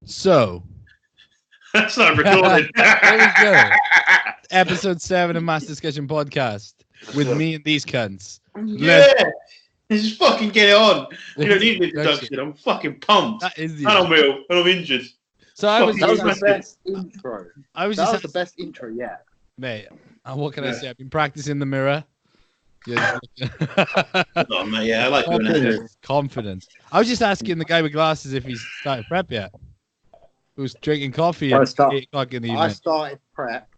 So That's not recorded. there we go. Episode 7 of Mass Discussion Podcast with me and these cunts. Yeah. Just fucking get it on. You don't need an introduction. I'm fucking pumped. That is the and I'm ill. And I'm injured. So I was That was just the best intro. I was That just was the best intro yet. mate. What can I say? I've been practicing the mirror. Yeah. Oh, mate, yeah, I like doing that. Confidence. I was just asking the guy with glasses if he's started prep yet. Who's drinking coffee at 8 o'clock in the evening. I started prep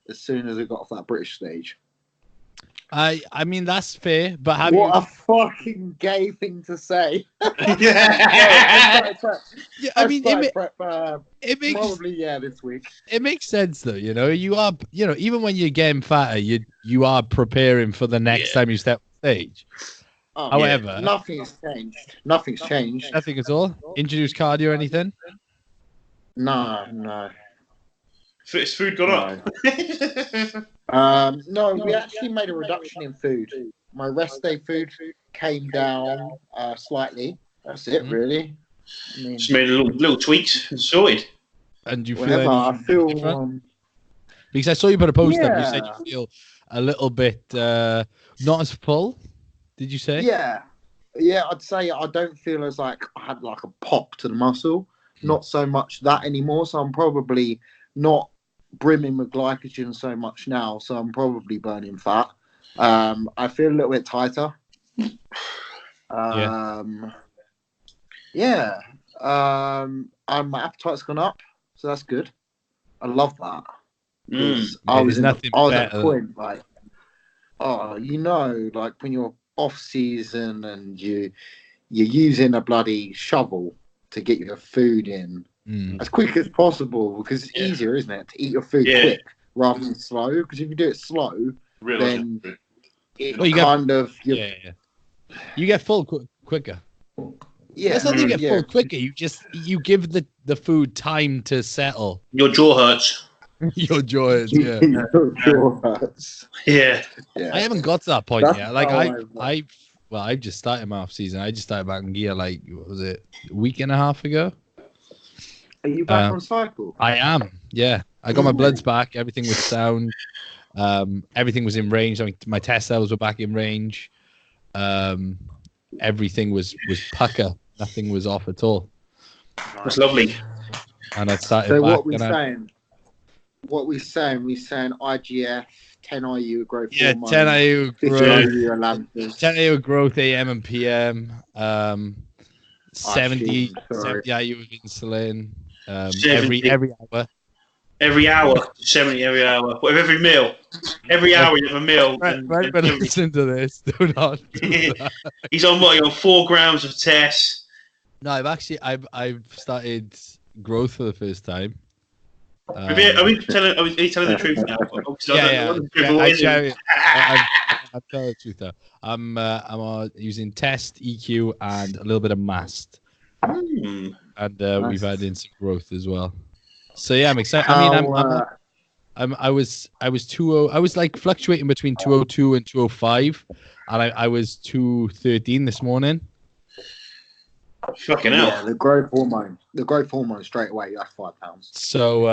as soon as I got off that British stage. I mean that's fair, but have what a fucking gay thing to say. Yeah. I mean prep, it makes probably this week. It makes sense though, you know. You are, even when you're getting fatter, you are preparing for the next time you step on stage. However, nothing's changed. Nothing's changed. Nothing at all. Introduce cardio or anything? No. Is food gone up? No, we actually made a reduction in food. My rest day food came down slightly. That's it, really. I mean, just made little tweaks and sorted. And you feel because I saw you put a post up. You Yeah. said you feel a little bit not as full. Did you say? Yeah, I'd say I don't feel as like I had like a pop to the muscle. Not so much that anymore. So I'm probably not brimming with glycogen so much now. So I'm probably burning fat. I feel a little bit tighter. And my appetite's gone up, so that's good. I love that. I was at a point like, like when you're off season and you're using a bloody shovel to get your food in as quick as possible, because it's easier, isn't it, to eat your food quick rather than slow? Because if you do it slow, then you get full quicker. Yeah, it's not that you get full quicker. You give the food time to settle. Your jaw hurts. Your jaw hurts. Yeah. Your jaw hurts. Yeah. I haven't got to that point yet. Like I've just started my off season. I just started back in gear like, what was it, a week and a half ago? Are you back on cycle? I am. Yeah, I got my bloods back. Everything was sound. Everything was in range. I mean, my test levels were back in range. Everything was pucker. Nothing was off at all. That's lovely. And I started. So back what we saying? We saying IGF, 10 IU growth. Yeah, hormone, 10 IU growth. 10 IU growth AM and PM. 70 IU of insulin. Every hour. Every hour, 70 every hour. Every meal. Every hour you have a meal. Right, better listen to this. Do not do that. He's on what? You're on 4 grams of test. No, I've started growth for the first time. Are you telling the truth now? I'm telling the truth though. I'm using test, EQ, and a little bit of mast. And nice. We've added in some growth as well. So yeah, I'm excited. I was like fluctuating between 202 and 205, and I was 213 this morning. Fucking hell! Yeah, the growth hormone straight away. That's 5 pounds. So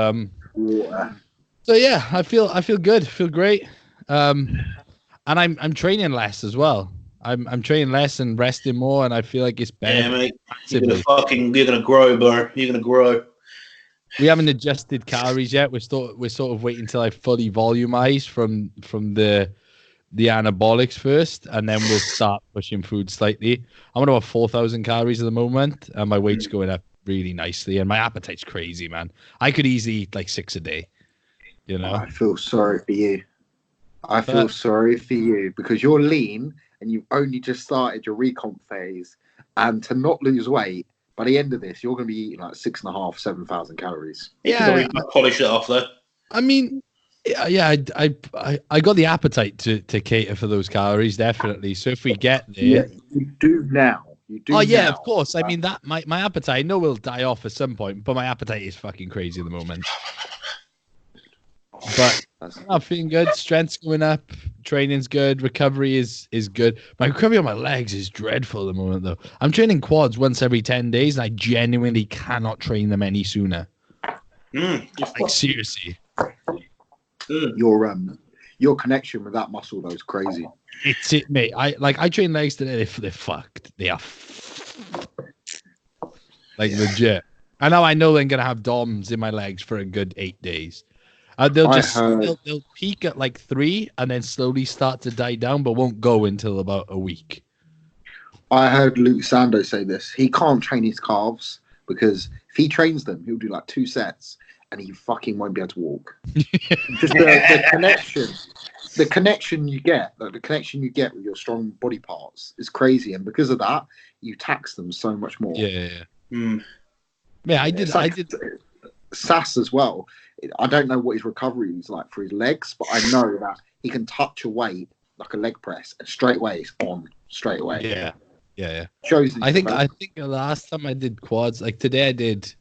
So yeah, I feel good, feel great, and I'm training less as well. I'm training less and resting more, and I feel like it's better. Yeah, mate. You're gonna grow, bro. You're gonna grow. We haven't adjusted calories yet. We're sort of waiting until I fully volumize from the anabolics first, and then we'll start pushing food slightly. I'm on about 4,000 calories at the moment, and my weight's going up really nicely, and my appetite's crazy, man. I could easily eat like 6 a day. You know. I feel sorry for you. Because you're lean and you've only just started your recomp phase, and to not lose weight. By the end of this, you're going to be eating like 6,500, 7,000 calories. Yeah, polish it off though. I mean, yeah, I got the appetite to cater for those calories, definitely. So if we get there, you do now. Yeah, of course. I mean that my appetite, I know will die off at some point, but my appetite is fucking crazy at the moment. But I'm feeling good. Strength's going up. Training's good. Recovery is good. My recovery on my legs is dreadful at the moment, though. I'm training quads once every 10 days, and I genuinely cannot train them any sooner. Like, seriously. Your connection with that muscle, though, is crazy. It's it, mate. I train legs today. They're fucked. They are legit. And now I know I'm gonna have DOMs in my legs for a good 8 days. They'll peak at like 3 and then slowly start to die down, but won't go until about a week. I heard Luke Sando say this. He can't train his calves because if he trains them, he'll do like 2 sets and he fucking won't be able to walk. Just the connection you get, like the connection you get with your strong body parts is crazy, and because of that, you tax them so much more. Yeah. Yeah, I did. Sass as well. I don't know what his recovery is like for his legs, but I know that he can touch a weight like a leg press and straight away it's on straight away. Yeah. Shows. I think the last time I did quads, like today I did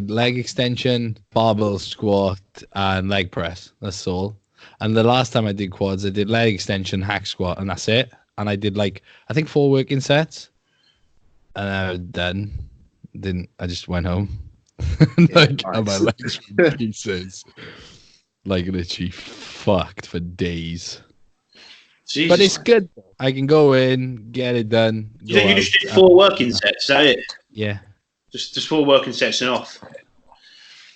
leg extension, barbell squat, and leg press. That's all. And the last time I did quads, I did leg extension, hack squat, and that's it. And I did I think 4 working sets. And then I just went home. Nice. And my legs were pieces. Literally fucked for days. Jesus. But it's good. I can go in, get it done. You think you just did 4 working sets, is that it? Yeah. Just 4 working sets and off.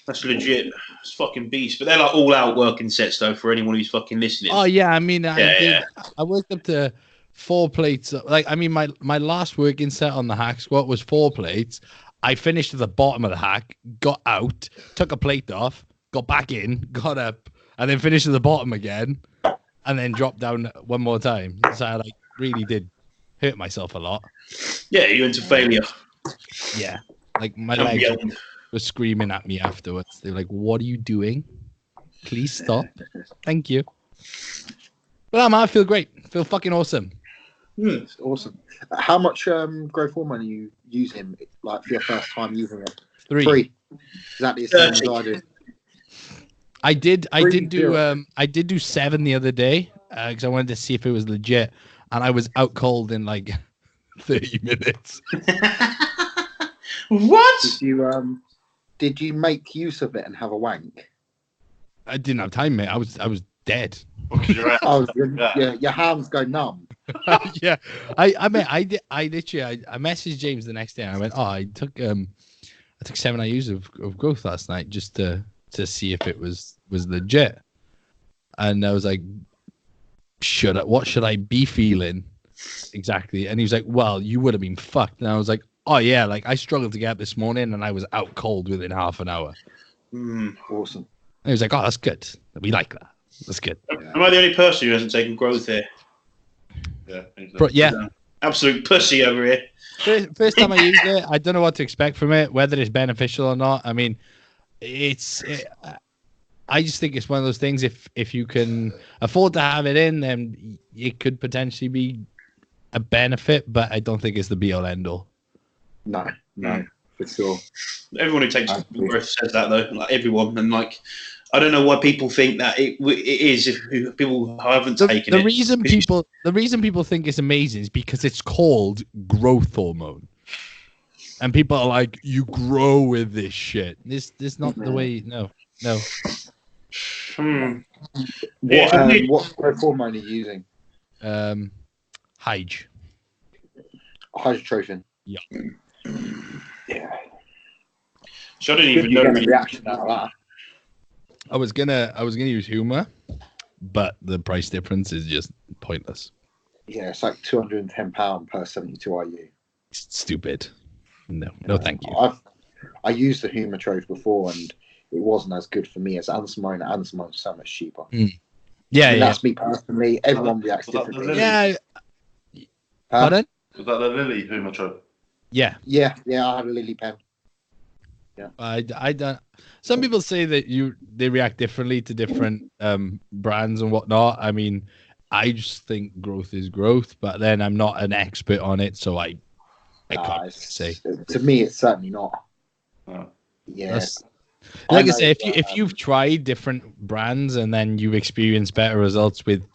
That's legit. It's fucking beast. But they're like all out working sets though for anyone who's fucking listening. Oh yeah, I mean I worked up to 4 plates. My last working set on the hack squat was 4 plates. I finished at the bottom of the hack, got out, took a plate off, got back in, got up, and then finished at the bottom again, and then dropped down one more time. So I really did hurt myself a lot. Yeah, you went to failure. Yeah, my legs were screaming at me afterwards. They were like, "What are you doing? Please stop. Thank you." But I feel great. Feel fucking awesome. It's awesome. How much growth hormone are you using, for your first time using it? 3. Exactly the same as I did. I did do 7 the other day because I wanted to see if it was legit, and I was out cold in 30 minutes. What? Did you make use of it and have a wank? I didn't have time, mate. I was dead. Your hands go numb. Yeah, I messaged James the next day and I went, I took 7 IUs of growth last night just to see if it was legit, and I was like, what should I be feeling exactly? And he was like, well, you would have been fucked. And I was like, oh yeah, I struggled to get up this morning and I was out cold within half an hour. Awesome. And he was like, oh, that's good, we like that. That's good. Am I the only person who hasn't taken growth here? Yeah. Absolute pussy over here. First time I used it, I don't know what to expect from it, whether it's beneficial or not. I mean, I just think it's one of those things. If you can afford to have it in, then it could potentially be a benefit, but I don't think it's the be all end all. No, for sure. Everyone who takes growth says that though. Everyone, and I don't know why people think that it is. If people haven't taken it, the reason people think it's amazing is because it's called growth hormone, and people are like, "You grow with this shit." This not the way. No. What growth hormone are you using? Hyge. Hydrotrophin. Yeah. Yeah. So I didn't even know the reaction out of that. I was gonna use Huma, but the price difference is just pointless. Yeah, it's like £210 per 72 IU. It's stupid. No, thank you. I used the Huma Trove before, and it wasn't as good for me as Ansimone. Ansimone's so much cheaper. Yeah, that's me personally. Everyone reacts differently. Yeah. Pardon? Was that the Lily Huma Trove? Yeah. I had a Lily pen. Yeah. I don't. Some people say that they react differently to different brands and whatnot. I mean, I just think growth is growth, but then I'm not an expert on it, so I can't say. To me, it's certainly not. Oh. Yeah. Like I say, if you've tried different brands and then you've experienced better results with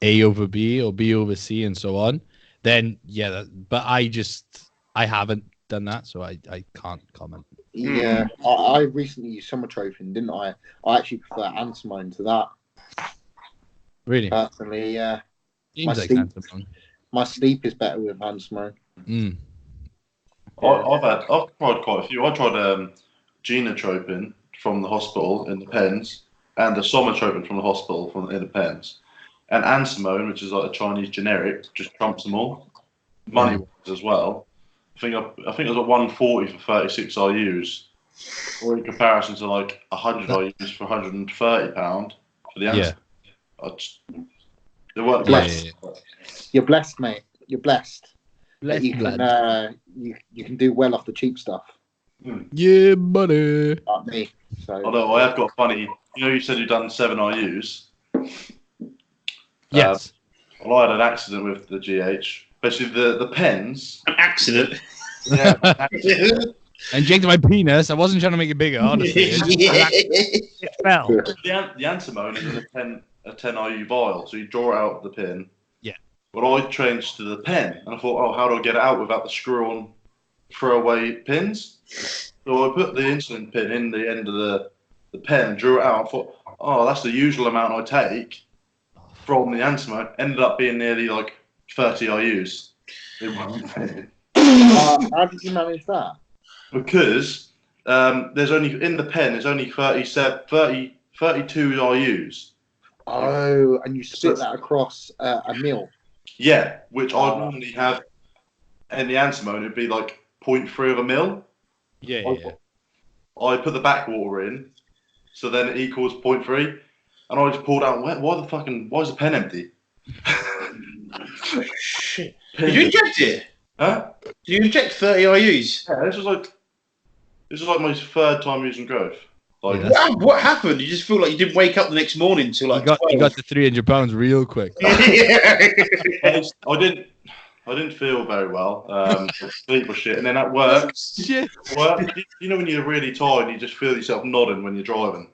A over B or B over C and so on, then yeah. But I haven't done that, so I can't comment. Yeah, I recently used Somatropin, didn't I? I actually prefer antimone to that. Really? Personally, yeah. My sleep is better with antimone. Mm. I've tried quite a few. I tried genotropin from the hospital in the pens, and the somatropin from the hospital in the pens, and antimone, which is like a Chinese generic, just trumps them all. Money wise as well. I think it was at 140 for 36 IUs, or in comparison to like 100 IUs for £130 for the antimone. They weren't blessed. You're blessed, mate. You're blessed. Blessed you can you can do well off the cheap stuff. Yeah, buddy. Like me. So. Although I have got funny. You said you've done 7 IUs. Yes. Well, I had an accident with the GH. Basically, the pens. An accident. Yeah. I injected my penis. I wasn't trying to make it bigger, honestly. It fell. The antimone is in a 10 IU vial, so you draw it out of the pin. Yeah. But I changed to the pen, and I thought, oh, how do I get it out without the screw-on throwaway pins? So I put the insulin pin in the end of the pen and drew it out. I thought, oh, that's the usual amount I take from the antimone. Ended up being nearly like 30 IUs. How did you manage that? Because there's only in the pen there's only 32 IUs. Oh, and you split that across a meal. Yeah, which I'd normally have in the antimone, it'd be like 0.3 of a mil. Yeah. I put the backwater in, so then it equals 0.3, and I just pulled out. Why is the pen empty? Shit. Did you inject it? Huh? Did you inject 30 IUs? Yeah, this was like my 3rd time using growth. Like, what happened? You just feel like you didn't wake up the next morning till like you got the 300 pounds real quick. I didn't feel very well. Sleep was shit, and then at work, you know when you're really tired, and you just feel yourself nodding when you're driving.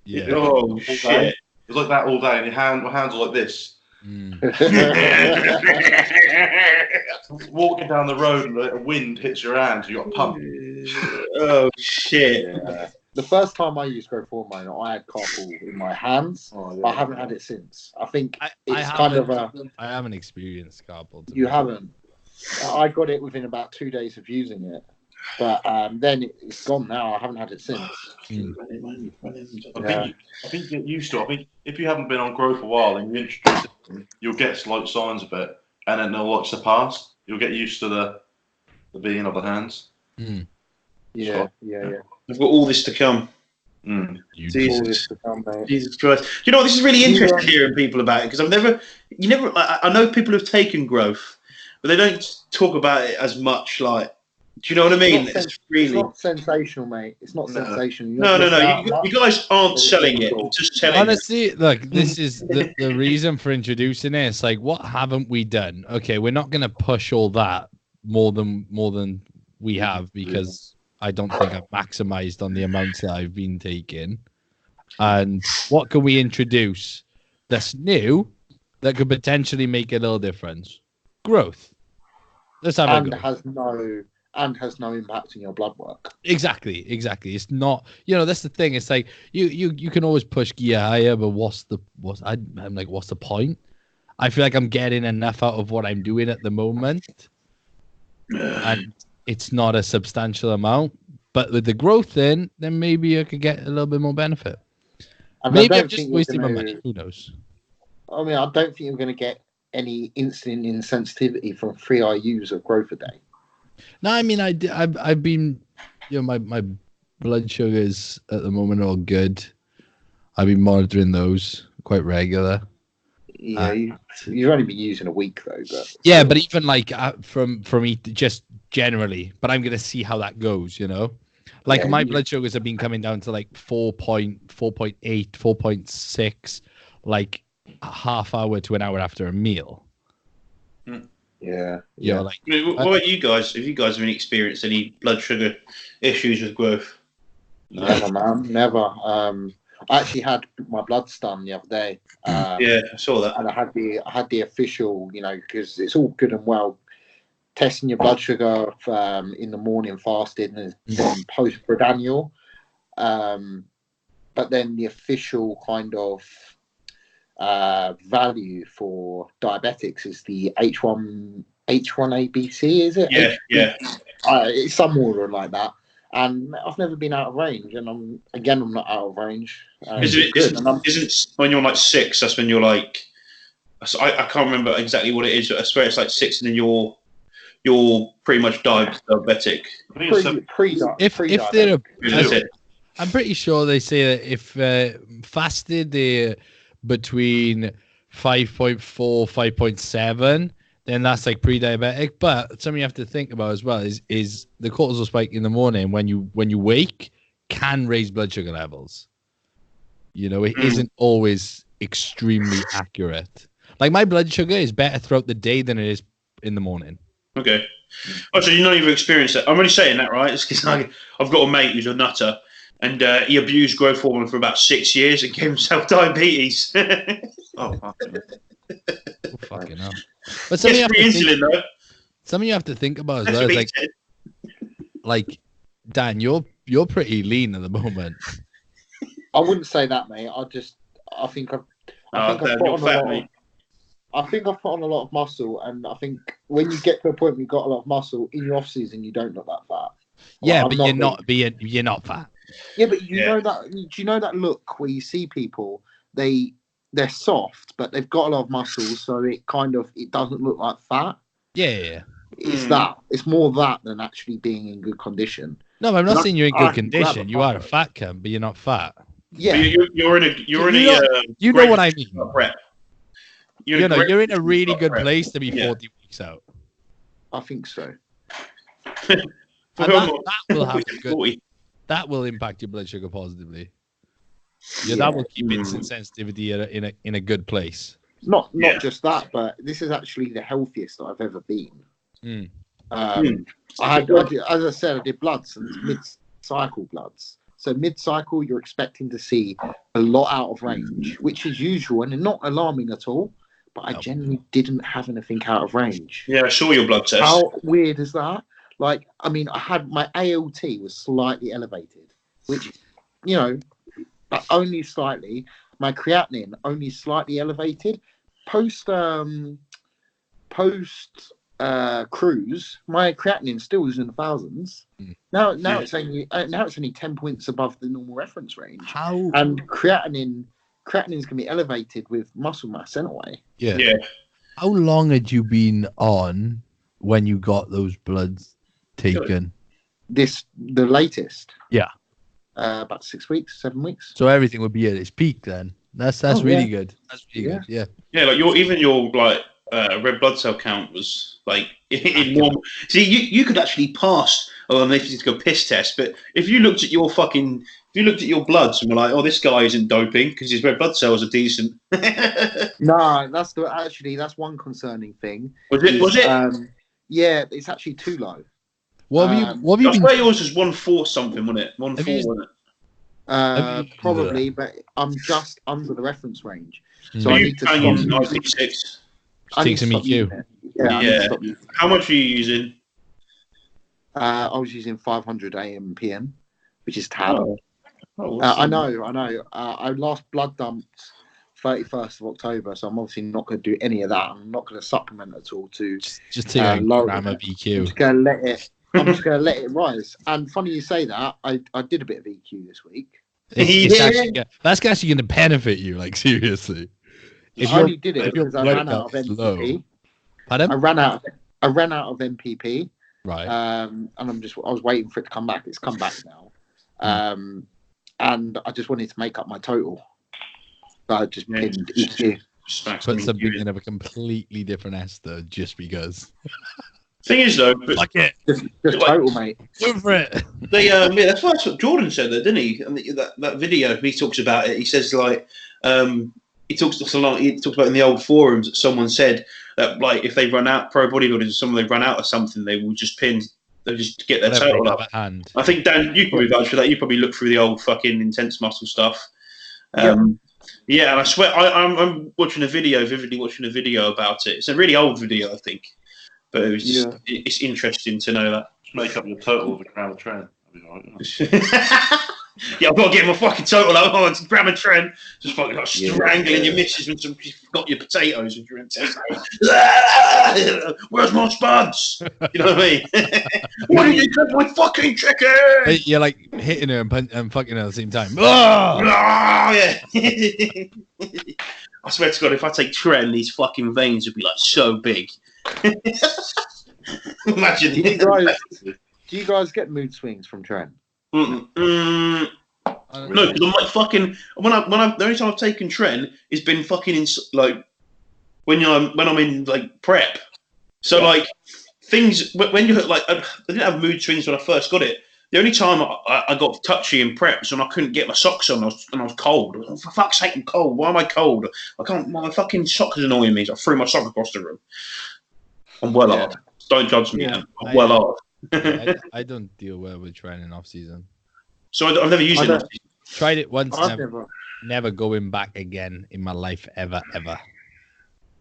Yeah. Oh shit! It was like that all day, and my hands are like this. Walking down the road, and the wind hits your hands. You got a pump. Oh shit! Yeah. The first time I used growth hormone, I had carpal in my hands. I haven't had it since. I think it's kind of a. I haven't experienced carpal. You haven't. I got it within about 2 days of using it, but then it's gone now. I haven't had it since. I think you get used to it. I think if you haven't been on growth a while and you introduce it, you'll get slight signs of it, and then they'll like surpass. You'll get used to the being of the hands. Yeah. We've got all this to come. Jesus Christ! You know, this is really interesting hearing people about it because I know people have taken growth, but they don't talk about it as much. Like, do you know what I mean? It's not sensational, mate. It's not sensational. No. You guys aren't selling it. I'm just telling. Honestly, look, this is the reason for introducing it. It's like, what haven't we done? Okay, we're not going to push all that more than we have because I don't think I've maximized on the amounts that I've been taking. And what can we introduce that's new that could potentially make a little difference? Growth. Let's have a go. Has no impact on your blood work. Exactly. It's not, that's the thing. It's like you can always push gear higher, but what's the point? I feel like I'm getting enough out of what I'm doing at the moment, and it's not a substantial amount. But with the growth, then maybe I could get a little bit more benefit. And maybe I'm just wasting my money. Who knows? I mean, I don't think you're going to get any insulin insensitivity from 3 IUs of growth a day. No, I mean, I've been, my blood sugars at the moment are all good. I've been monitoring those quite regular. Yeah, you've only been using a week though. But yeah, but even like from just generally, but I'm gonna see how that goes. Like my blood sugars have been coming down to like 4.8, 4.6, like a half hour to an hour after a meal. Yeah. Like, what about you guys? Have you guys experienced any blood sugar issues with growth? Never, man, never. I actually had my bloods done the other day. Yeah, I saw that. And I had the official, you know, because it's all good and well testing your blood sugar in the morning fasting and then post-prandial. But then the official kind of value for diabetics is the H1ABC, is it? Yeah. It's some order like that. And I've never been out of range, and I'm not out of range. Isn't when you're like 6? That's when you're like, I can't remember exactly what it is. But I swear it's like 6, and then you're pretty much diabetic. If they're I'm pretty sure they say that if fasted they're between 5.4, 5.7. Then that's like pre-diabetic. But something you have to think about as well is the cortisol spike in the morning when you wake can raise blood sugar levels. You know, it isn't always extremely accurate. Like my blood sugar is better throughout the day than it is in the morning. Okay. Oh, so you've not even experienced that. I'm only saying that, right? It's because I've got a mate who's a nutter, and he abused growth hormone for about 6 years and gave himself diabetes. Oh, fucking fucking hell. But something you have to think about as well is like Dan, you're pretty lean at the moment. I wouldn't say that, mate. I think I've put on a lot of muscle, and I think when you get to a point where you've got a lot of muscle in your off season, you don't look that fat. Yeah, but you're not fat. Yeah, but you know that. Do you know that look where you see people they're soft, but they've got a lot of muscles, so it doesn't look like fat. Yeah. It's that. It's more that than actually being in good condition. No, I'm not saying you're in good condition. You are a fat cunt, but you're not fat. Yeah, you're in a. You know what I mean. Prep. You're in a really good place to be 40 weeks out. I think so. And that will impact your blood sugar positively. Yeah, that will keep insulin sensitivity in a good place. Not just that, but this is actually the healthiest I've ever been. As I said, I did bloods and mid-cycle bloods. So mid-cycle, you're expecting to see a lot out of range, which is usual and not alarming at all. But I generally didn't have anything out of range. Yeah, I saw your blood test. How weird is that? Like, I mean, I had my ALT was slightly elevated, which, you know, but only slightly. My creatinine only slightly elevated. Post cruise, my creatinine still was in the thousands. Now it's only 10 points above the normal reference range. How? And creatinine's gonna be elevated with muscle mass anyway. Yeah. How long had you been on when you got those bloods taken? The latest. Yeah. About 6 weeks, 7 weeks. So everything would be at its peak then. That's really good. That's really good. Yeah. Yeah, like your red blood cell count was like in normal. See, you could actually pass. Oh, maybe to go piss test. But if you looked at your bloods and were like, oh, this guy isn't doping because his red blood cells are decent. No, that's one concerning thing. Was it? Yeah, it's actually too low. What have you been? I swear yours was 1.4 something, wasn't it? 1.4, wasn't it? Probably, but I'm just under the reference range. So I need to stop using 96. Take some EQ. Yeah. How much are you using? I was using 500 AM PM, which is tab. Awesome. I know. I last blood dumped 31st of October, so I'm obviously not going to do any of that. I'm not going to supplement at all to just take a gram of EQ. I'm just going to let it rise. And funny you say that. I did a bit of EQ this week. That's actually going to benefit you, like seriously. I only did it because I ran out of MPP. Pardon? I ran out of MPP. Right. And I was waiting for it to come back. It's come back now. And I just wanted to make up my total. So I just pinned EQ. Put something in of a completely different ester just because. Thing is though, fuck it. Just total, mate. Go for it. That's what Jordan said though, didn't he? And that video, he talks about it. He says like, he talks about in the old forums that someone said that like if they run out pro bodybuilders, someone they run out of something, they will just pin They'll just get their Whatever they total have up. at hand. I think, Dan, you probably vouch for that. You probably look through the old fucking intense muscle stuff. Yeah, and I swear, I'm watching a video, vividly watching a video about it. It's a really old video, I think. But it was just, it's interesting to know that. Just make up your total of a gram of tren. Yeah, I've got to get my fucking total out. Oh, it's grab a tren. Just fucking like strangling your missus when you forgot your potatoes and you're in Tesco. Where's my spuds? You know what I mean? Why did you cook my fucking chicken? You're like hitting her and fucking her at the same time. Oh, yeah. I swear to God, if I take tren, these fucking veins would be like so big. Imagine. Do you guys get mood swings from tren? No, because I'm like fucking. The only time I've taken tren has been fucking in like when I'm in like prep. So like things when you're like I didn't have mood swings when I first got it. The only time I got touchy in prep was when I couldn't get my socks on and I was cold. Oh, for fuck's sake, I'm cold. Why am I cold? I can't. My fucking socks is annoying me. So I threw my sock across the room. I'm well hard. Don't judge me. I'm well hard. I don't deal well with tren in off season. So I've never used it. Tried it once. Never going back again in my life ever.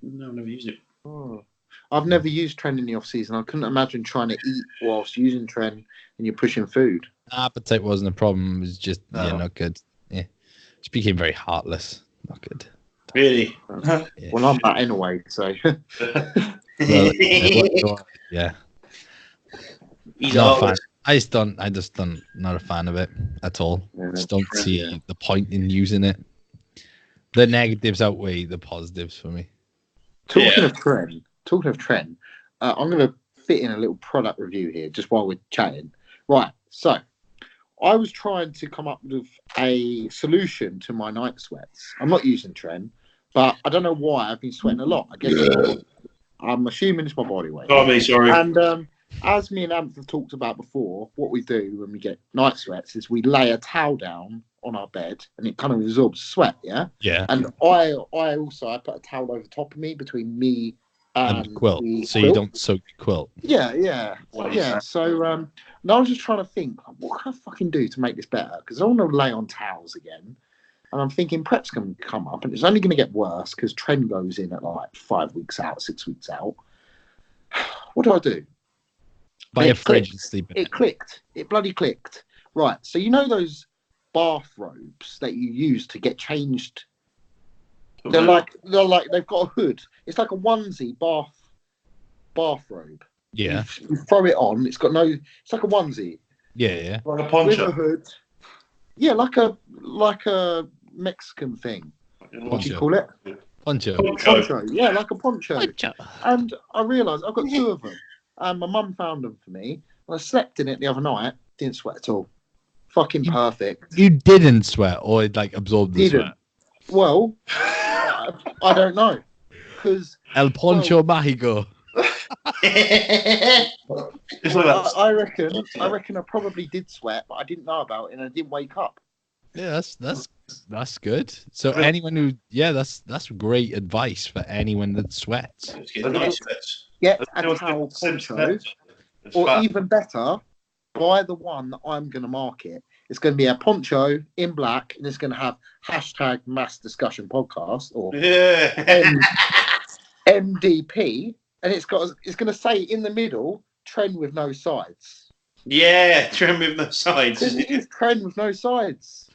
No, I've never used it. Oh. I've never used tren in the off season. I couldn't imagine trying to eat whilst using tren and you're pushing food. Appetite wasn't a problem. It was just not good. Yeah, just became very heartless. Not good. Really? Well, I'm that anyway. So. Yeah. He's not a fan. I just don't. Not a fan of it at all. Yeah, just don't see the point in using it. The negatives outweigh the positives for me. Talking of tren, I'm going to fit in a little product review here just while we're chatting. Right. So, I was trying to come up with a solution to my night sweats. I'm not using tren, but I don't know why I've been sweating a lot. I guess I'm assuming it's my body weight. Oh, me, sorry. And as me and Ant have talked about before, what we do when we get night sweats is we lay a towel down on our bed and it kind of absorbs sweat, yeah? Yeah. And I put a towel over top of me between me and quilt, so you don't soak the quilt. Yeah. So now I'm just trying to think, what can I fucking do to make this better? Because I want to lay on towels again. And I'm thinking prep's going to come up and it's only going to get worse because tren goes in at like 5 weeks out, 6 weeks out. What do I do? Buy a fridge and sleep in it. It clicked. It bloody clicked. Right. So you know those bathrobes that you use to get changed? They're like they've got a hood. It's like a onesie bathrobe. Yeah. You throw it on. It's like a onesie. Yeah. Like a poncho. With a hood. Yeah, like a Mexican thing. What do you call it? Poncho. Yeah, like a poncho. And I realised I've got two of them. And my mum found them for me. And I slept in it the other night. Didn't sweat at all. Fucking perfect. You didn't sweat or it like absorbed the sweat? Well, I don't know. Because El Poncho Mágico. It's like that. I reckon I probably did sweat, but I didn't know about it and I didn't wake up. Yeah, that's good. So anyone who that's great advice for anyone that sweats. Get a towel poncho, or even better, buy the one that I'm going to market. It's going to be a poncho in black, and it's going to have hashtag Mass Discussion Podcast or MDP, and it's going to say in the middle tren with no sides. Yeah, tren with no sides. It is tren with no sides.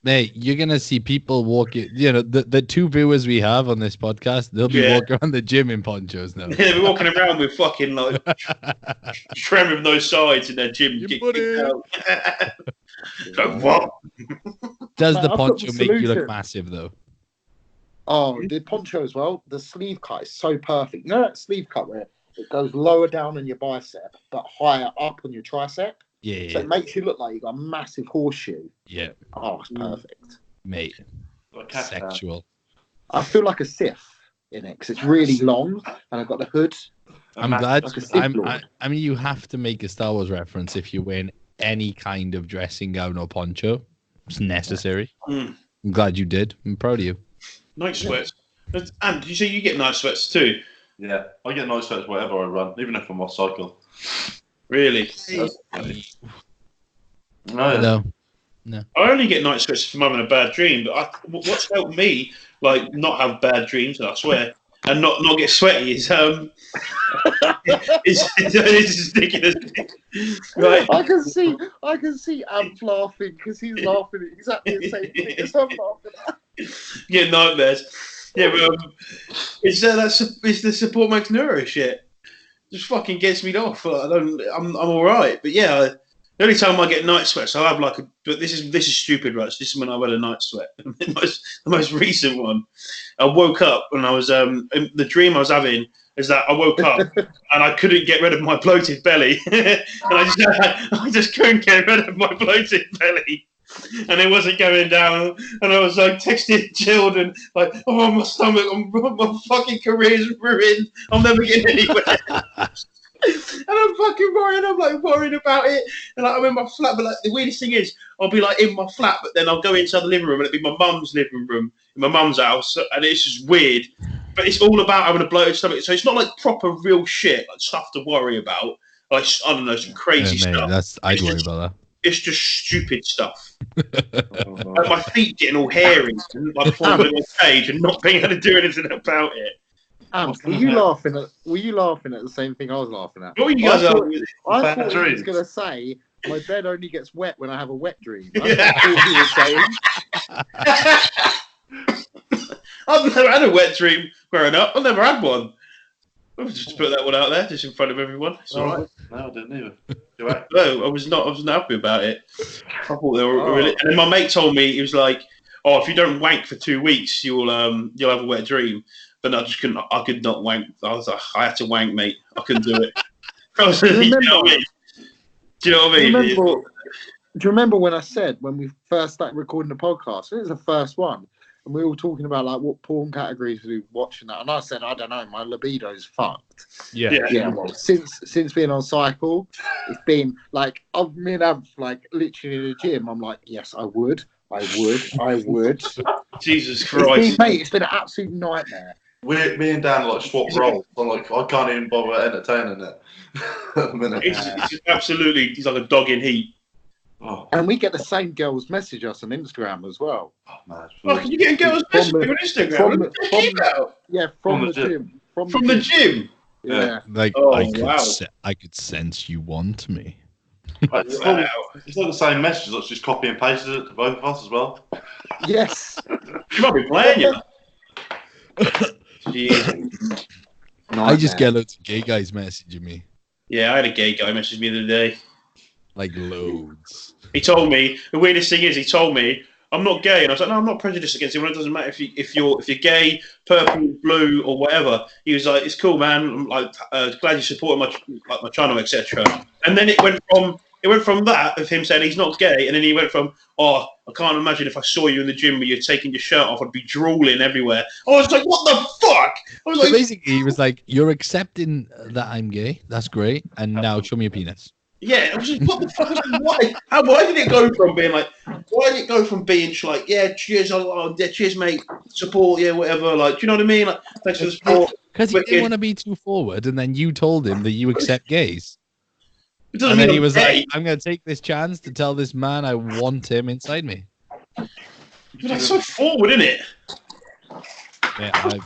Mate, you're gonna see people walking. You know, the two viewers we have on this podcast, they'll be walking around the gym in ponchos now. Yeah, they'll be walking around with fucking like tren with no sides in their gym. Like, what? Does the poncho make you look massive though? Oh, the poncho as well. The sleeve cut is so perfect. You know that sleeve cut where it goes lower down on your bicep but higher up on your tricep? Yeah. So it makes you look like you've got a massive horseshoe. Yeah. Oh, it's perfect. Mate. Sexual. I feel like a Sith in it because it's really long and I've got the hood. I'm glad. I mean, you have to make a Star Wars reference if you're wearing any kind of dressing gown or poncho. It's necessary. I'm glad you did. I'm proud of you. Night sweats. And did you say you get night sweats too? Yeah, I get night sweats wherever I run, even if I'm off cycle. Really? No. I only get night sweats from having a bad dream, but what's helped me like not have bad dreams, I swear, and not get sweaty is it's ridiculous. Right. I can see Amp laughing because he's laughing at exactly the same thing as I'm laughing at. Yeah, nightmares. Yeah, but it's the support max neuro shit. Just fucking gets me off. I'm all right, but yeah. The only time I get night sweats, I'll have but this is stupid, right? This is when I've had a night sweat. The most recent one. I woke up and I was the dream I was having is that I woke up and I couldn't get rid of my bloated belly, and I just couldn't get rid of my bloated belly, and it wasn't going down. And I was like texting children like, "Oh, my stomach, my fucking career's ruined. I'm never getting anywhere." And I'm fucking worried. I'm like worried about it. And like, I'm in my flat. But like the weirdest thing is, I'll be like in my flat, but then I'll go inside the living room and it'll be my mum's living room in my mum's house, and it's just weird. But it's all about having a bloated stomach. So it's not like proper real shit, like stuff to worry about. Like I don't know, some crazy stuff. I'd worry about that. It's just stupid stuff. Like my feet getting all hairy, and like falling in a cage, and not being able to do anything about it. Were you laughing at the same thing I was laughing at? What were you guys I thought he was going to say, my bed only gets wet when I have a wet dream. That's what he was saying. I've never had a wet dream growing up. I've never had one. I'll just put that one out there, just in front of everyone. It's all right. No, I didn't either. No, I was not happy about it. I thought they were really. And then my mate told me, he was like, "Oh, if you don't wank for 2 weeks, you'll have a wet dream." But I just couldn't. I could not wank. I was like, I had to wank, mate. I couldn't do it. Do you know what I mean? Do you remember when I said when we first started recording the podcast? It was the first one, and we were all talking about like what porn categories we were watching that, and I said, I don't know, my libido's fucked. Yeah. Well, since being on cycle, it's been like me and Ab like literally in the gym. I'm like, yes, I would. Jesus Christ, it's been an absolute nightmare. Me and Dan like swap roles. I'm like, I can't even bother entertaining it. It's absolutely. He's like a dog in heat. Oh. And we get the same girls message us on Instagram as well. Oh, man. Can you get girls message on Instagram? From the gym. From the gym. Yeah. Like I could sense you want me. It's not the same message. It's just copy and pasted it to both of us as well. Yes. You might be playing you. Jeez. I just get loads of gay guys messaging me. Yeah, I had a gay guy message me the other day. Like loads. He told me, the weirdest thing is, he told me, I'm not gay. And I was like, no, I'm not prejudiced against anyone. It doesn't matter if you're gay, purple, blue, or whatever. He was like, it's cool, man. I'm like, glad you supported my channel, etc. And then it went from that of him saying he's not gay, and then he went from, oh, I can't imagine if I saw you in the gym where you're taking your shirt off, I'd be drooling everywhere. I was like, what the fuck? I was so basically, he was like, you're accepting that I'm gay. That's great. And now show me your penis. Yeah, I was just, what the fuck? Why did it go from being like, like, yeah, cheers, yeah, cheers, mate, support, yeah, whatever, like, do you know what I mean? Like, thanks for the support. Because he didn't want to be too forward, and then you told him that you accept gays. And then he was like, I'm going to take this chance to tell this man I want him inside me. That's so forward, isn't it? Yeah,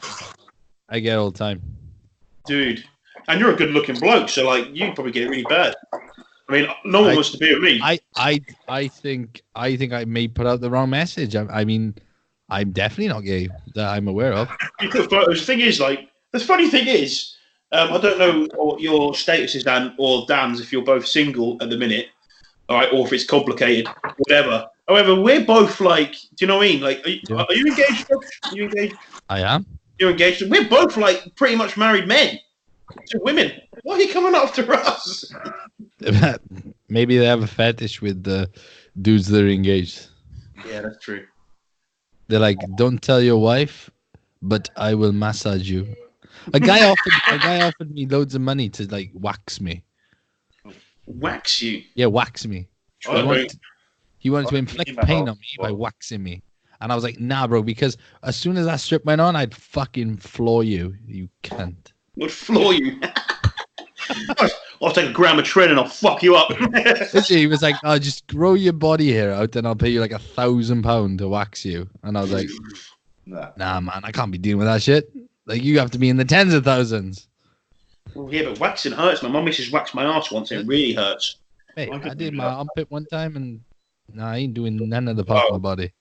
I get it all the time. Dude. And you're a good-looking bloke, so, like, you probably get it really bad. I mean, no one wants to be with me. I think I may put out the wrong message. I mean, I'm definitely not gay that I'm aware of. You put photos. The thing is, like, the funny thing is, I don't know what your status is, Dan, or Dan's, if you're both single at the minute, all right, or if it's complicated, whatever. However, we're both like, do you know what I mean? Like, are you engaged? Are you engaged? I am. You're engaged. We're both like pretty much married men to women. Why are you coming after us? Maybe they have a fetish with the dudes that are engaged. Yeah, that's true. They're like, don't tell your wife, but I will massage you. A guy offered me loads of money to like wax me. Wax you? Yeah, wax me. He wanted to inflict pain on me by waxing me. And I was like, nah, bro, because as soon as that strip went on, I'd fucking floor you, you cunt. Would floor you? I'll take a gram of tren and I'll fuck you up. He was like, "I'll just grow your body hair out, and I'll pay you like £1,000 to wax you." And I was like, "Nah, man, I can't be dealing with that shit. Like, you have to be in the tens of thousands." Well, yeah, but waxing hurts. My mum used to wax my ass once, and it really hurts. Mate, I did my armpit one time, and I ain't doing none of the part of my body.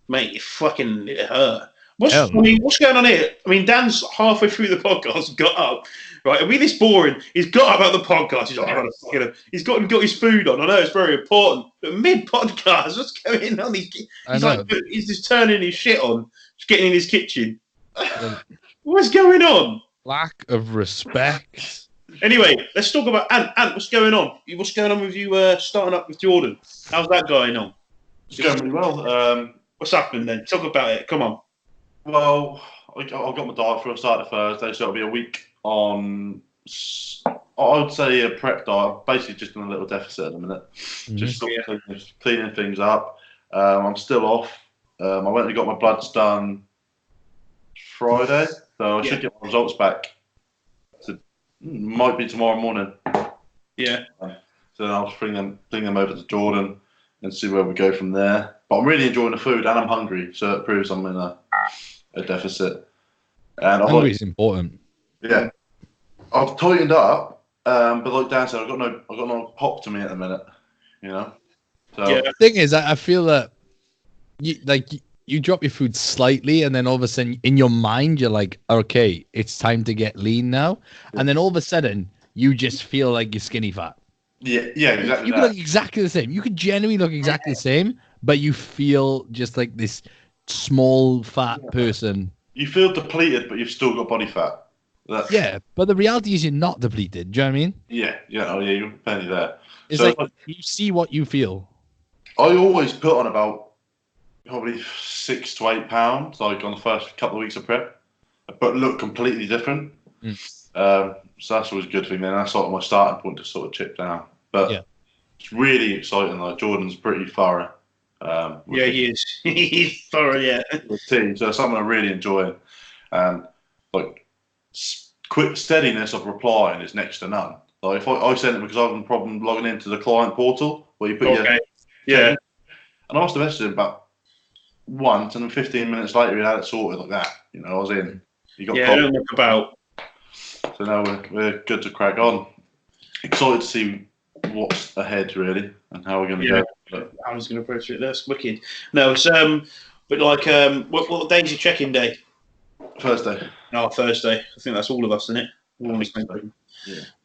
Mate, it hurt. What's going on here? I mean, Dan's halfway through the podcast, got up. Right, are we this boring? He's got up out the podcast. He's like, he's got his food on. I know it's very important, but mid-podcast, what's going on? He's just turning his shit on, just getting in his kitchen. What's going on? Lack of respect. Anyway, let's talk about Ant. Ant, what's going on? What's going on with you starting up with Jordan? How's that going on? It's going really well. What's happening then? Talk about it. Come on. Well, I've got my diet for a start of Thursday, so it'll be a week on. I would say a prep diet. I'm basically just in a little deficit at the minute. Just cleaning things up. I'm still off. I went and got my bloods done Friday, so I should get my results back. Might be tomorrow morning. Yeah. So I'll just bring them over to Jordan and see where we go from there. But I'm really enjoying the food and I'm hungry, so it proves I'm in a deficit. And hungry is important. Yeah. I've tightened up, but like Dan said, I've got no pop to me at the minute. You know. So the thing is, I feel that you drop your food slightly, and then all of a sudden, in your mind, you're like, okay, it's time to get lean now. And then all of a sudden, you just feel like you're skinny fat. Yeah, exactly. You could look exactly the same. You could genuinely look exactly the same, but you feel just like this small, fat person. You feel depleted, but you've still got body fat. Yeah, but the reality is you're not depleted. Do you know what I mean? Yeah. Oh, yeah, you're plenty there. It's like you see what you feel. I always put on about probably 6 to 8 pounds, like on the first couple of weeks of prep, but look completely different. So that's always a good thing. Then that's sort of my starting point to sort of chip down. But it's really exciting. Like Jordan's pretty thorough. He is. He's thorough. Yeah. With team, so it's something I really enjoy, and like quick steadiness of replying is next to none. Like if I sent it because I have a problem logging into the client portal where you put your and I must have messaged him about once, and then 15 minutes later he had it sorted like that. You know, I was in. You got don't look about. So now we're good to crack on. Excited to see what's ahead really and how we're going to go. But I was going to approach it. That's wicked. No, it's but like what day's your check-in day? Thursday. No, Thursday. I think that's all of us, isn't it?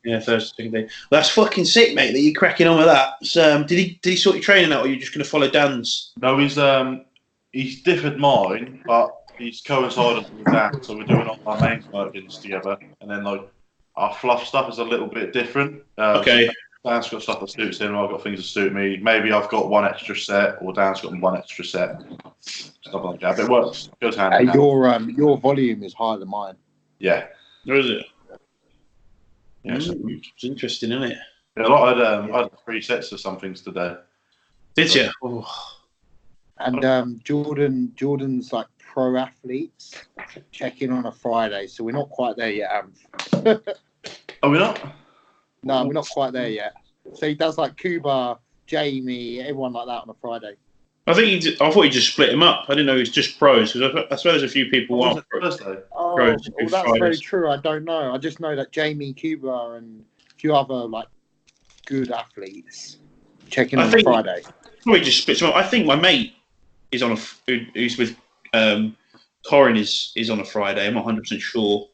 Yeah, Thursday day. That's fucking sick, mate. That you're cracking on with that. So, did he sort your training out, or are you just going to follow Dan's? No, he's differed mine, but he's coincided with that. So we're doing all our main workings together, and then like our fluff stuff is a little bit different. Okay. So Dan's got stuff that suits him. I've got things that suit me. Maybe I've got one extra set, or Dan's got one extra set. Stuff like that. But it works. Goes hand in hand. Your volume is higher than mine. Yeah. Where is it? Yeah, it's interesting, isn't it? Yeah, I had 3 sets of some things today. Did you? Oh. And Jordan's like pro athletes check-in on a Friday, so we're not quite there yet. Are we not? No, we're not quite there yet. So he does like Cuba, Jamie, everyone like that on a Friday. I thought he just split him up. I didn't know it was just pros, because I suppose a few people want pros. Oh, well, that's very true. I don't know. I just know that Jamie, Cuba, and a few other like good athletes check-in on a Friday. Probably just splits him up. I think my mate is on who's with Corin is on a Friday. I'm not 100% sure.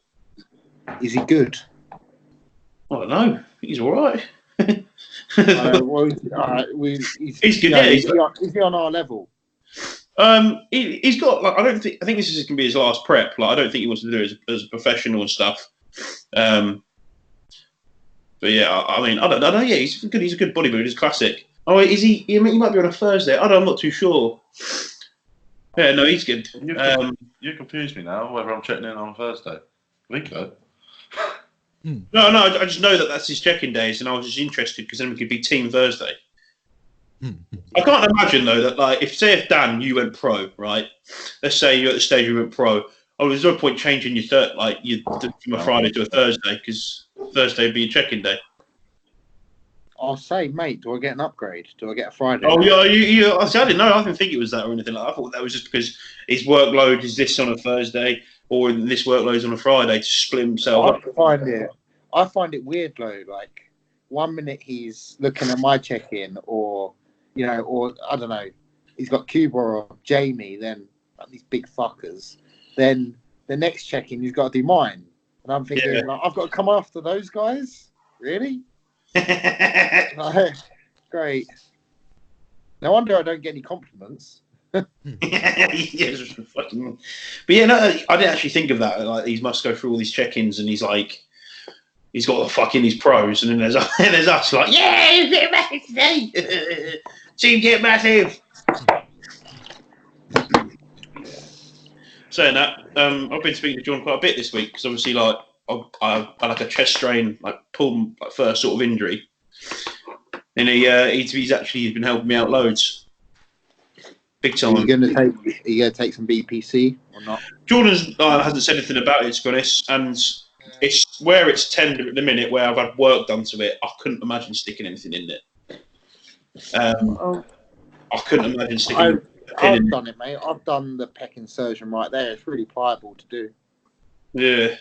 Is he good? I don't know. He's all right. He's good. Yeah, is he on our level? He's got like I think this is going to be his last prep. Like I don't think he wants to do it as a professional and stuff. But yeah, I mean I don't know. Yeah, he's good. He's a good bodybuilder. He's classic. Oh, is he? He might be on a Thursday. I'm not too sure. Yeah, no, he's good. You confused me now. Whether I'm checking in on a Thursday, I think so. No, I just know that that's his check-in days, and I was just interested because then we could be Team Thursday. I can't imagine though that like if Dan you went pro, right? Let's say you're at the stage you went pro. Oh, there's no point changing your from a Friday to a Thursday because Thursday would be your check-in day. I'll say, mate, do I get an upgrade? Do I get a Friday? Oh, yeah, I didn't know. I didn't think it was that or anything like that. I thought that was just because his workload is this on a Thursday or this workload's on a Friday to split himself up. I find it weird though. Like 1 minute he's looking at my check-in, or or I don't know, he's got Cuba or Jamie. Then like, these big fuckers. Then the next check-in he's got to do mine, and I'm thinking like, I've got to come after those guys. Really? Like, great. No wonder I don't get any compliments. Yes, fucking. But yeah, no, I didn't actually think of that. Like, he must go through all these check-ins, and he's got the fucking his pros, and then there's us like, yeah, get massive today. Team get massive. Saying that, I've been speaking to John quite a bit this week because obviously, like, I had like a chest strain, like pulled like first sort of injury, and he's been helping me out loads, big time. Are you gonna take some BPC or not? Jordan hasn't said anything about it, to be honest, and it's where it's tender at the minute, where I've had work done to it. I couldn't imagine sticking anything in it. I couldn't imagine sticking. I've done it, mate. I've done the pec insertion right there. It's really pliable to do. Yeah.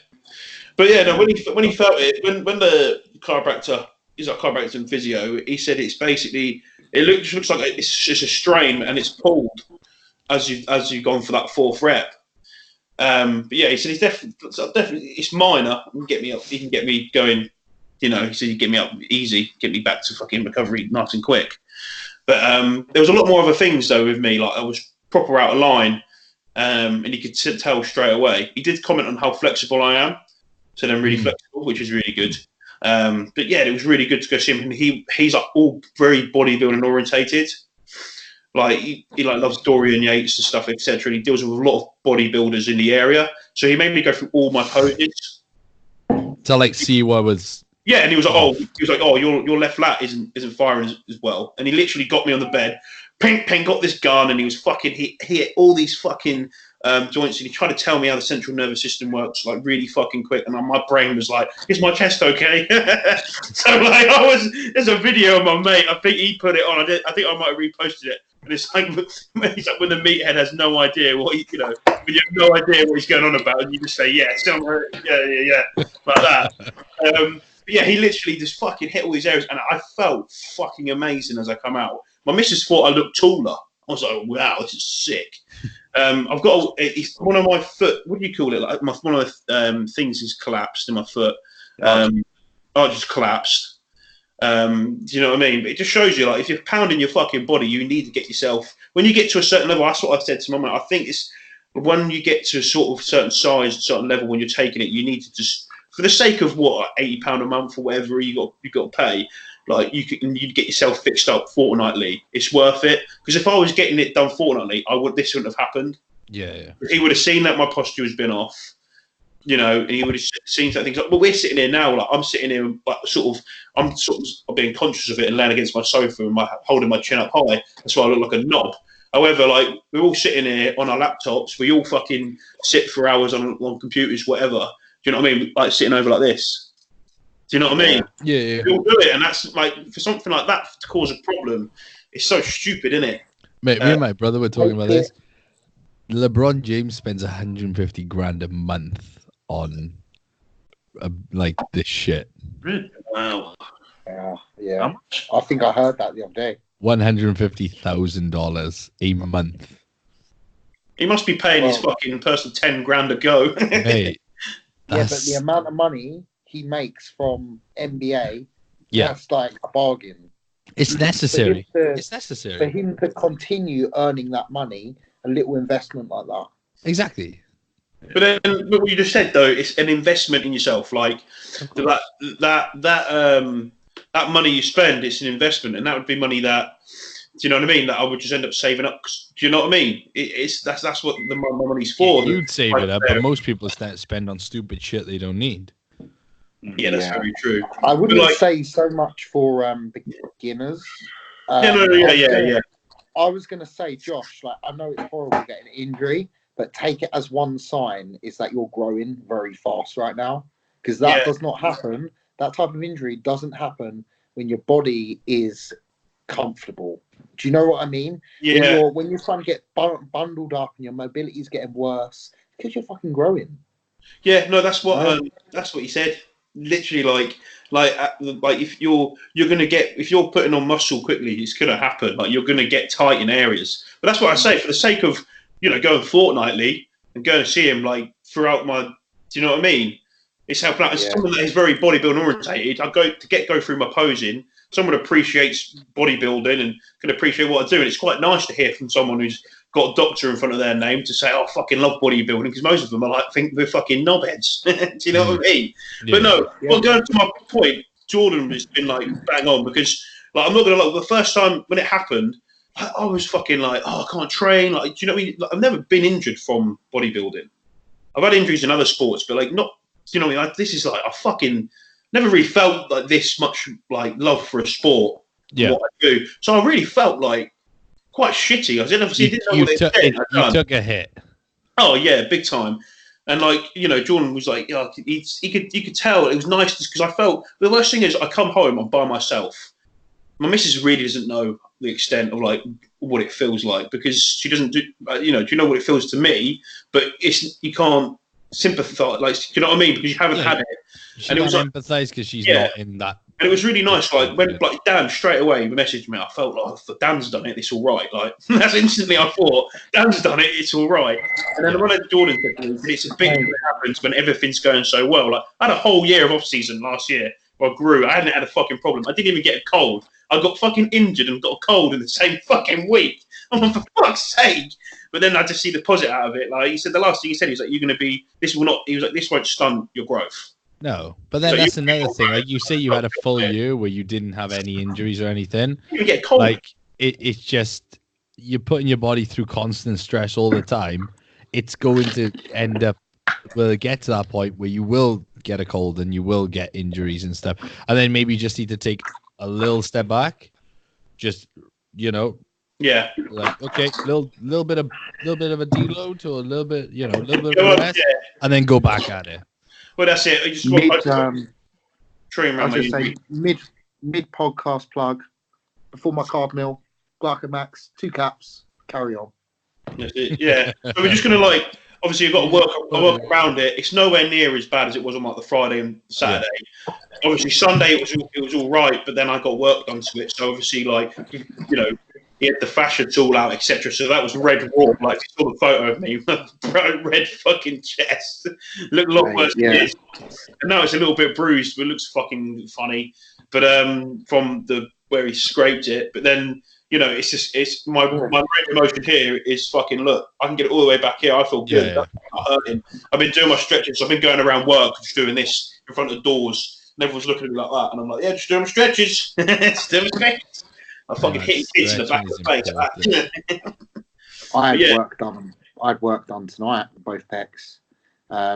But yeah, no. When he felt it, when the chiropractor, he's like chiropractor and physio, he said it's basically it looks like it's just a strain and it's pulled as you've gone for that fourth rep. But yeah, he said definitely it's minor. He can get me going. He said he'd get me up easy, get me back to fucking recovery nice and quick. But there was a lot more other things though with me. Like I was proper out of line, and you could tell straight away. He did comment on how flexible I am. So I'm really flexible, which is really good. But yeah, it was really good to go see him. And he's like all very bodybuilding orientated. Like he like loves Dorian Yates and stuff, etc. And he deals with a lot of bodybuilders in the area. So he made me go through all my poses. To like see what was. Yeah, and he was like, oh, your left lat isn't firing as well. And he literally got me on the bed, ping, got this gun, and he was fucking he hit all these fucking joints, and he tried to tell me how the central nervous system works like really fucking quick, and my brain was like, is my chest okay? So like there's a video of my mate, I think he put it on, I think I might have reposted it, and it's like when the meathead has no idea what when you have no idea what he's going on about, and you just say yeah like that. But yeah, he literally just fucking hit all these areas, and I felt fucking amazing as I come out. My missus thought I looked taller. I was like, wow, this is sick. I've got it's one of my foot. What do you call it? Like one of the things is collapsed in my foot. I just collapsed. Do you know what I mean? But it just shows you, like, if you're pounding your fucking body, you need to get yourself. When you get to a certain level, that's what I've said to my mate. I think it's when you get to a sort of certain size, certain level, when you're taking it, you need to just, for the sake of what, £80 a month or whatever you got to pay. Like you'd get yourself fixed up fortnightly. It's worth it, because if I was getting it done fortnightly, this wouldn't have happened. Yeah. He would have seen that my posture has been off, and he would have seen things. But we're sitting here now, like I'm sitting here, like I'm being conscious of it and laying against my sofa and holding my chin up high. That's why I look like a knob. However, like we're all sitting here on our laptops. We all fucking sit for hours on computers, whatever. Do you know what I mean? Like sitting over like this. Do you know what I mean? Yeah. We'll do it, and that's like for something like that to cause a problem. It's so stupid, isn't it? Mate, me and my brother were talking about this. LeBron James spends 150 grand a month on like this shit. Really? Wow. Yeah. How much? I think I heard that the other day. $150,000 a month. He must be paying his fucking person 10 grand a go. Hey, yeah, but the amount of money he makes from NBA, that's like a bargain. It's necessary. It's necessary for him to continue earning that money. A little investment like that. Exactly. But then, what you just said though, it's an investment in yourself. Like that money you spend, it's an investment, and that would be money that, do you know what I mean? That I would just end up saving up. Do you know what I mean? That's what my money's for. You'd save it up, but most people spend on stupid shit they don't need. Yeah, that's very true. I wouldn't say so much for beginners. Yeah. I was going to say, Josh, like I know it's horrible getting an injury, but take it as one sign is that you're growing very fast right now, because that does not happen. That type of injury doesn't happen when your body is comfortable. Do you know what I mean? Yeah. When you're starting to get bundled up and your mobility is getting worse because you're fucking growing. Yeah, no, that's what he said. Literally, like if you're gonna get, if you're putting on muscle quickly, it's gonna happen. Like you're gonna get tight in areas. But that's what I say, for the sake of going fortnightly and going to see him like throughout my. Do you know what I mean? It's helping out. As someone that is very bodybuilding orientated, I go through my posing. Someone appreciates bodybuilding and can appreciate what I do, and it's quite nice to hear from someone who's got a doctor in front of their name to say, "Oh, I fucking love bodybuilding," because most of them are like think we're fucking knobheads. Do you know what I mean? Yeah. But no, well, going to my point, Jordan has been like bang on, because like I'm not gonna lie, the first time when it happened, I was fucking like, oh, I can't train. Like, do you know what I mean? Like, I've never been injured from bodybuilding. I've had injuries in other sports, but like not. Do you know what I mean? Like, this is like I fucking never really felt like this much like love for a sport. Yeah. What I do, so I really felt like quite shitty. I didn't know what you took a hit. Oh yeah, big time. And like Jordan was like, you could tell it was nice because I felt the worst thing is I come home, I'm by myself. My missus really doesn't know the extent of like what it feels like, because she doesn't do. Do you know what it feels to me? But you can't sympathise. Like, do you know what I mean? Because you haven't had it. She can't empathise because she's not in that. And it was really nice. Like when Dan straight away messaged me, I felt like, oh, Dan's done it. It's all right. Like that's instantly I thought, Dan's done it. It's all right. And then when Jordan said to me, it's a big thing that happens when everything's going so well. Like I had a whole year of off season last year where I grew. I hadn't had a fucking problem. I didn't even get a cold. I got fucking injured and got a cold in the same fucking week. I'm like, for fuck's sake. But then I just see the positive out of it. Like he said, the last thing he said, he was like, "You're going to be. This will not." He was like, "This won't stunt your growth." No, but then that's another thing. Like you say, you had a full year where you didn't have any injuries or anything. You get cold. Like it's just you're putting your body through constant stress all the time. It's going to end up, get to that point where you will get a cold and you will get injuries and stuff, and then maybe you just need to take a little step back, just yeah, like okay, little bit of a deload to a little bit, a little bit of rest, and then go back at it. Well, that's it. I just mid podcast plug before my carb meal, Glycomax, 2 caps, carry on. Yeah. So we're just gonna obviously you've got to work around it. It's nowhere near as bad as it was on like the Friday and Saturday. Yeah. Obviously Sunday it was all right, but then I got work done to it. So obviously he had the fascia tool out, etc. So that was red raw. Like if you saw the photo of me, bright red fucking chest. Looked a lot worse than it is. And now it's a little bit bruised, but it looks fucking funny. But from where he scraped it, but then it's my main emotion here is fucking look. I can get it all the way back here. I feel good. Yeah. That's not hurting. I've been doing my stretches. So I've been going around work, just doing this in front of doors, and everyone's looking at me like that, and I'm like, yeah, just doing my stretches. Just doing my stretches. I fucking hit kids in the back of the face. I had work done tonight, both pecs. I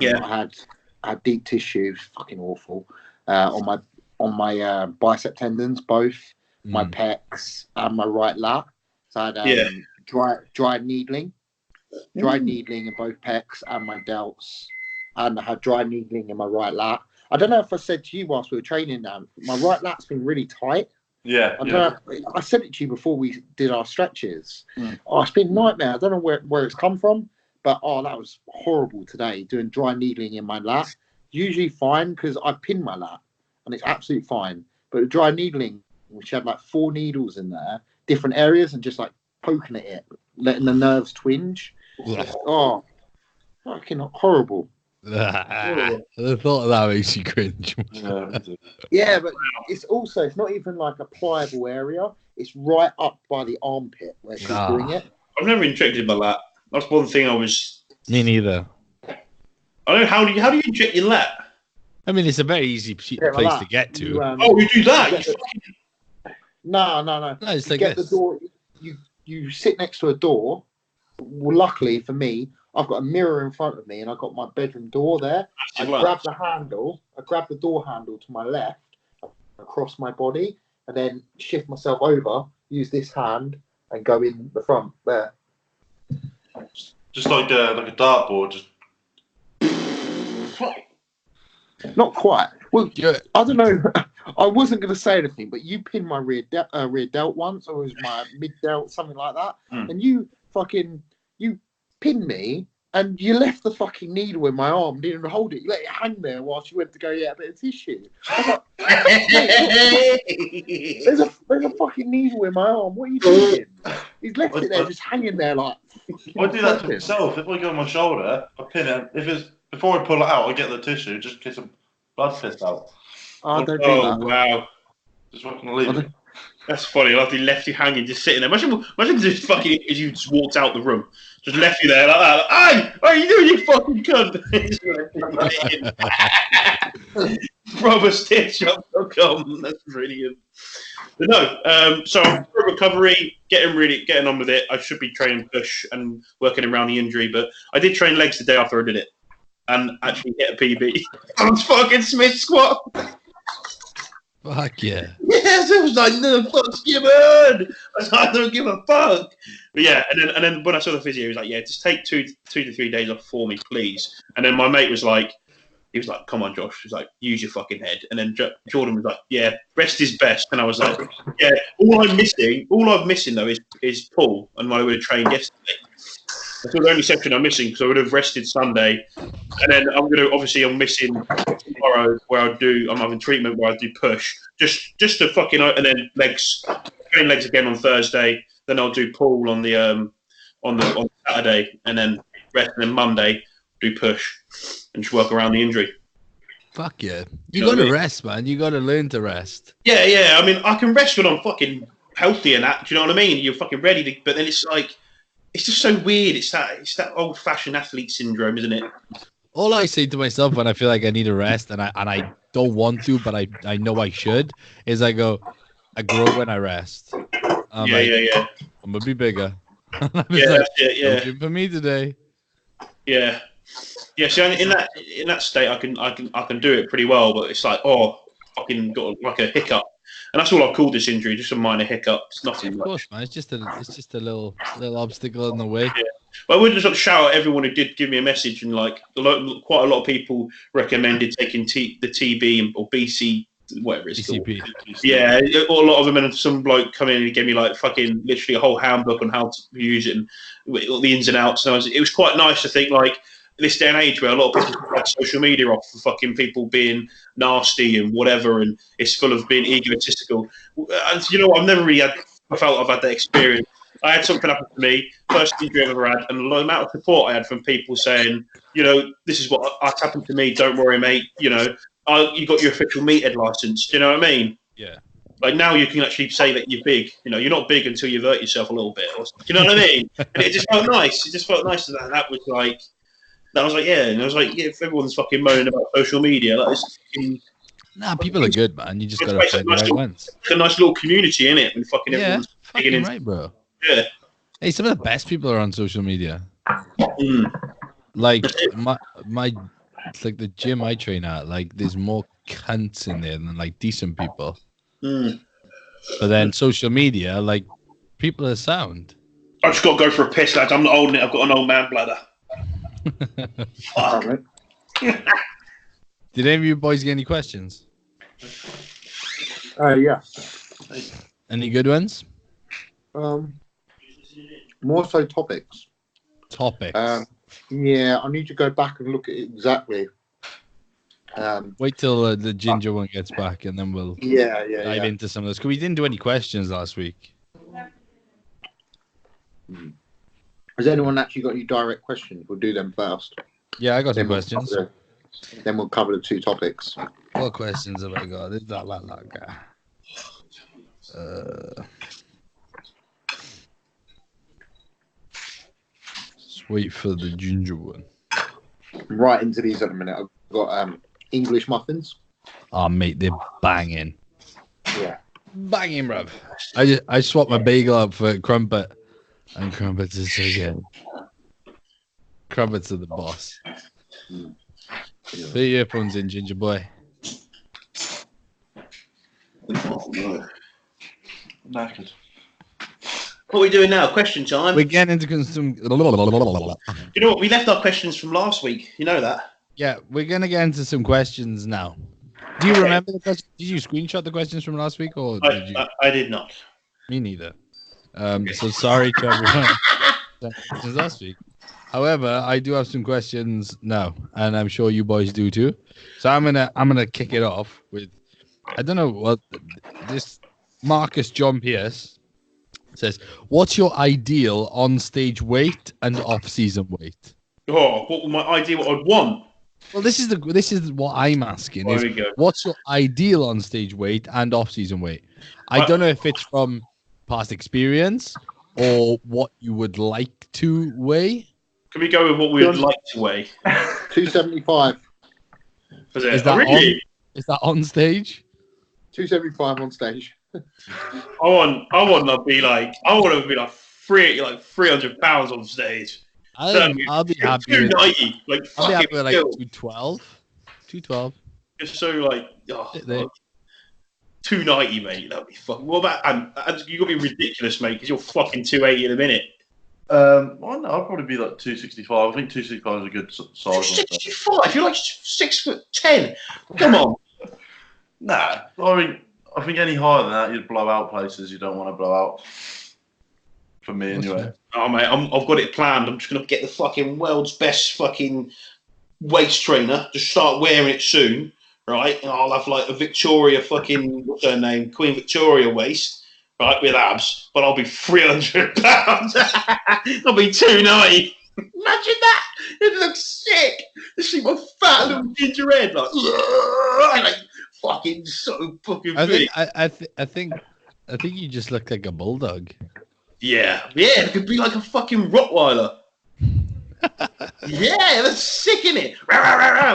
had deep tissue, fucking awful, on my bicep tendons, both my pecs and my right lat. So I had dried needling in both pecs and my delts, and I had dry needling in my right lat. I don't know if I said to you whilst we were training now, my right lat's been really tight. Yeah, I said it to you before we did our stretches. Oh, it's been a nightmare. I don't know where it's come from, but that was horrible today, doing dry needling in my lat. Usually fine because I pin my lat and it's absolutely fine. But the dry needling, which had like 4 needles in there, different areas, and just like poking at it, letting the nerves twinge. Oh, fucking horrible. The thought of that makes you cringe. Yeah, but it's not even like a pliable area. It's right up by the armpit where she's doing it. I've never injected my lat. That's one thing I was. Me neither. I don't know how do you inject your lat? I mean, it's a very easy place to get to. You do that? No. It's like the door. You sit next to a door. Well, luckily for me, I've got a mirror in front of me, and I've got my bedroom door there. I grab the door handle to my left, across my body, and then shift myself over, use this hand, and go in the front there. Just like a dartboard. Not quite. Well, Yeah. I don't know. I wasn't going to say anything, but you pinned my rear delt once, or it was my mid delt, something like that. And you pinned me, and you left the fucking needle in my arm, didn't hold it. You let it hang there while she went to go get a bit of tissue. I was like, there's a fucking needle in my arm. What are you doing? He's left it there, just hanging there like. I do that to myself. If I go on my shoulder, I pin it. If it's before I pull it out, I get the tissue, just get some blood piss out. I don't do that. Oh wow. Just fucking leave it. That's funny. Like he left you hanging, just sitting there. Imagine just fucking as you just walked out the room, just left you there like that. Hey, what are you doing, you fucking cunt? Brotherstitch.com. That's brilliant. But no, so for recovery, getting on with it. I should be training push and working around the injury, but I did train legs the day after I did it, and actually hit a PB on fucking Smith squat. Fuck yeah. Yes, it was like, no, fuck you, man. I don't give a fuck. But yeah, and then when I saw the physio, he was like, yeah, just take two to 3 days off for me, please. And then my mate was like, come on, Josh. He was like, use your fucking head. And then Jordan was like, yeah, rest is best. And I was like, yeah, all I'm missing though is pull, and I would have trained yesterday. That's the only section I'm missing, because I would have rested Sunday, and then I'm missing tomorrow where I'm having treatment where I do push, just to fucking, and then train legs again on Thursday. Then I'll do pull on Saturday, and then rest, and then Monday do push and just work around the injury. Fuck yeah, you gotta rest, man. You gotta learn to rest. Yeah. I mean, I can rest when I'm fucking healthy and that. Do you know what I mean? You're fucking ready to, but then it's like. It's just so weird. It's that old-fashioned athlete syndrome, isn't it? All I say to myself when I feel like I need a rest and I don't want to, but I know I should, is I grow when I rest. Yeah. I'm gonna be bigger. Yeah. No gym for me today. Yeah. So in that state, I can do it pretty well, but it's like, fucking got like a hiccup. And that's all I've called this injury, just a minor hiccup. It's nothing much. Of course, man. It's just a little obstacle in the way. Yeah. But I would just like to shout out everyone who did give me a message, and like quite a lot of people recommended taking the TB or BC, whatever it's BCP. called. Yeah, a lot of them, and some bloke come in and gave me like fucking literally a whole handbook on how to use it and all the ins and outs. And it was quite nice to think like. This day and age where a lot of people have social media off for fucking people being nasty and whatever, and it's full of being egotistical. And you know what? I felt I've had that experience. I had something happen to me, first injury I've ever had, and the amount of support I had from people saying, you know, this is what happened to me. Don't worry, mate. You know, you got your official meathead license. Do you know what I mean? Yeah. Like now you can actually say that you're big. You know, you're not big until you hurt yourself a little bit. Do you know what I mean? And it just felt nice. It just felt nice that was like. I was like, yeah, and I was like, yeah, if everyone's fucking moaning about social media, like it's fucking... Nah, people are good, man. You just gotta find the right ones. It's a nice little community, innit? And fucking everyone's fucking in. Right, bro. Yeah. Hey, some of the best people are on social media. Like my like the gym I train at, like there's more cunts in there than like decent people. But then social media, like people are sound. I just got to go for a piss, lads. I'm not holding it. I've got an old man bladder. Fuck. Did any of you boys get any questions? Yeah. Any good ones? More so topics. Topics. Yeah, I need to go back and look at it exactly. Wait till the ginger one gets back, and then we'll dive into some of those. Because we didn't do any questions last week. Has anyone actually got any direct questions? We'll do them first. Yeah, I got some questions. Then we'll cover the two topics. What questions have I got? Just wait for the ginger one. Right into these at a minute. I've got English muffins. Oh, mate, they're banging. Yeah. Banging, bruv. I swapped my bagel up for crumpet. And crumpets is so good. Crumpets are the boss. Put your earphones in, ginger boy. Oh, no. Knackered. What are we doing now? Question time. We're getting into some. You know what? We left our questions from last week. You know that? Yeah, we're gonna get into some questions now. Do you remember the question? Did you screenshot the questions from last week, or did you? I did not. Me neither. So sorry to everyone since last week. However, I do have some questions now, and I'm sure you boys do too. So I'm gonna kick it off with, I don't know what this Marcus John Pierce says. What's your ideal on-stage weight and off-season weight? Oh, what was my idea? What I'd want? Well, this is what I'm asking. There we go. What's your ideal on-stage weight and off-season weight? I don't know if it's from past experience or what you would like to weigh. Can we go with what we would like to weigh? 275. Is that on stage? 275 on stage. I want to be like 300 pounds on stage. I'll be happy. 290, like I'll be happy with like 212. 212. Just so like 290, mate. That'd be fucking. What about and you gotta be ridiculous, mate, because you're fucking 280 in a minute. Well, no, I'd probably be like 265. I think 265 is a good size. 265. You're like 6'10". Come on. Nah, I think any higher than that, you'd blow out places you don't want to blow out. For me, anyway. Oh, mate, I've got it planned. I'm just gonna get the fucking world's best fucking waist trainer. Just start wearing it soon, right? And I'll have like a Victoria fucking what's her name, Queen Victoria waist, right, with abs. But I'll be 300 pounds. I'll be 290. Imagine that. It looks sick. You see my fat little ginger head, like fucking so fucking big. I think you just look like a bulldog. Yeah, it could be like a fucking Rottweiler. Yeah, that's sick, innit?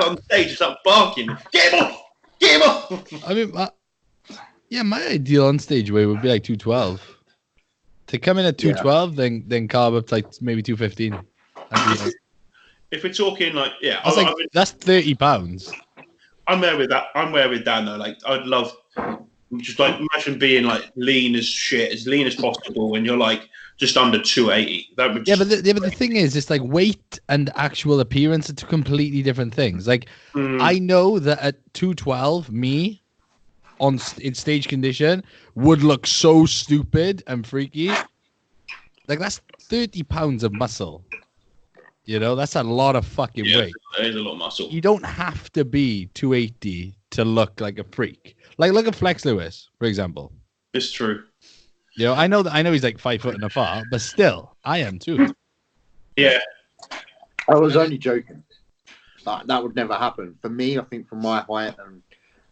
On stage, just start barking. Get him off! I mean, my ideal on stage weight would be like 212. To come in at 212, then carb up to like maybe 215. If we're talking like, that's 30 pounds. I'm there with that. I'm there with Dan though. Like, I'd love. Just like imagine being like lean as shit, as lean as possible when you're like just under 280. That would but the thing is, it's like weight and actual appearance are two completely different things. Like I know that at 212, me in stage condition would look so stupid and freaky. Like that's 30 pounds of muscle. You know, that's a lot of fucking weight. That is a lot of muscle. You don't have to be 280 to look like a freak. Like, look at Flex Lewis, for example. It's true. You know, I know he's like 5 foot and afar, but still, I am too. Yeah. I was only joking. That would never happen. For me, I think from my height and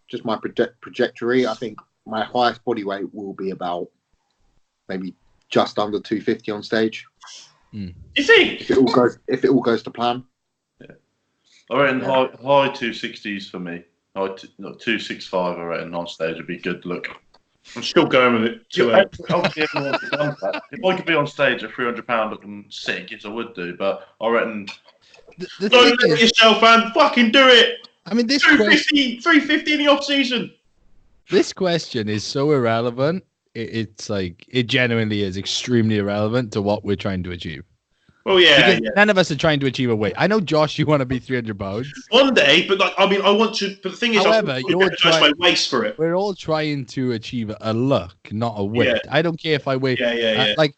just my trajectory, I think my highest body weight will be about maybe just under 250 on stage. You think? If it all goes to plan. Yeah. I reckon high 260s for me. 265, I reckon, on stage would be good look. I'm still going with it. If I could be on stage at 300 pound looking sick, yes, I would do. But I reckon. Don't limit yourself, man. Fucking do it. I mean, this 350 in the off season. This question is so irrelevant. It's like it genuinely is extremely irrelevant to what we're trying to achieve. Well, yeah. None of us are trying to achieve a weight. I know, Josh, you want to be 300 pounds. One day, but like, I mean, I want to. But the thing is, however, you're trying my waist for it. We're all trying to achieve a look, not a weight. Yeah. I don't care if I weigh. Yeah. Like,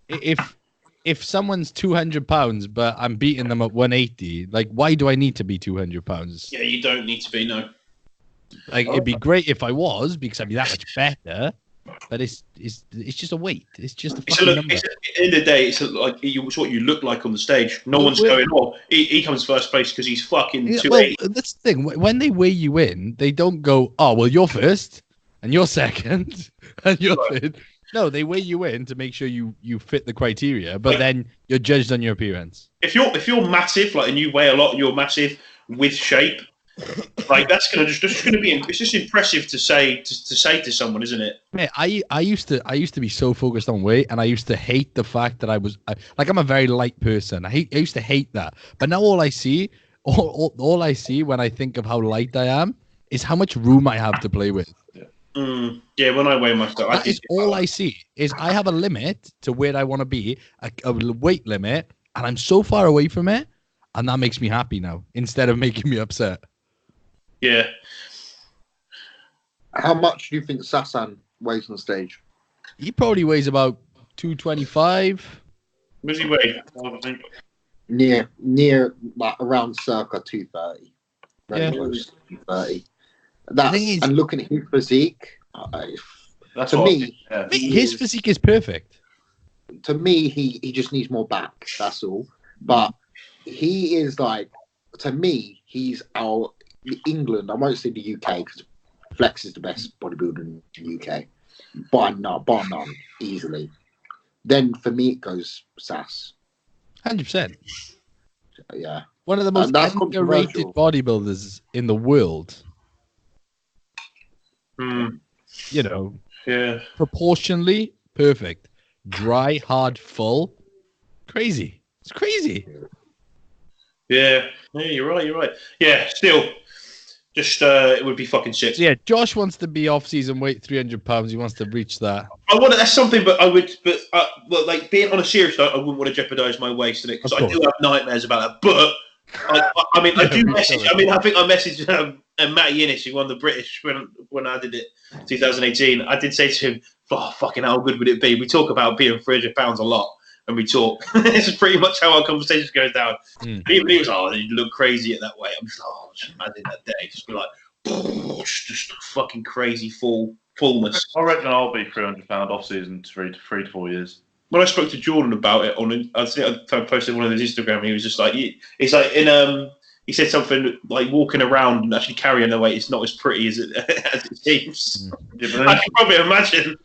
if someone's 200 pounds, but I'm beating them at 180, like, why do I need to be 200 pounds? Yeah, you don't need to be. No. Like, it'd be great if I was, because I'd be that much better. But it's just a weight. It's just a fucking number. At the end of the day, it's what you look like on the stage. No one's going, he comes first place because he's fucking 280. Well, that's the thing. When they weigh you in, they don't go, oh, well, you're first, and you're second, and you're third. No, they weigh you in to make sure you fit the criteria, but then you're judged on your appearance. If you're massive, like, and you weigh a lot, and you're massive with shape, like that's just it's just impressive to say to someone, isn't it? Mate, I used to be so focused on weight, and I used to hate the fact that I'm a very light person. I used to hate that, but now all I see when I think of how light I am is how much room I have to play with. Yeah, when I weigh myself, that is all I see. Is I have a limit to where I want to be, a weight limit, and I'm so far away from it. and that makes me happy now instead of making me upset. Yeah. How much do you think Sasan weighs on stage? He probably weighs about 225. What does he weigh? Near like around circa 230. Very Yeah. close to 230. That's, thing is- and looking at his physique, That's to what I me, think, yeah. His physique is perfect. to me, he just needs more back. That's all. But he is like, to me, he's our England. I won't say the UK because Flex is the best bodybuilder in the UK, bar none, easily. Then for me, it goes Sass. 100%. Yeah, One of the most that's underrated controversial. bodybuilders in the world. You know, Yeah. proportionally perfect. Dry, hard, full. Crazy. It's crazy. Yeah. Yeah, you're right. Yeah, still. Just, it would be fucking sick. So yeah, Josh wants to be off-season weight 300 pounds. He wants to reach that. That's something, but well, like being on a serious note, I wouldn't want to jeopardize my waist in it because Of I do course. have nightmares about that. But I mean, I Yeah, do we message. covered. I mean, I think I messaged Matty Innes, who won the British when I did it, 2018. I did say to him, "Oh, fucking, how good would it be?" We talk about being 300 pounds a lot, and we talk. This is pretty much how our conversation goes down. Mm. And even he was, "Oh, you look crazy at that weight." I'm just, "Oh, just imagine that day, just be like, just fucking crazy fullness." I reckon I'll be 300 pound off season 3 to 4 years. When I spoke to Jordan about it I think I posted one of his Instagram. He was just like, it's like he said something like walking around and actually carrying the weight is not as pretty as it seems. Yeah, but I then can probably imagine.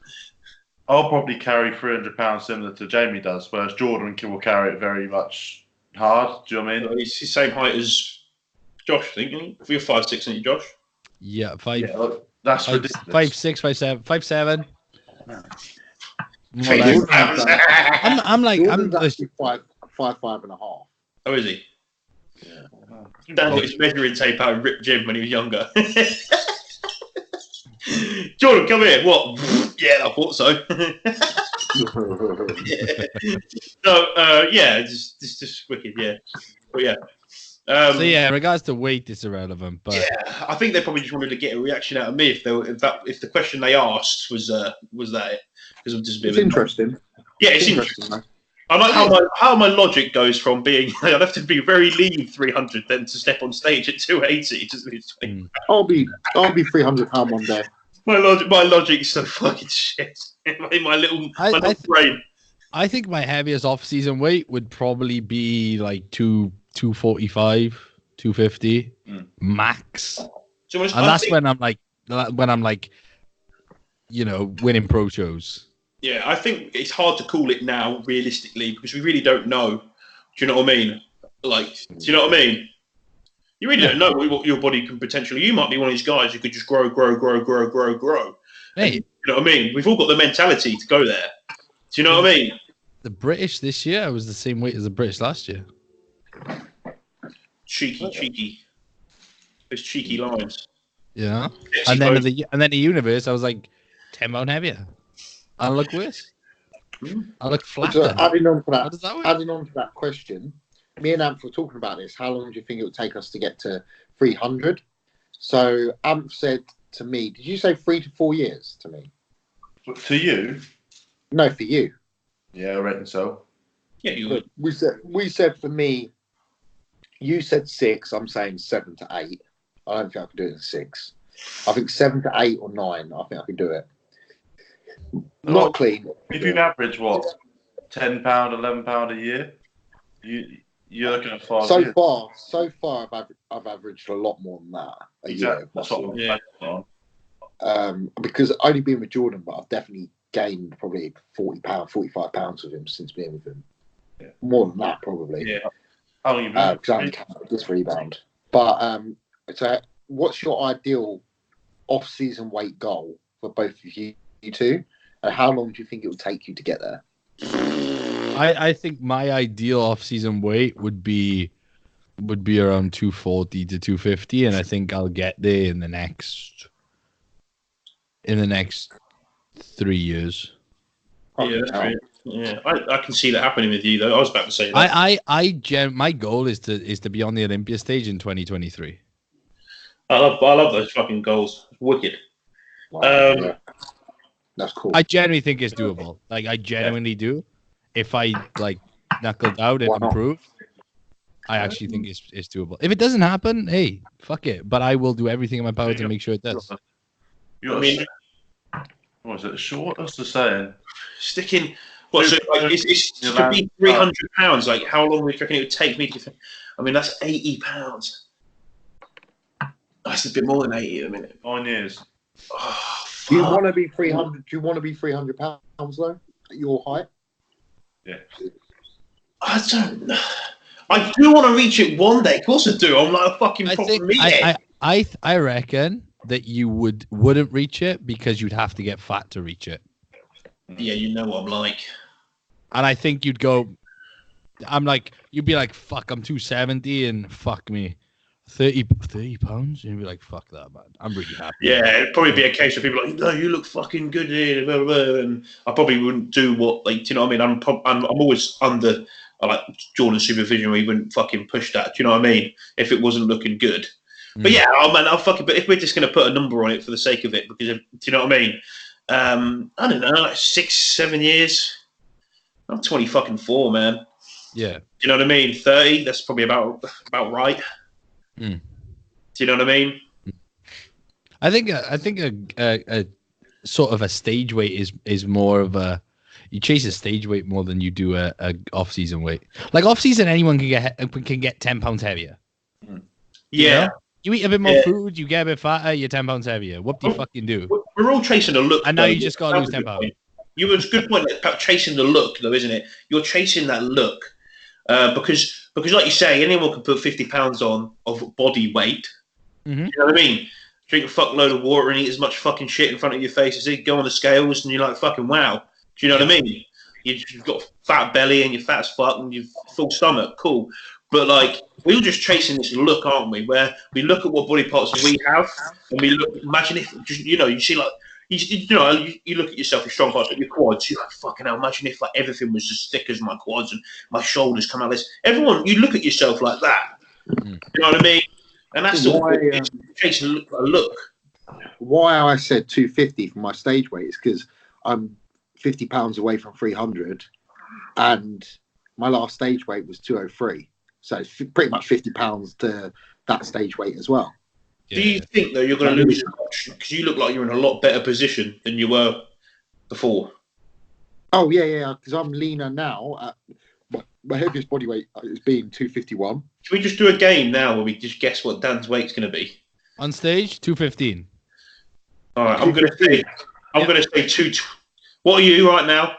I'll probably carry 300 pounds similar to Jamie does, whereas Jordan will carry it very much hard. Do you know what I mean? He's the same height as Josh, I think. If you're 5'6", aren't you, Josh? Yeah, five, Yeah, look, that's five, ridiculous. 5'6", 5'7", 5'7". More Jordan's like, Jordan's I'm actually 5'5" and a half. Oh, is he? Yeah. Dan got his measuring tape out and ripped Jim when he was younger. Jordan, come here. What? Yeah, I thought so. So, yeah, it's just wicked, yeah. But yeah. so yeah, in regards to weight, it's irrelevant. But Yeah, I think they probably just wanted to get a reaction out of me if the question they asked was that it, because I'm just a bit It's of a, interesting. yeah, it's interesting. Man. I like how my logic goes from being I'd have to be very lean 300 then to step on stage at 280. I'll be 300 pound one day. My logic is so fucking shit. my little brain. I think my heaviest off-season weight would probably be like 245, 250 max. So And that's when I'm like, you know, winning pro shows. Yeah, I think it's hard to call it now, realistically, because we really don't know. Do you know what I mean? Like, do you know what I mean? You really don't know what your body can potentially. You might be one of these guys who could just grow. Hey, you know what I mean? We've all got the mentality to go there. Do you know what I mean? the British this year, I was the same weight as the British last year. Cheeky. Those cheeky lines. Yeah. Sexy And then pose. the universe, I was like 10 pound heavier. I look worse. I look So flatter. adding on to How does that work? that question, me and Amph were talking about this. How long do you think it would take us to get to 300? So Amph said to me, did you say 3 to 4 years to me? To you? No, for you. Yeah, I reckon so. Yeah, you would. We said for me, you said 6. I'm saying 7 to 8. I don't think I can do it in 6. I think 7 to 8 or 9. I think I can do it. Not clean. If you average what, £10, £11 a year, you're looking at 5 So years. far, I've averaged a lot more than that a Exactly. year. That's what I'm Yeah. saying on. Because only being with Jordan, but I've definitely gained probably 40 pounds, 45 pounds with him since being with him. Yeah. More than that, probably. Yeah. How long you been? Because I haven't counted this rebound. But so, what's your ideal off-season weight goal for both of you two? And how long do you think it will take you to get there? I think my ideal off-season weight would be around 240 to 250, and I think I'll get there in the next 3 years. Yeah, that's great. Yeah, I can see that happening with you though. I was about to say that. My goal is to be on the Olympia stage in 2023. I love those fucking goals. It's wicked. Wow, yeah. That's cool. I genuinely think it's doable. Like I genuinely do. If I like knuckled out and improve, I actually think it's doable. If it doesn't happen, hey, fuck it. But I will do everything in my power to make sure it does. What is it? Short? What's the saying? Sticking. What? So like, it could be £300. Like, how long would you reckon it would take me to? I mean, that's £80. That's a bit more than 80 at a minute. 9 years. Oh, do you want to be 300? Do you want to be 300 pounds though at your height? Yeah. I don't know. I do want to reach it one day. Of course I do. I'm like a fucking proper meathead. I reckon that you wouldn't reach it because you'd have to get fat to reach it. Yeah, you know what I'm like. And I think you'd go. You'd be like, fuck, I'm 270 and fuck me. 30 pounds? And you'd be like, fuck that, man. I'm really happy. Yeah, it'd probably be a case of people like, no, you look fucking good here. Blah, blah, blah. And I probably wouldn't do what, like, do you know what I mean? I'm always under, like, Jordan's supervision where he wouldn't fucking push that. Do you know what I mean? If it wasn't looking good. But yeah, I'll fucking, but if we're just going to put a number on it for the sake of it, because, do you know what I mean? I don't know, like 6-7 years. I'm 24, man. Yeah. Do you know what I mean? 30, that's probably about right. Do you know what I mean? I think a sort of a stage weight is more of a, you chase a stage weight more than you do a off season weight. Like off season, anyone can get 10 pounds heavier. Yeah. You know? You eat a bit more food, you get a bit fatter, you're 10 pounds heavier. What do you fucking do? We're all chasing a look. And now you just got to lose 10 pounds. You was a good point about chasing the look, though, isn't it? You're chasing that look because, like you say, anyone can put 50 pounds on of body weight. Mm-hmm. You know what I mean? Drink a fuckload of water and eat as much fucking shit in front of your face as it. Go on the scales and you're like, fucking wow. Do you know what I mean? You've got a fat belly and you're fat as fuck and you've full stomach. Cool. But like, we're just chasing this look, aren't we? Where we look at what body parts we have and we look. Imagine if you see like you look at yourself, your strong parts, like your quads. You're like, fucking hell. Imagine if like everything was as thick as my quads and my shoulders come out this. Everyone, you look at yourself like that. You know what I mean? And that's chasing a look. Why I said 250 for my stage weight is because I'm 50 pounds away from 300, and my last stage weight was 203. So it's pretty much 50 pounds to that stage weight as well. Yeah. Do you think, though, you're going to lose because you look like you're in a lot better position than you were before? Oh, yeah, because I'm leaner now. My heaviest body weight is being 251. Should we just do a game now where we just guess what Dan's weight's going to be? On stage, 215. All right, I'm going to say 2. What are you right now?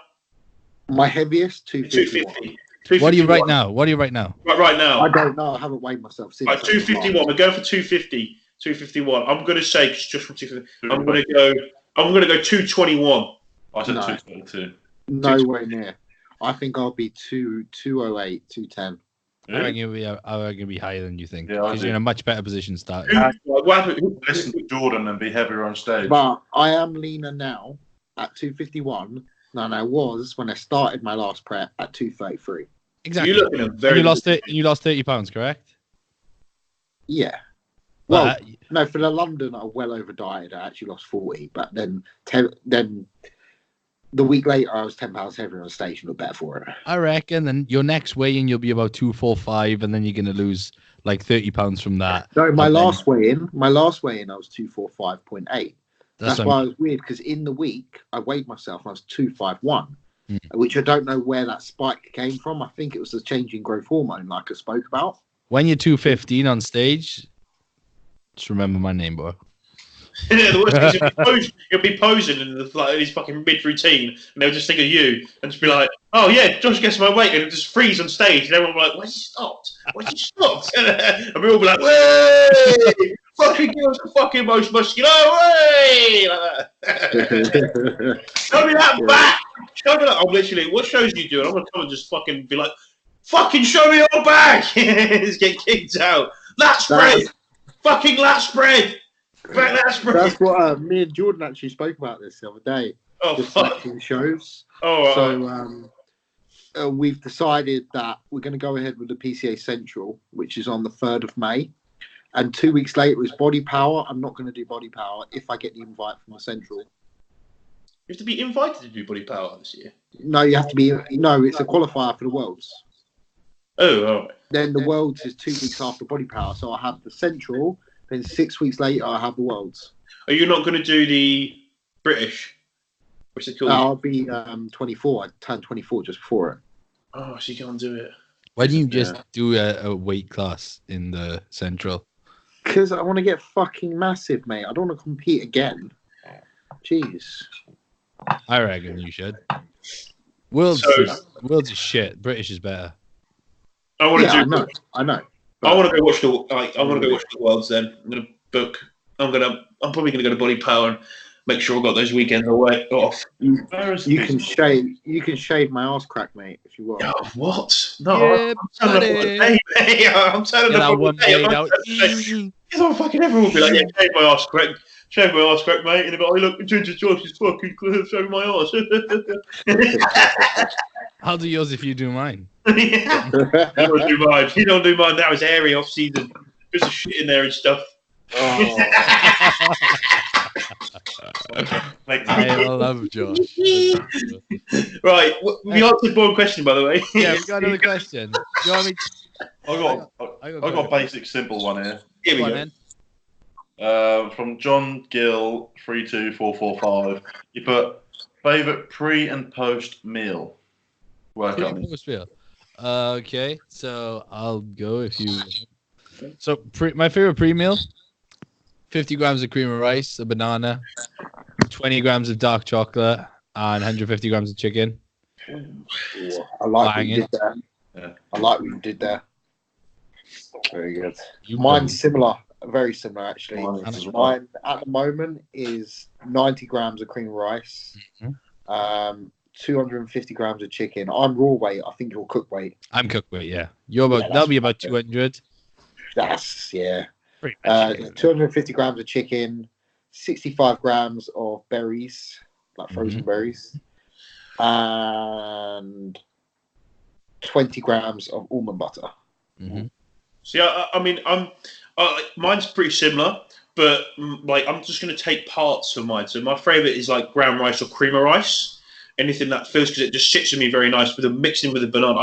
My heaviest, 250. What are you right now? Right now. I don't know. I haven't weighed myself since. Right, 251. We're going for 250. 251. I'm going to say just from 250. I'm going to go 221. I said 222. Nowhere near. I think I'll be 208, 210. I reckon you'll be higher than you think. Because you're in a much better position starting. Listen to Jordan and be heavier on stage. But I am leaner now at 251 than I was when I started my last prep at 233. Exactly. You lost 30 pounds, correct? Yeah. Well, no, for the London, I well over dieted. I actually lost 40, but then the week later, I was 10 pounds heavier on stage and looked better for it. I reckon then your next weigh-in, you'll be about 245, and then you're going to lose like 30 pounds from that. No, my last weigh-in, I was 245.8. That's why it was weird, because in the week, I weighed myself and I was 251, which I don't know where that spike came from. I think it was the changing growth hormone like I spoke about. When you're 215 on stage, just remember my name, boy. Yeah, the worst is you'll be posing in his fucking mid-routine, and they'll just think of you and just be like, oh yeah, Josh gets my weight, and it'll just freeze on stage, and everyone will be like, where's he stopped? And we'll all be like, way! Fucking give us the fucking most muscular way! Like that. Show me that back! Show me that. I'm literally, what shows you do? And I'm going to come and just fucking be like, fucking show me your back! Just get kicked out. Lat spread! Fucking lat spread! That's what me and Jordan actually spoke about this the other day. Oh, the fuck. selection shows. Oh, So we've decided that we're going to go ahead with the PCA Central, which is on the 3rd of May. And 2 weeks later is Body Power. I'm not going to do Body Power if I get the invite from the Central. you have to be invited to do Body Power this year. No, you have to be. No, it's a qualifier for the Worlds. Oh, all right. Then the Worlds is 2 weeks after Body Power. So I have the Central. Then 6 weeks later, I have the Worlds. Are you not going to do the British? What's it called? I'll be 24. I turned 24 just before it. Oh, so you can't do it. Why don't you just do a weight class in the Central? Because I want to get fucking massive, mate. I don't want to compete again. Jeez. I reckon you should. World's is shit. British is better. I want to do. I know. I want to go watch the. I want to go watch the Worlds. Then I'm going to book. I'm probably going to go to Body Power and make sure I got those weekends away off. You can shave my ass crack, mate, if you want. Oh, what? No, Yeah, I'm telling I'm telling them. Fucking everyone will be like, yeah, shave my ass crack. Shave my ass crack, mate. And they'll be like, look, Ginger Josh is fucking shaving my ass. I'll do yours if you do mine. You don't do mine. You don't do mine now. It's airy off season. There's a shit in there and stuff. Oh. I love Josh. Right, we answered one question, by the way. Yeah, we got another question. You want me? I got a basic, simple one here. Here we Go on, go. then. From John Gill 32445. You put favorite pre and post meal. Workout. Okay, so I'll go if you. So my favorite pre-meal: 50 grams of cream of rice, a banana, 20 grams of dark chocolate, and 150 grams of chicken. I like what you did there. Yeah. I like what you did there. Very good. You Mine's similar, very similar actually. Mine at the moment is 90 grams of cream of rice, 250 grams of chicken. I'm raw weight. I think you're cook weight. I'm cooked weight. Yeah, you're about. That'll be about 200. That's Pretty much. 250 grams of chicken, 65 grams of berries, like frozen berries, and 20 grams of almond butter. Mm-hmm. See, I mean, mine's pretty similar, but like I'm just going to take parts of mine. So my favorite is like brown rice or cream of rice. Anything that feels, because it just sits with me very nice with mixing with the banana.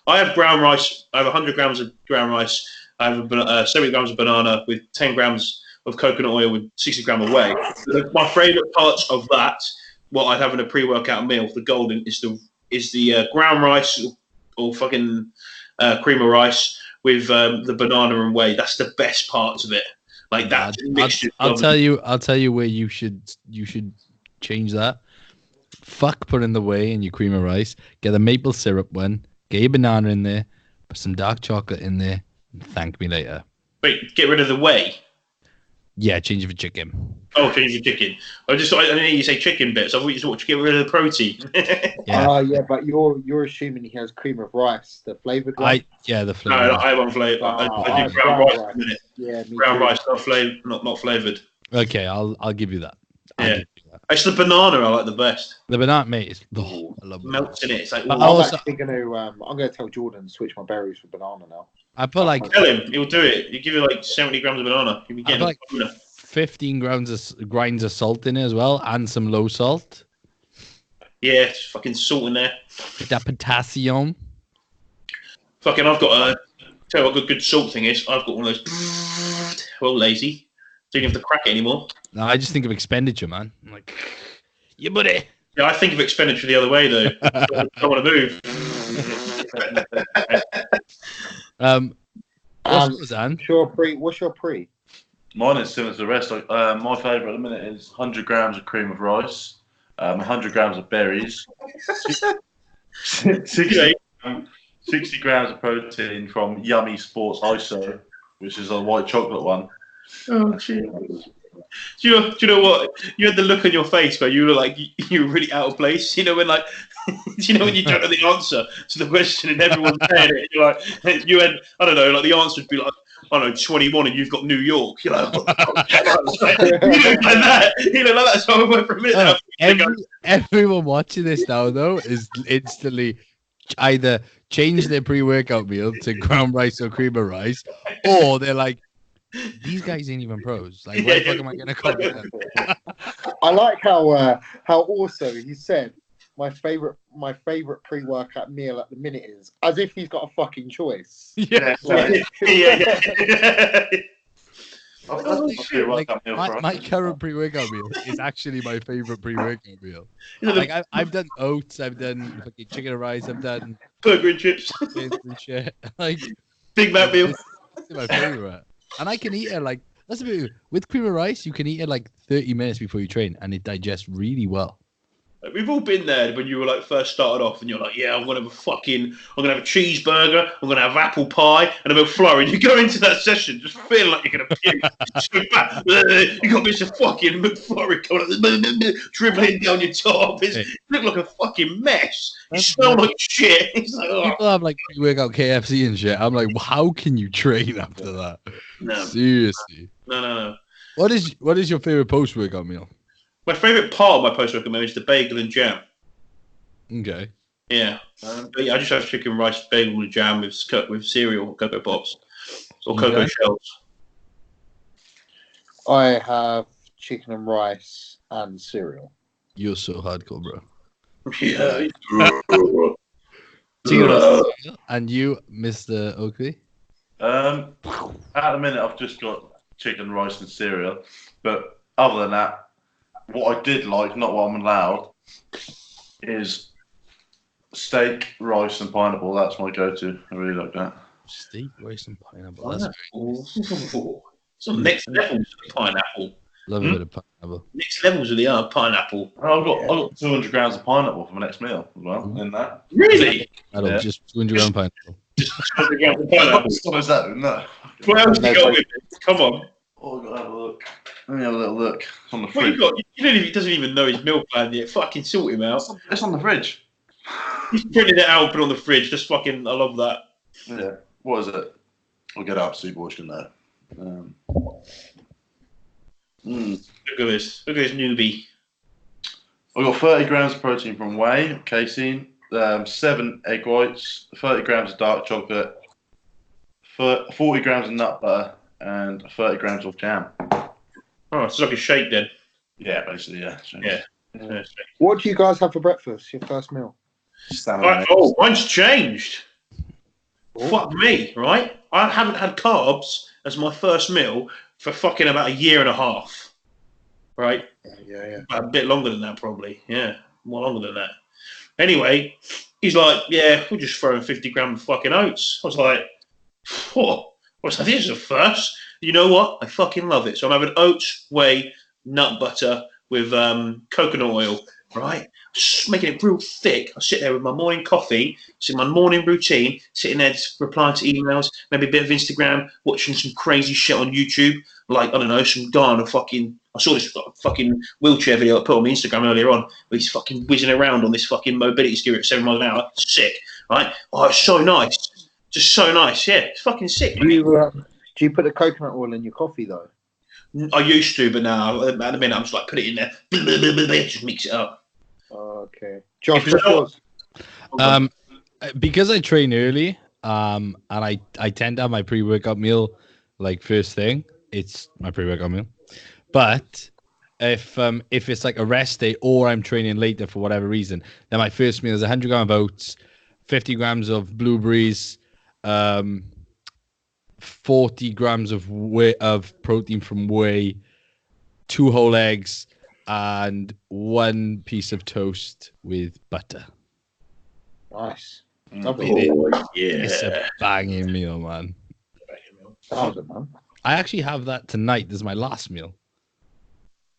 I have brown rice. I have 100 grams of brown rice. I have 70 grams of banana with 10 grams of coconut oil with 60 grams of whey. My favourite parts of that, what I'd have in a pre-workout meal, the golden, is the ground rice or fucking cream of rice with the banana and whey. That's the best parts of it. Like that. I'll tell you where you should change that. Fuck putting the whey in your cream of rice. Get a maple syrup one. Get your banana in there. Put some dark chocolate in there. And thank me later. Wait, get rid of the whey? Yeah, change it for chicken. Oh, change the chicken. I didn't hear you say chicken bits. I thought you just get rid of the protein. Yeah, but you're assuming he has cream of rice, the flavored one. The flavored. No, I want flavour. I do brown rice in a minute. Yeah, me brown too. rice, not flavoured. Okay, I'll give you that. Yeah. It's the banana I like the best. The banana, mate, I love it. Melts in it. It's like, I'm actually gonna tell Jordan to switch my berries for banana now. I put like tell him, he'll do it. You give you like 70 grams of banana. You'll be getting like 15 grams of grinds of salt in it as well, and some low salt. Yeah, it's fucking salt in there. That potassium. Fucking, I've got tell you what a good salt thing is. I've got one of those. Well, lazy. Don't even have to crack it anymore. No, I just think of expenditure, man. I'm like, yeah, buddy. Yeah, I think of expenditure the other way though. I don't want to move. What's your pre? Mine is similar to the rest. My favourite at the minute is 100 grams of cream of rice, 100 grams of berries, 60 grams of protein from Yummy Sports ISO, which is a white chocolate one. Oh, shit. Do you know what? You had the look on your face where you were like, you were really out of place. You know, when like, when you don't know the answer to the question and everyone's saying it, you're like, I don't know, like the answer would be like, I don't know, 21 and you've got New York. You're like, you look like that. You look like that. So I went for a minute. Everyone watching this now, though, is instantly either change their pre-workout meal to ground rice or cream of rice, or they're like, these guys ain't even pros. Like, why the fuck am I gonna copy them? I like how also he said my favorite pre-workout meal at the minute is as if he's got a fucking choice. Yeah, like, my current pre-workout meal is actually my favorite pre-workout meal. Like I've done oats, I've done fucking chicken and rice, I've done burger and chips, and shit. Like Big Mac meal. This is my favorite, and I can eat it like that's a bit with cream of rice. You can eat it like 30 minutes before you train, and it digests really well. We've all been there when you were like first started off, and you're like, "Yeah, I'm gonna have a cheeseburger, I'm gonna have apple pie, and a McFlurry." And you go into that session just feeling like you're gonna puke. You got this fucking McFlurry dribbling down your top. You look like a fucking mess. You smell like shit. It's like, oh. People have like pre-workout KFC and shit. I'm like, well, how can you train after that? No, seriously. No. What is your favorite post-workout meal? My favourite part of my post-workout meal is the bagel and jam. Okay. Yeah. I just have chicken rice, bagel and jam with cereal, Cocoa Pops, or cocoa shells. I have chicken and rice and cereal. You're so hardcore, bro. Yeah. And you, Mr. Oakley? At the minute, I've just got chicken, rice, and cereal. But other than that, what I did like, not what I'm allowed, is steak, rice, and pineapple. That's my go-to. I really like that. Steak, rice, and pineapple. Oh, that's some next levels of pineapple. Love a bit of pineapple. Next levels of the pineapple. I've got 200 grams of pineapple for my next meal as well. In that. Really? Just 200 grams pineapple. Just 200 grams of pineapple. Stop us that, no. What else do you go with it? Come on. Oh, I've got to have a look. Let me have a little look. It's on the What fridge. you got? He doesn't even know his meal plan yet. Fucking sort him out. It's on the fridge. He's printed it out, put it on the fridge. Just fucking, I love that. Yeah. What is it? I'll get out so you boys can know. Look at this. Look at this newbie. I've got 30 grams of protein from whey, casein, 7 egg whites, 30 grams of dark chocolate, 40 grams of nut butter, and 30 grams of jam. Oh, it's like a shake then. Yeah, basically, yeah. Yeah. What do you guys have for breakfast? Your first meal? Mine's changed. Oh. Fuck me, right? I haven't had carbs as my first meal for fucking about a year and a half. Right? Yeah. A bit longer than that, probably. Yeah, more longer than that. Anyway, he's like, yeah, we'll just throw in 50 grams of fucking oats. I was like, what? What's that? This is a first. You know what? I fucking love it. So I'm having oats, whey, nut butter with coconut oil, right? Just making it real thick. I sit there with my morning coffee, it's my morning routine, sitting there just replying to emails, maybe a bit of Instagram, watching some crazy shit on YouTube, like, I don't know, some guy on a fucking, I saw this fucking wheelchair video I put on my Instagram earlier on, where he's fucking whizzing around on this fucking mobility scooter at 7 miles an hour. Sick, right? Oh, it's so nice. Just so nice, yeah. It's fucking sick. Do you put the coconut oil in your coffee, though? I used to, but now, at the minute, I'm just like, put it in there, just mix it up. Okay. Josh, because I train early, and I tend to have my pre-workout meal like first thing. It's my pre-workout meal. But if it's like a rest day or I'm training later for whatever reason, then my first meal is 100 grams of oats, 50 grams of blueberries, 40 grams of protein from whey, 2 whole eggs, and 1 piece of toast with butter. Nice. It's a banging meal, man. I actually have that tonight. This is my last meal.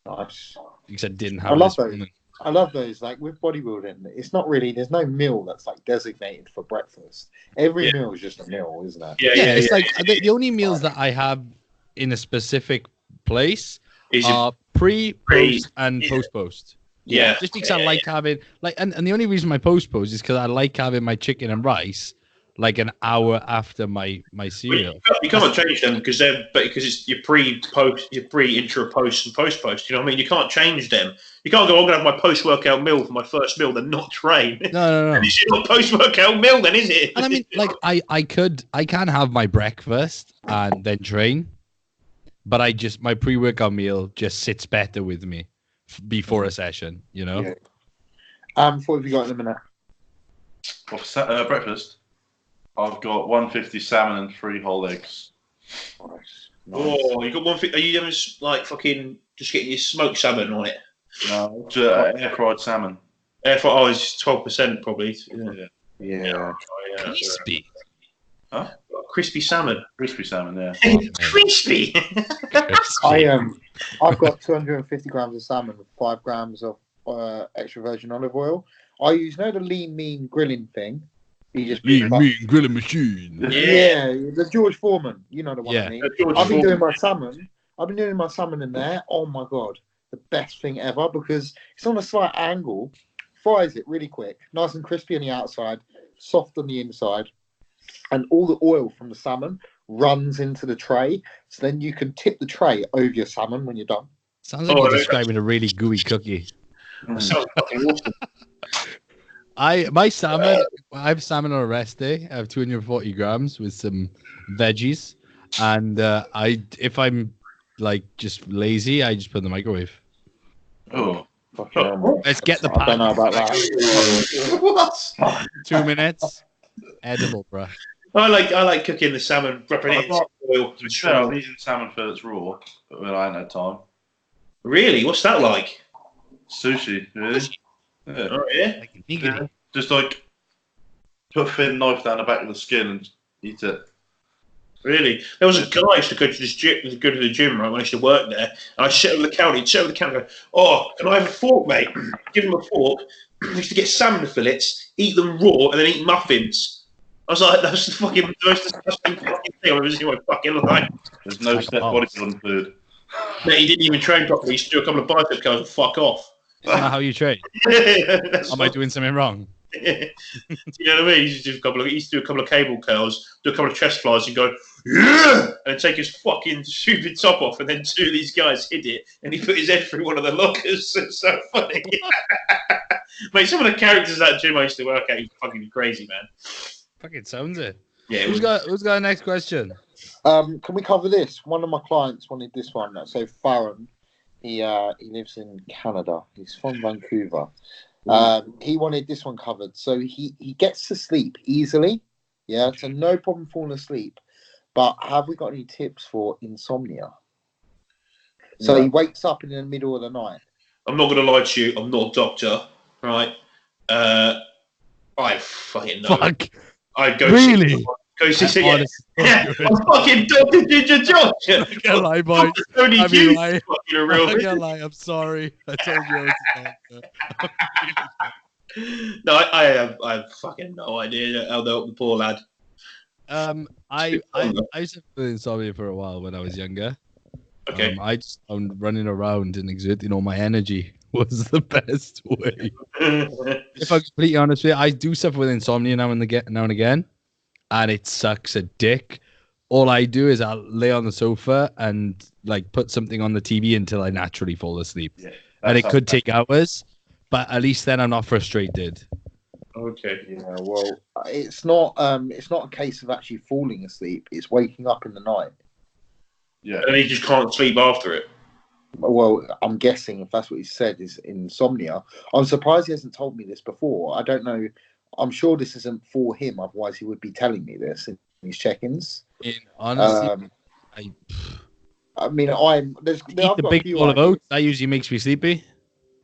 Nice. Because I didn't have this morning. I love those. Like with bodybuilding, it's not really. There's no meal that's like designated for breakfast. Every meal is just a meal, isn't it? Yeah. It's like the only meals that I have in a specific place are pre, post, and post. Yeah. Just because I like having and the only reason my post is because I like having my chicken and rice like an hour after my cereal. You can't change them because it's your pre, intra, post, and post. You know what I mean? You can't change them. You can't go. I'm gonna have my post workout meal for my first meal, then not train. No. It's not post workout meal, then is it? And I mean, like I can have my breakfast and then train, but my pre-workout meal just sits better with me before a session. You know. Yeah. What have you got in a minute? For breakfast, I've got 150 salmon and 3 whole eggs. Nice. Oh, you got one. Are you like fucking just getting your smoked salmon on it? No, air fried salmon. Air fry. Oh, it's 12% probably. Yeah. Crispy. Huh? Crispy salmon. Crispy salmon, yeah. Crispy. I've got 250 grams of salmon with 5 grams of extra virgin olive oil. I use the lean mean grilling thing. You just Lean mean grilling machine. Yeah, the George Foreman. You know the one I mean. I've been doing my salmon in there. Oh my god, the best thing ever because it's on a slight angle, fries it really quick, nice and crispy on the outside, soft on the inside, and all the oil from the salmon runs into the tray. So then you can tip the tray over your salmon when you're done. Sounds like you're describing a really gooey cookie. Sounds fucking awesome. I have salmon on a rest day. I have 240 grams with some veggies, and if I'm like just lazy, I just put in the microwave. Oh, let's get the pan. I don't know about that. What? 2 minutes, edible, bro. I like cooking the salmon, wrapping it in oil. To be fair, I'm eating salmon fillets raw, but when I ain't had time. Really? What's that like? Sushi, really? Yeah. Oh yeah. Yeah. Just like put a thin knife down the back of the skin and eat it. Really? There was a guy who used to go to the gym, right, when I used to work there, and I sit over the counter, and go, oh, can I have a fork, mate? Give him a fork. I used to get salmon fillets, eat them raw, and then eat muffins. I was like, that's the most disgusting fucking thing I've ever seen in my fucking life. There's no step bodybuilding food. Mate, he didn't even train properly. He used to do a couple of bicep curls and fuck off. That's not how you train. Am I doing something wrong? Do you know what I mean? He used to do a couple of cable curls, do a couple of chest flies, and go, yeah, and then take his fucking stupid top off, and then two of these guys hit it, and he put his head through one of the lockers. It's so funny. Mate, some of the characters at gym I used to work at, he's fucking crazy, man. Fucking sounds it. Yeah. Who's got a next question? Can we cover this? One of my clients wanted this one. So Farron, he lives in Canada. He's from Vancouver. He wanted this one covered. So he gets to sleep easily. Yeah, so no problem falling asleep. But have we got any tips for insomnia? So he wakes up in the middle of the night. I'm not going to lie to you. I'm not a doctor, right? I fucking know. Fuck. I go really? Go see. Yeah, I'm fucking Dr. Ginger Josh. I can't lie, boy. Only you fucking a real. I can't lie. I'm sorry. I told you I was a doctor. No, I have fucking no idea how to help the poor lad. I used to have insomnia for a while when I was younger. Okay. I just found running around and exerting all my energy was the best way. If I'm completely honest with you, I do suffer with insomnia now and again, and it sucks a dick. All I do is I'll lay on the sofa and like put something on the TV until I naturally fall asleep. Yeah, and it could take hours, but at least then I'm not frustrated. Okay. Yeah, well, it's not a case of actually falling asleep. It's waking up in the night. Yeah. And he just can't sleep after it. Well, I'm guessing if that's what he said is insomnia. I'm surprised he hasn't told me this before. I don't know. I'm sure this isn't for him. Otherwise, he would be telling me this in his check-ins. Honestly, I mean, there's eat the big bowl of oats. That usually makes me sleepy.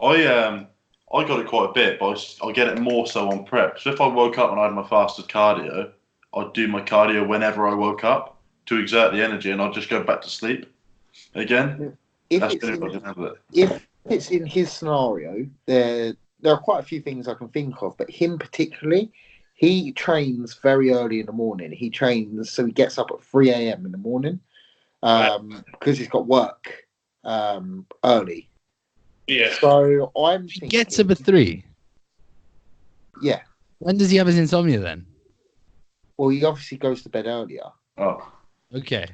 I got it quite a bit, but I get it more so on prep. So if I woke up and I had my fasted cardio, I'd do my cardio whenever I woke up to exert the energy, and I'd just go back to sleep again. If it's in his scenario, there are quite a few things I can think of, but him particularly, he trains very early in the morning. He trains, so he gets up at 3 a.m. in the morning because he's got work early. Yeah. So I'm thinking... He gets up at 3? Yeah. When does he have his insomnia then? Well, he obviously goes to bed earlier. Oh. Okay.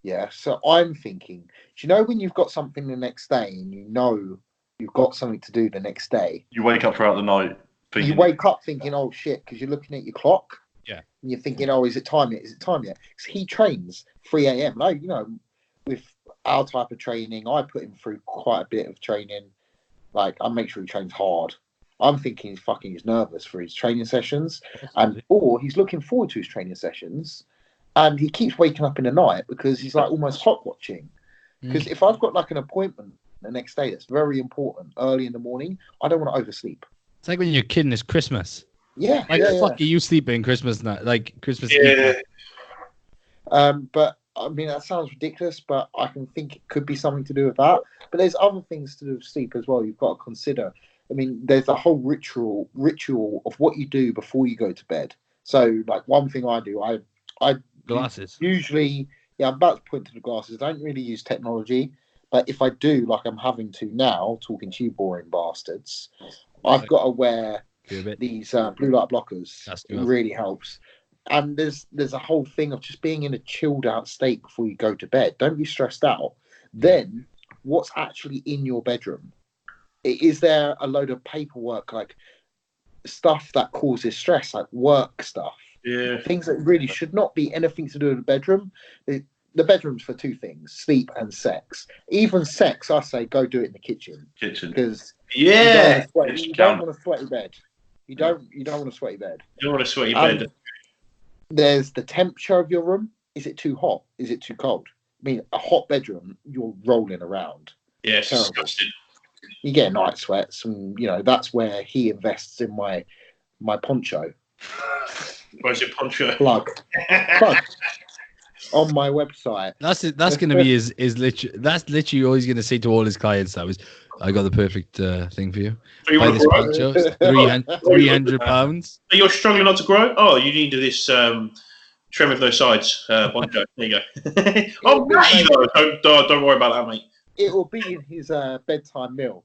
Yeah, so I'm thinking, do you know when you've got something the next day and you know you've got something to do the next day? You wake up throughout the night thinking. You wake up thinking, oh shit, because you're looking at your clock. Yeah. And you're thinking, oh, is it time yet? Is it time yet? Because he trains 3 a.m. No, you know, with our type of training, I put him through quite a bit of training. Like, I make sure he trains hard. I'm thinking he's nervous for his training sessions, or he's looking forward to his training sessions. And he keeps waking up in the night because he's like almost clock watching. Because if I've got like an appointment the next day that's very important early in the morning, I don't want to oversleep. It's like when you're kidding, it's Christmas. Yeah. Like, fuck are you sleeping Christmas night? Like Christmas Yeah. Eve. But I mean, that sounds ridiculous, but I can think it could be something to do with that. But there's other things to do with sleep as well. You've got to consider. I mean, there's a whole ritual of what you do before you go to bed. So, like, one thing I do, I Glasses. usually, I'm about to point to the glasses. I don't really use technology, but if I do, like I'm having to now, talking to you boring bastards, I've got to wear these blue light blockers. It really helps. And there's a whole thing of just being in a chilled out state before you go to bed. Don't be stressed out. Then, what's actually in your bedroom? Is there a load of paperwork, like stuff that causes stress, like work stuff? Yeah. Things that really should not be anything to do with the bedroom. The bedroom's for two things: sleep and sex. Even sex, I say, go do it in the kitchen. Because you don't want a sweaty bed. You don't want a sweaty bed. You don't want a sweaty bed. There's the temperature of your room. Is it too hot? Is it too cold? I mean, a hot bedroom, you're rolling around. Yeah, it's disgusting. You get night sweats, and that's where he invests in my poncho. Where's your poncho? Plug. On my website. That's going to be his literally. That's literally all he's going to say to all his clients. That was, I got the perfect thing for you. Buy this poncho. It's £300. You're struggling not to grow? Oh, you need this trim with no sides poncho. There you go. Oh, no, don't worry about that, mate. It will be in his bedtime meal.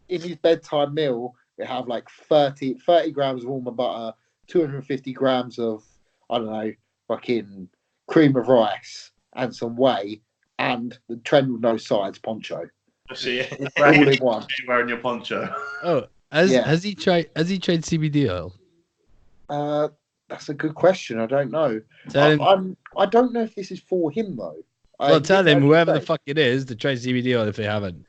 In his bedtime meal, we have like 30 grams of almond butter, 250 grams of, I don't know, fucking cream of rice and some whey, and the tren with no sides poncho. I see it. All in one. Wearing your poncho. Oh, has he tried CBD oil? That's a good question. I don't know. I don't know if this is for him though. Well, tell him whoever the fuck it is to try CBD oil if they haven't.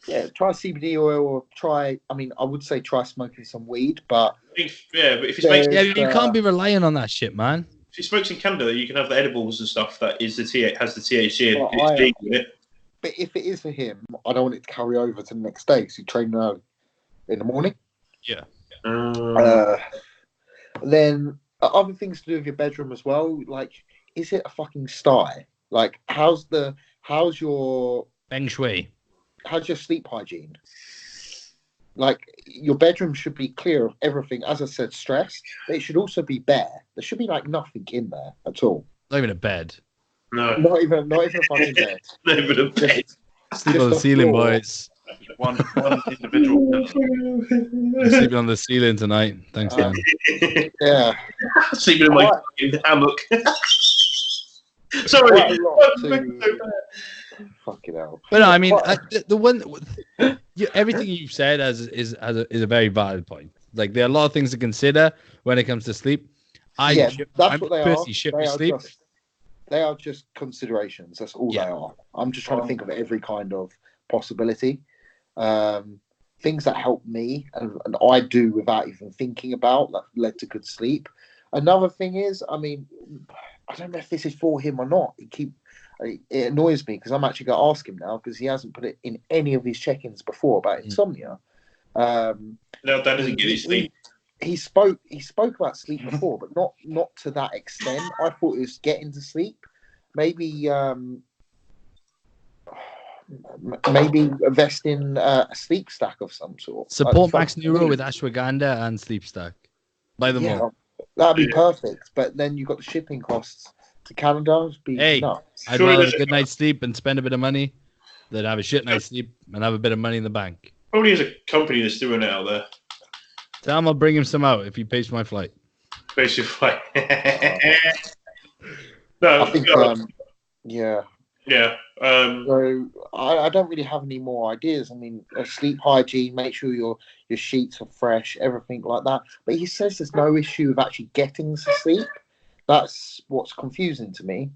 Yeah, try CBD oil or try. I mean, I would say try smoking some weed, but but if he smokes, you can't be relying on that shit, man. If he smokes in Canada, you can have the edibles and stuff that has the THC in it. But if it is for him, I don't want it to carry over to the next day. So you train early in the morning. Yeah. Then other things to do with your bedroom as well. Like, is it a fucking sty? Like, how's your Feng Shui? How's your sleep hygiene? Like, your bedroom should be clear of everything. As I said, stress. But it should also be bare. There should be like nothing in there at all. Not even a bed. No. Not even a fucking bed. Not even a bed. Sleep on the ceiling, boys. One individual. I'm sleeping on the ceiling tonight. Thanks, man. Yeah. Sleeping in my hammock. Sorry. Fucking hell. But no, I mean, everything you've said is a very valid point. Like, there are a lot of things to consider when it comes to sleep. That's what they are. Ship your sleep. They are just considerations. That's all they are. I'm just trying to think of every kind of possibility. Things that help me and I do without even thinking about that led to good sleep. Another thing is, I mean, I don't know if this is for him or not. It annoys me because I'm actually going to ask him now because he hasn't put it in any of his check-ins before about insomnia. No, that doesn't get his sleep. He spoke about sleep before, but not to that extent. I thought it was getting to sleep. Maybe invest in a sleep stack of some sort. Support Max Neuro with ashwagandha and sleep stack. Buy them all. That'd be perfect. But then you've got the shipping costs to Canada. Nuts. I'd rather have a good night's sleep and spend a bit of money than have a shit night's sleep and have a bit of money in the bank. Probably is a company that's doing it out there. Tell him I'll bring him some out if he pays for my flight. Basically. No, I think, yeah. Yeah. So I don't really have any more ideas. I mean, sleep hygiene, make sure your sheets are fresh, everything like that. But he says there's no issue with actually getting to sleep. That's what's confusing to me.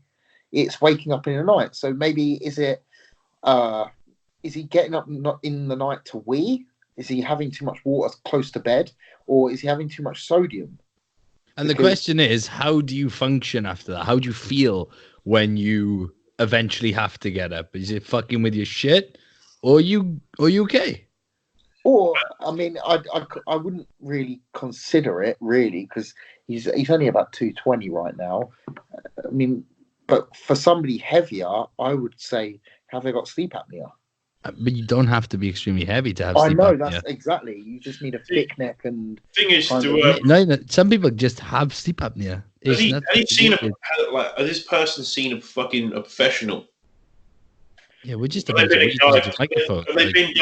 It's waking up in the night. So maybe is he getting up not in the night to wee? Is he having too much water close to bed, or is he having too much sodium? And the question is, how do you function after that? How do you feel when you eventually have to get up? Is it fucking with your shit, or you okay? Or I mean, I wouldn't really consider it really, because he's only about 220 right now. I mean, but for somebody heavier, I would say, have they got sleep apnea? But you don't have to be extremely heavy to have I sleep know apnea. that's exactly. You just need a thick neck and. Thing is, no, some people just have sleep apnea. Has this person seen a professional? Yeah, we're just a Have bunch of they weirdos microphones. Have they been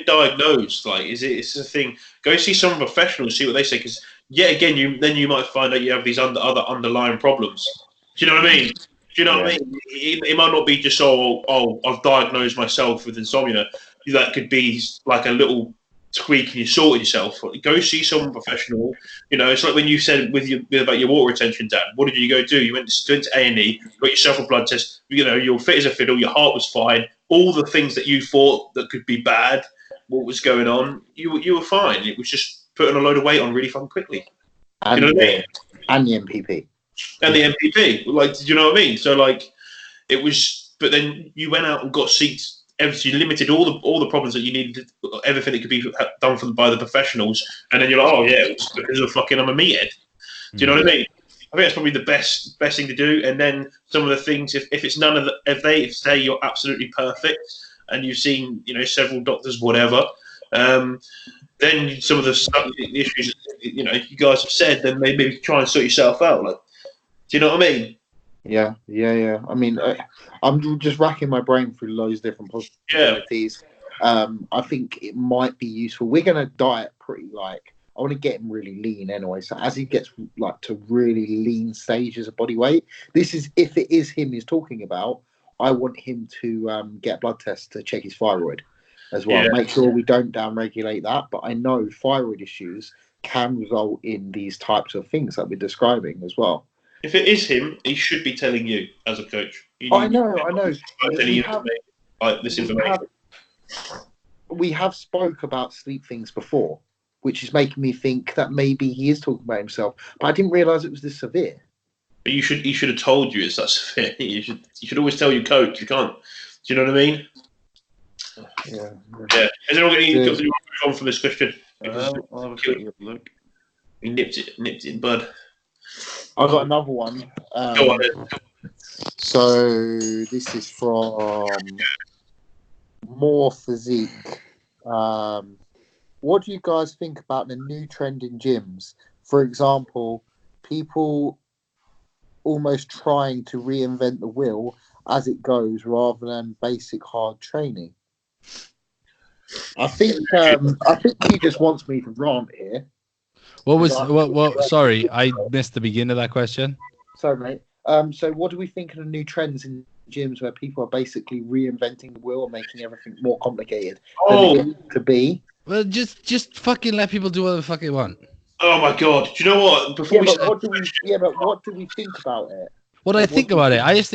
diagnosed? Like, it's a thing? Go see some professionals, see what they say. Because again, you might find out you have these other underlying problems. Do you know what I mean? Do you know what I mean? It might not be just I've diagnosed myself with insomnia. That could be like a little tweak and you sorted yourself. Go see someone professional. It's like when you said about your water retention, Dan. What did you go do? You went to A&E, got yourself a blood test. You're fit as a fiddle. Your heart was fine. All the things that you thought that could be bad, what was going on, you were fine. It was just putting a load of weight on really fucking quickly. And, you know what I mean? And the MPP. And the MPP. Like, do you know what I mean? So like, it was. But then you went out and got seats. You limited all the problems that you needed, everything that could be done by the professionals, and then you're like, oh yeah, it's because of fucking I'm a meathead. Do you know what I mean? I think that's probably the best thing to do. And then some of the things, if it's none of the, if they say you're absolutely perfect and you've seen several doctors, whatever, then some of the issues you guys have said, then maybe try and sort yourself out. Like, do you know what I mean? Yeah. I mean, I'm just racking my brain through loads of different possibilities. I think it might be useful. We're going to diet pretty I want to get him really lean anyway. So as he gets to really lean stages of body weight, this is if it is him he's talking about. I want him to get a blood test to check his thyroid as well. Yeah. Make sure we don't downregulate that. But I know thyroid issues can result in these types of things that we're describing as well. If it is him, he should be telling you as a coach. I know. This information. We have spoke about sleep things before, which is making me think that maybe he is talking about himself. But I didn't realise it was this severe. But he should have told you it's that severe. You should always tell your coach. You can't. Do you know what I mean? Yeah. Is anyone going to move on from this question? I'll have a quick look. He nipped it in bud. I've got another one. Go on. So this is from More Physique. What do you guys think about the new trend in gyms? For example, people almost trying to reinvent the wheel as it goes rather than basic hard training. I think he just wants me to rant here. Sorry, I missed the beginning of that question. Sorry, mate. So what do we think of the new trends in gyms where people are basically reinventing the wheel and making everything more complicated than it used to be? Well, just fucking let people do whatever the fuck they want. Oh my god! Do you know what? But what do we think about it? What I think about it, I just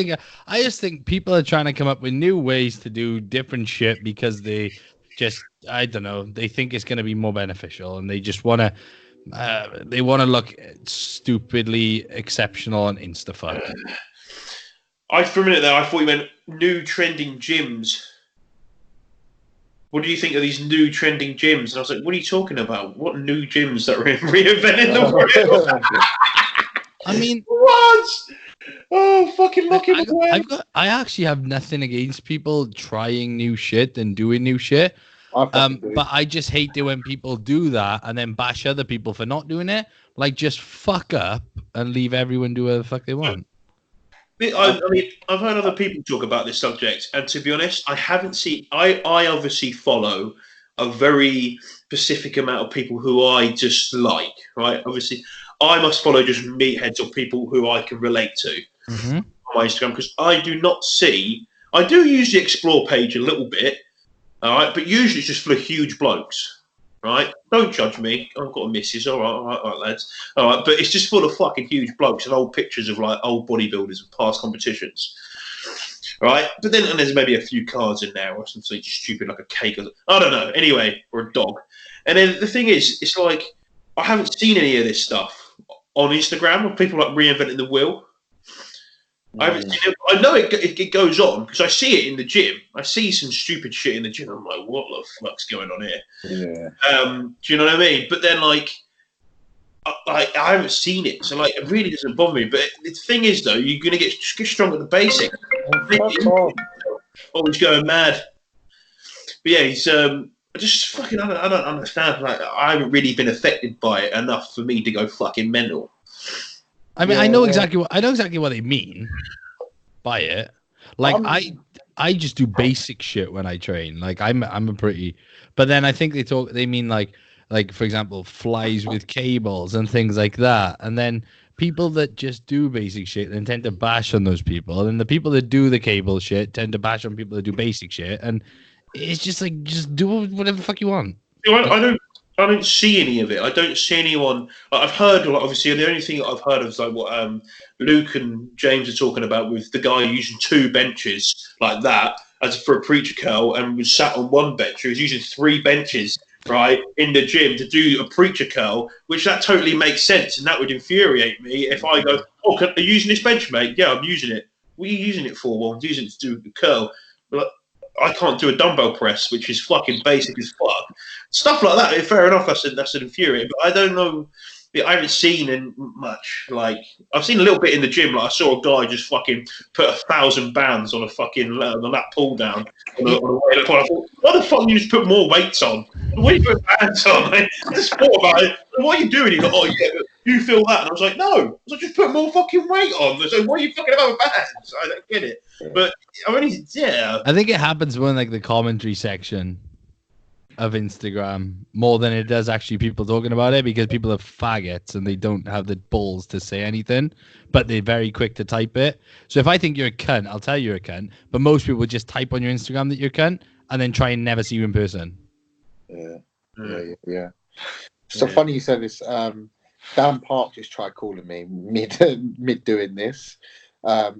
think people are trying to come up with new ways to do different shit because they just, I don't know, they think it's going to be more beneficial and they just want to. They want to look stupidly exceptional on Instafuck. For a minute there, I thought you meant new trending gyms. What do you think of these new trending gyms? And I was like, what are you talking about? What new gyms that are reinventing the world? I mean, what? Oh, fucking looking away. I actually have nothing against people trying new shit and doing new shit. But I just hate it when people do that and then bash other people for not doing it. Like, just fuck up and leave everyone do whatever the fuck they want. I mean, I've heard other people talk about this subject, and to be honest, I haven't seen. I obviously follow a very specific amount of people who I just like, right? Obviously, I must follow just meatheads or people who I can relate to on my Instagram, because I do not see. I do use the explore page a little bit, all right, but usually it's just full of huge blokes, right? Don't judge me. I've got a missus, all right, lads, all right, but it's just full of fucking huge blokes and old pictures of like old bodybuilders and past competitions. Right, but then and there's maybe a few cards in there or something stupid like a cake or I don't know. Anyway, or a dog. And then the thing is, it's like I haven't seen any of this stuff on Instagram of people like reinventing the wheel. I haven't seen it. I know it goes on because I see it in the gym. I see some stupid shit in the gym. I'm like, what the fuck's going on here? Yeah. Do you know what I mean? But then like. I haven't seen it, so like it really doesn't bother me. But the thing is, though, you're gonna get strong at the basics. Oh, he's going mad. But yeah, he's I just fucking I don't understand. Like I haven't really been affected by it enough for me to go fucking mental. I mean, I know exactly what they mean by it. Like I just do basic shit when I train. Like I'm a pretty, but then I think they mean like for example, flies with cables and things like that. And then people that just do basic shit then tend to bash on those people. And the people that do the cable shit tend to bash on people that do basic shit. And it's just like, just do whatever the fuck you want. I don't see any of it. I don't see anyone. I've heard, like, obviously, the only thing I've heard of is like what Luke and James are talking about with the guy using 2 benches like that as for a preacher curl and was sat on one bench. He was using 3 benches, right, in the gym to do a preacher curl, which that totally makes sense, and that would infuriate me if I go, "Oh, are you using this bench, mate?" "Yeah, I'm using it." "What are you using it for?" "Well, I'm using it to do the curl." But I can't do a dumbbell press, which is fucking basic as fuck. Stuff like that. Fair enough. That's an infuriating, but I don't know. I haven't seen much. Like I've seen a little bit in the gym. Like I saw a guy just fucking put 1,000 bands on a fucking on that pull down. On a I thought, why the fuck do you just put more weights on? What are you putting bands on? Mate? I just thought about it. What are you doing? He's like, "Oh yeah, you feel that?" And I was like, "No." I was like, "Just put more fucking weight on." So what are you fucking about with bands? I don't get it. But I mean, yeah. I think it happens when like the commentary section of Instagram more than it does actually people talking about it, because people are faggots and they don't have the balls to say anything, but they're very quick to type it. So if I think you're a cunt, I'll tell you you're a cunt, but most people just type on your Instagram that you're a cunt and then try and never see you in person. Yeah. So funny you said this. Dan Park just tried calling me mid doing this.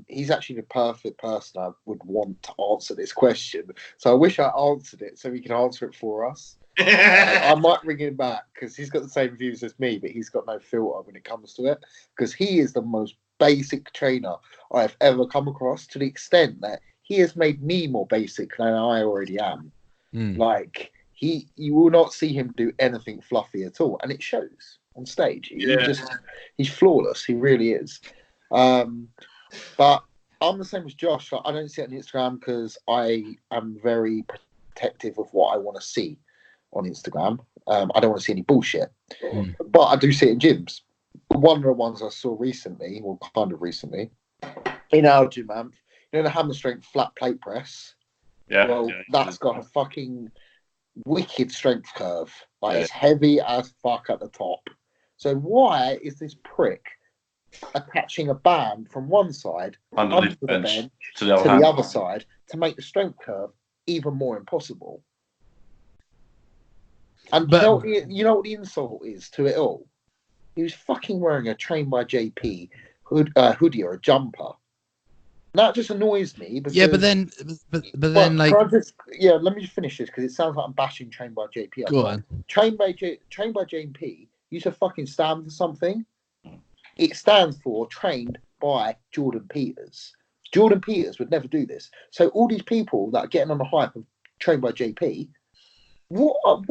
He's actually the perfect person I would want to answer this question. So I wish I answered it so he can answer it for us. I might ring him back because he's got the same views as me, but he's got no filter when it comes to it, because he is the most basic trainer I've ever come across, to the extent that he has made me more basic than I already am. Like you will not see him do anything fluffy at all, and it shows on stage. He's flawless. He really is. But I'm the same as Josh. Like, I don't see it on Instagram because I am very protective of what I want to see on Instagram. I don't want to see any bullshit. But I do see it in gyms. One of the ones I saw recently, well, kind of recently, in our gym, the hammer strength flat plate press. That's got a fucking wicked strength curve. Like, it's heavy as fuck at the top. So why is this prick attaching a band from one side under the bench to the other side to make the strength curve even more impossible? And you know what the insult is to it all? He was fucking wearing a Train by JP hoodie or a jumper. That just annoys me. Because, but then like, let me just finish this because it sounds like I'm bashing Train by JP. Go on. Train by JP used to fucking stand for something. It stands for Trained by Jordan Peters. Jordan Peters would never do this. So all these people that are getting on the hype of Trained by JP, what are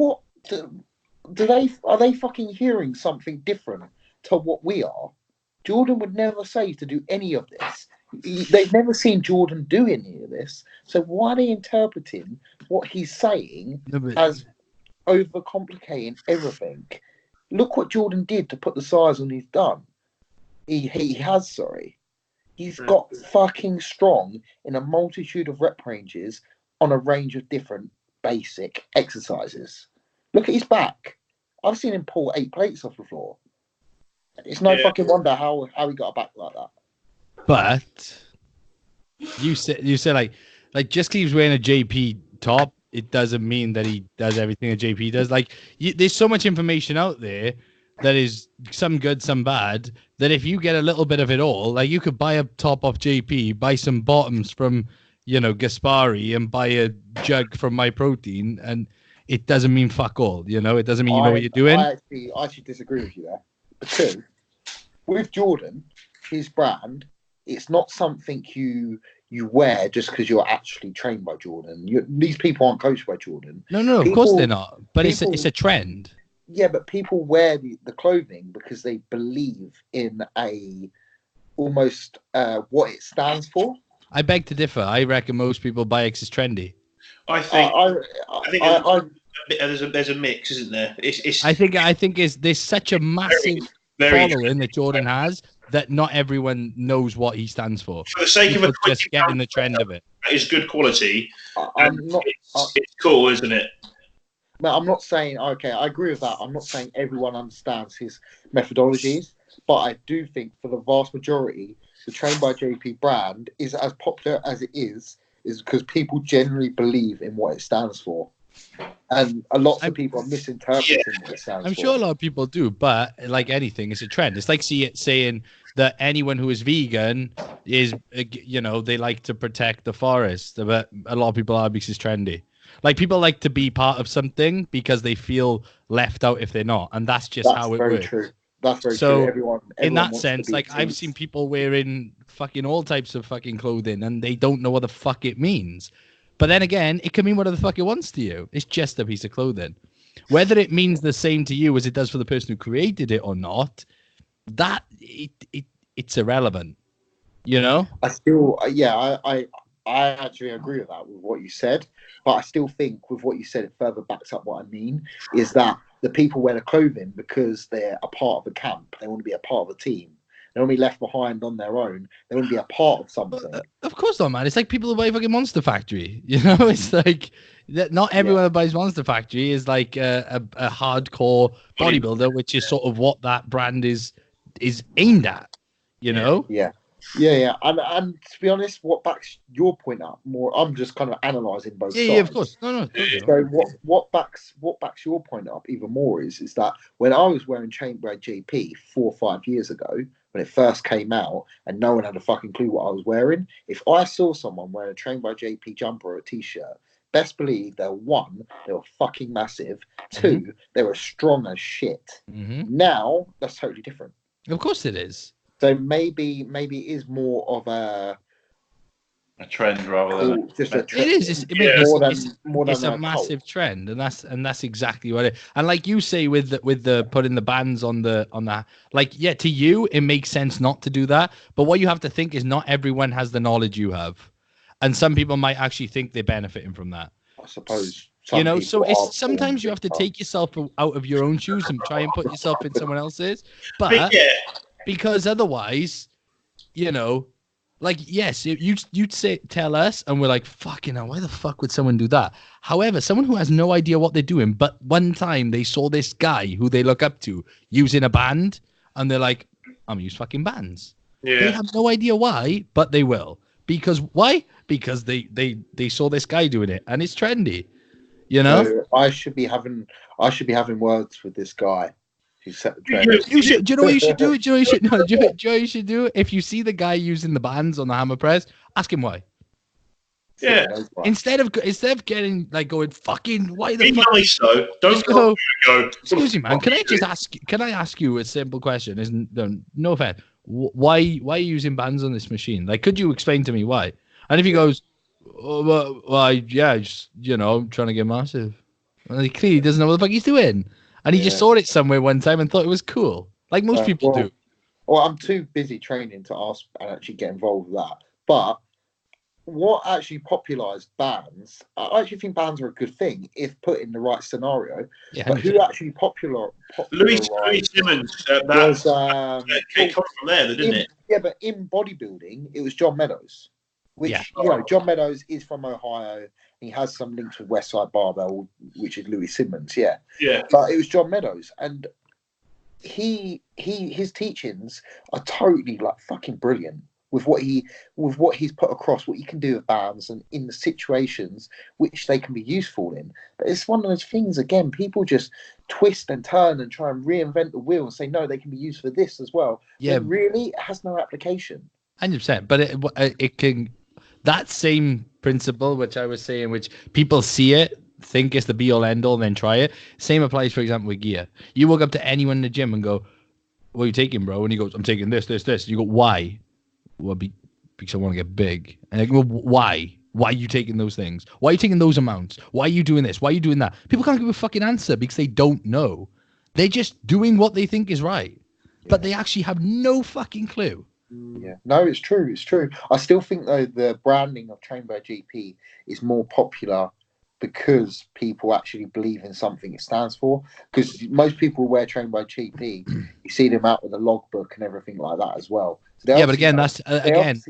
they fucking hearing something different to what we are? Jordan would never say to do any of this. They've never seen Jordan do any of this. So why are they interpreting what he's saying as overcomplicating everything? Look what Jordan did to put the size on he's done. He's got fucking strong in a multitude of rep ranges on a range of different basic exercises. Look at his back. I've seen him pull 8 plates off the floor. It's no fucking wonder how he got a back like that. But you say like just because he's wearing a JP top, it doesn't mean that he does everything a JP does. Like there's so much information out there that is some good, some bad, that if you get a little bit of it all, like you could buy a top off JP, buy some bottoms from, Gaspari, and buy a jug from My Protein, and it doesn't mean fuck all, It doesn't mean you know what you're doing. I actually disagree with you there. Because with Jordan, his brand, it's not something you wear just because you're actually trained by Jordan. These people aren't coached by Jordan. No, of course they're not. But it's a trend. Yeah, but people wear the clothing because they believe in almost what it stands for. I beg to differ. I reckon most people buy X is trendy. I think there's a mix, isn't there? I think there's such a massive following that Jordan has that not everyone knows what he stands for. For the sake of just getting the trend of it. It's good quality. It's cool, isn't it? No, I'm not saying, okay, I agree with that. I'm not saying everyone understands his methodologies, but I do think for the vast majority, the Trained by JP brand is as popular as it is because people generally believe in what it stands for. And a lot of people are misinterpreting what it stands for. I'm sure a lot of people do, but like anything, it's a trend. It's like saying that anyone who is vegan is, they like to protect the forest, but a lot of people are because it's trendy. Like people like to be part of something because they feel left out if they're not, and that's how it works. True. That's very true. Everyone in that sense, like I've seen people wearing fucking all types of fucking clothing, and they don't know what the fuck it means. But then again, it can mean whatever the fuck it wants to you. It's just a piece of clothing. Whether it means the same to you as it does for the person who created it or not, it's irrelevant. I still, I actually agree with that, with what you said. But I still think with what you said, it further backs up what I mean, is that the people wear the clothing because they're a part of a camp. They want to be a part of a team. They want to be left behind on their own. They want to be a part of something. Of course not, man. It's like people who buy fucking Monster Factory. It's like not everyone who buys Monster Factory is like a hardcore bodybuilder, which is sort of what that brand is aimed at. Yeah. And to be honest, what backs your point up more? I'm just kind of analysing both sides. Yeah, of course. No. So what backs your point up even more is that when I was wearing Trained by JP 4 or 5 years ago, when it first came out, and no one had a fucking clue what I was wearing, if I saw someone wearing a Trained by JP jumper or a t-shirt, best believe they were fucking massive. 2, they were strong as shit. Now that's totally different. Of course it is. So maybe it is more of a trend rather than just a trend. It is. It's a massive trend, and that's exactly what it. And like you say, with the putting the bands on that, like to you it makes sense not to do that. But what you have to think is not everyone has the knowledge you have, and some people might actually think they're benefiting from that. I suppose. So it's sometimes you have to take yourself out of your own shoes and try and put yourself in someone else's. But because otherwise, like, yes, you'd tell us, and we're like, fucking hell, why the fuck would someone do that? However, someone who has no idea what they're doing, but one time they saw this guy who they look up to using a band, and they're like, I'm gonna use fucking bands. Yeah. They have no idea why, but they will. Because why? Because they saw this guy doing it, and it's trendy. So I should be having words with this guy. You set the trend. You should. Do you know what you should do? Do you know what you should do? If you see the guy using the bands on the hammer press, ask him why. Yeah. Instead of getting like going fucking why the be fuck? Nice though. Don't go. Excuse me, man. Can I ask you a simple question? No offense. Why are you using bands on this machine? Like, could you explain to me why? And if he goes, I'm trying to get massive. And he clearly doesn't know what the fuck he's doing. And he just saw it somewhere one time and thought it was cool. Like most people do. Well, I'm too busy training to ask and actually get involved with that. But what actually popularised bands, I actually think bands are a good thing if put in the right scenario. Yeah, but who actually popularised Louis Simmons was came from there, didn't it? Yeah, but in bodybuilding, it was John Meadows. Which, John Meadows is from Ohio. He has some links with Westside Barbell, which is Louis Simmons, yeah. But it was John Meadows. And his teachings are totally like fucking brilliant with what he's put across, what you can do with bands and in the situations which they can be useful in. But it's one of those things, again, people just twist and turn and try and reinvent the wheel and say, no, they can be used for this as well. Yeah. When really, it has no application. 100%. But it can, that same principle, which I was saying, which people see it, think it's the be all end all, and then try it. Same applies, for example, with gear. You walk up to anyone in the gym and go, what are you taking, bro? And he goes, I'm taking this. And you go, why? Well, because I want to get big. And I go, why? Why are you taking those things? Why are you taking those amounts? Why are you doing this? Why are you doing that? People can't give a fucking answer because they don't know. They're just doing what they think is right. Yeah. But they actually have no fucking clue. Yeah, no, it's true. It's true. I still think, though, the branding of Trained by GP is more popular because people actually believe in something it stands for. Because most people wear Trained by GP, you see them out with a logbook and everything like that as well. So yeah, but again, that's again.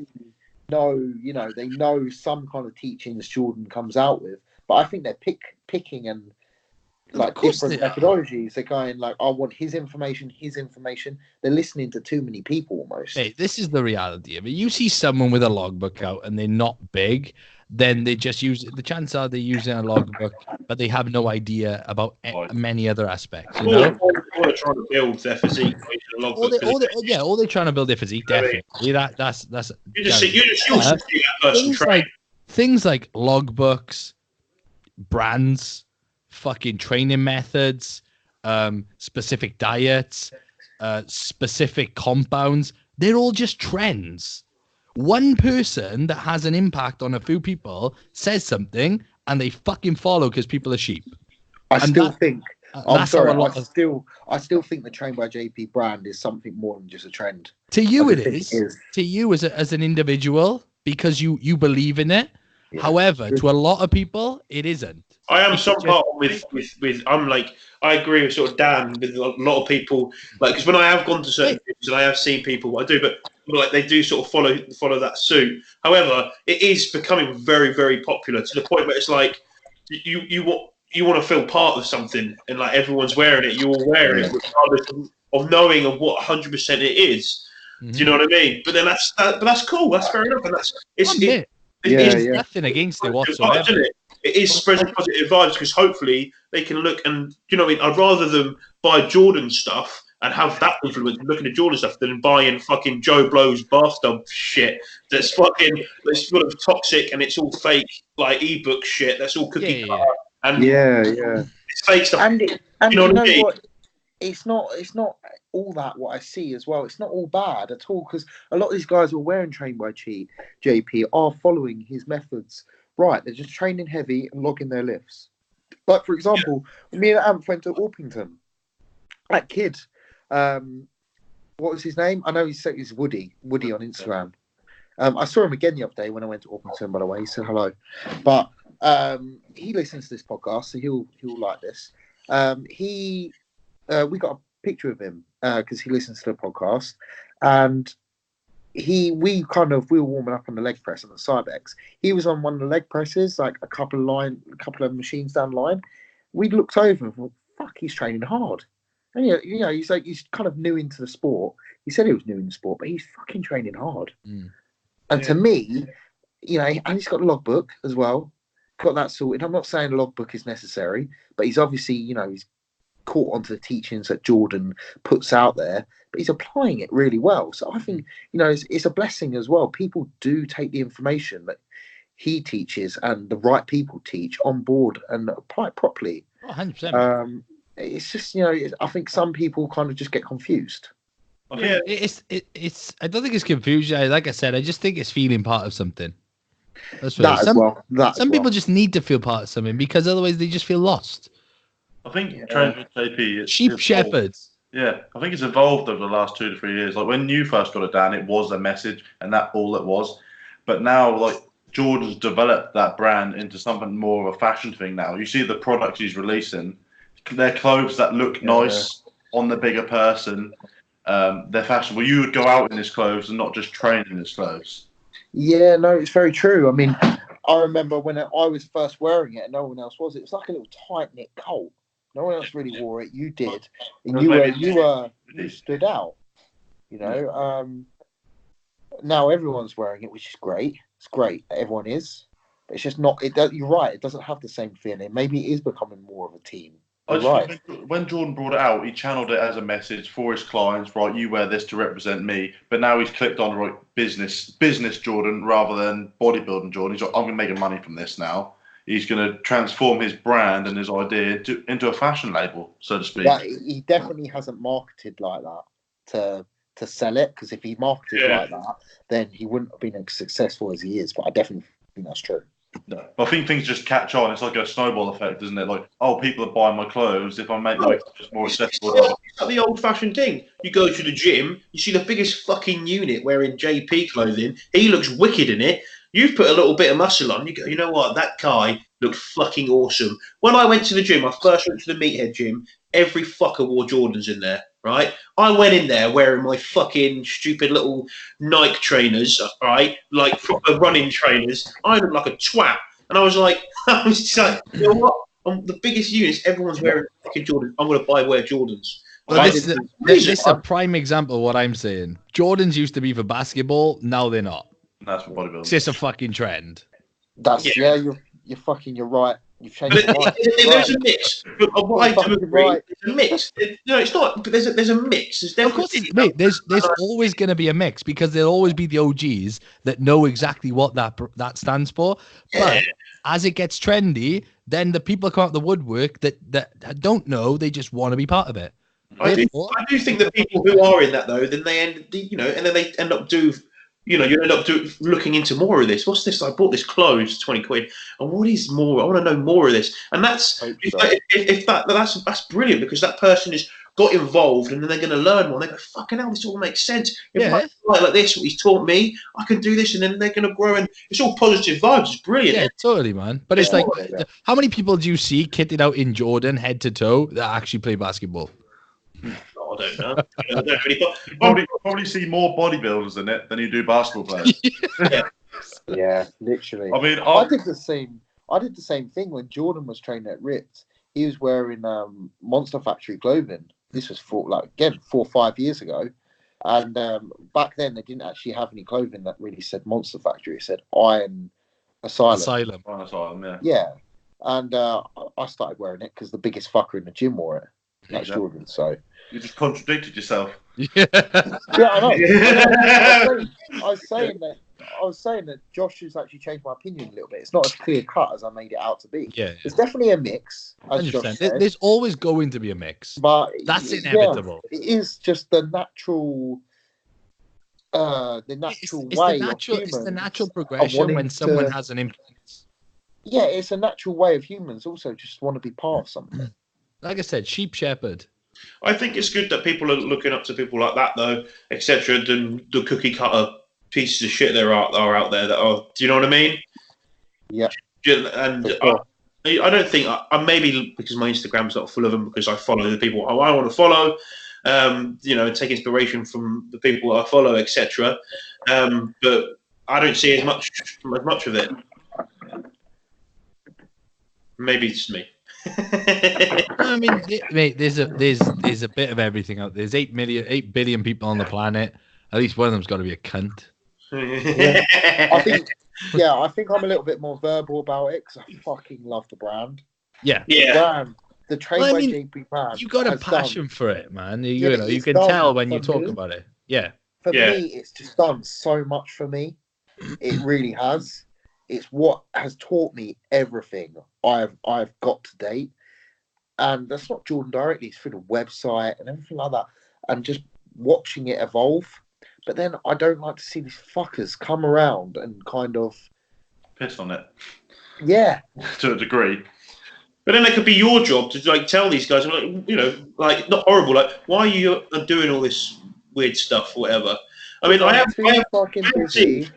They know some kind of teachings Jordan comes out with, but I think they're picking and like different methodologies. They're going like, I want his information. They're listening to too many people almost. Hey, this is the reality of it. You see someone with a logbook out and they're not big, then they just use the chances are they're using a logbook, but they have no idea about many other aspects. You know, or they're trying to build their physique. Or they're trying to build their physique. Definitely, that's. You just see that person train. Things like logbooks, brands, fucking training methods, specific diets, specific compounds. They're all just trends. One person that has an impact on a few people says something and they fucking follow because people are sheep. I still think the Trained by JP brand is something more than just a trend. To you it is. To you as an individual because you believe in it. Yeah. However, to a lot of people it isn't. I am some part with I'm like, I agree with sort of Dan with a lot of people, like, because when I have gone to certain things and I have seen people what I do, but like they do sort of follow that suit. However, it is becoming very, very popular to the point where it's like you want to feel part of something, and like everyone's wearing it, you're wearing it regardless of knowing of what 100% it is. Mm-hmm. Do you know what I mean? But then that's cool. That's fair enough, and it's nothing against it whatsoever. It is spreading positive vibes because hopefully they can look and, you know what I mean? I'd rather them buy Jordan stuff and have that influence looking at Jordan stuff than buying fucking Joe Blow's bathtub shit that's full of toxic and it's all fake, like ebook shit. That's all cookie cutter. And it's fake stuff. And you know what I mean? What? It's not all that what I see as well. It's not all bad at all because a lot of these guys who are wearing Trained by JP are following his methods. Right, they're just training heavy and logging their lifts. Like, for example, me and Amp went to Orpington. That kid, what was his name? I know he's Woody on Instagram. I saw him again the other day when I went to Orpington, by the way. He said hello. But he listens to this podcast, so he'll like this. We got a picture of him because he listens to the podcast. And we were warming up on the leg press on the Cybex. He was on one of the leg presses, like a couple of machines down the line. We looked over and thought, fuck, he's training hard. And you know, he's kind of new into the sport. He said he was new in the sport, but he's fucking training hard. And to me, you know, and he's got a logbook as well. Got that sorted. I'm not saying a logbook is necessary, but he's obviously, you know, he's caught onto the teachings that Jordan puts out there, but he's applying it really well. So I think, you know, it's a blessing as well. People do take the information that he teaches and the right people teach on board and apply it properly. 100%. It's just, you know, I think some people kind of just get confused. Yeah, it's. I don't think it's confusion. Like I said, I just think it's feeling part of something. That's what some people just need to feel part of something because otherwise they just feel lost. I think Trained by JP sheep shepherds. Yeah, I think it's evolved over the last 2 to 3 years. Like when you first got it down, it was a message, and that's all it was. But now, like Jordan's developed that brand into something more of a fashion thing. Now you see the products he's releasing; they're clothes that look nice on the bigger person. They're fashionable. You would go out in his clothes and not just train in his clothes. Yeah, no, it's very true. I mean, I remember when I was first wearing it and no one else was. It was like a little tight knit coat. No one else really wore it. You did, and Well, you stood out. You know. Now everyone's wearing it, which is great. It's great. Everyone is, but it's just not. You're right. It doesn't have the same feeling. Maybe it is becoming more of a team. I You're just right. think when Jordan brought it out, he channeled it as a message for his clients. Right, you wear this to represent me. But now he's clicked on right business Jordan rather than bodybuilding Jordan. He's like, I'm going to make money from this now. He's going to transform his brand and his idea into a fashion label, so to speak. But he definitely hasn't marketed like that to sell it. Because if he marketed like that, then he wouldn't have been as successful as he is. But I definitely think that's true. No. I think things just catch on. It's like a snowball effect, isn't it? Like, oh, people are buying my clothes. If I make my clothes more accessible. It's like the old-fashioned thing. You go to the gym, you see the biggest fucking unit wearing JP clothing. He looks wicked in it. You've put a little bit of muscle on. You go, you know what? That guy looked fucking awesome. When I went to the gym, I first went to the Meathead gym. Every fucker wore Jordans in there, right? I went in there wearing my fucking stupid little Nike trainers, right? Like proper running trainers. I looked like a twat. And I was like, you know what? I'm the biggest units. Everyone's wearing fucking Jordans. I'm going to wear Jordans. But this is a prime example of what I'm saying. Jordans used to be for basketball. Now they're not. That's for bodybuilding. It's just a fucking trend. You're right. You've changed your mind. There's a mix. But what I do agree, there's a mix. No, it's not. But there's a mix. There's definitely. Of course, there's always going to be a mix because there'll always be the OGs that know exactly what that stands for. But as it gets trendy, then the people come out the woodwork that don't know, they just want to be part of it. I do think that people who are in that though, then they end up you end up looking into more of this. What's this? I bought this clothes, 20 quid. And what is more? I want to know more of this. And that's that's brilliant because that person has got involved and then they're going to learn more. And they go, fucking hell, this all makes sense. If I write like this, what he's taught me, I can do this. And then they're going to grow. And it's all positive vibes. It's brilliant. Yeah, totally, man. But it's like, how many people do you see kitted out in Jordan, head to toe, that actually play basketball? I don't know. I don't really probably see more bodybuilders in it than you do basketball players. Yeah, literally. I mean, I did the same thing when Jordan was training at Ripped. He was wearing Monster Factory clothing. This was 4 or 5 years ago, and back then they didn't actually have any clothing that really said Monster Factory. It said Iron Asylum. Iron Asylum, yeah. Yeah, and I started wearing it because the biggest fucker in the gym wore it. That's Jordan. So you just contradicted yourself. Yeah, I know. I was saying that Josh has actually changed my opinion a little bit. It's not as clear cut as I made it out to be. Yeah. It's definitely a mix. As Josh said. There's always going to be a mix, but that's inevitable. Yeah, it is just the natural. It's the natural progression when someone has an influence. Yeah, it's a natural way of humans also just want to be part of something. Like I said, sheep shepherd. I think it's good that people are looking up to people like that, though, etc. Than the cookie cutter pieces of shit there are out there that are. Do you know what I mean? Yeah. And I don't think I maybe because my Instagram's not full of them because I follow the people I want to follow. Take inspiration from the people I follow, etc. But I don't see as much of it. Maybe it's me. I mean, mate, there's a bit of everything out there. There's 8 billion people on the planet. At least one of them's got to be a cunt. Yeah. I think I'm a little bit more verbal about it because I fucking love the brand. Yeah, the train by JP brand. You got a passion for it, man. You can tell when you talk about it. Yeah. For me, it's just done so much for me. It really has. It's what has taught me everything I've got to date, and that's not Jordan directly. It's through the website and everything like that, and just watching it evolve. But then I don't like to see these fuckers come around and kind of piss on it. Yeah, to a degree. But then it could be your job to tell these guys, not horrible. Like, why are you doing all this weird stuff or whatever? I mean, I have fucking busy.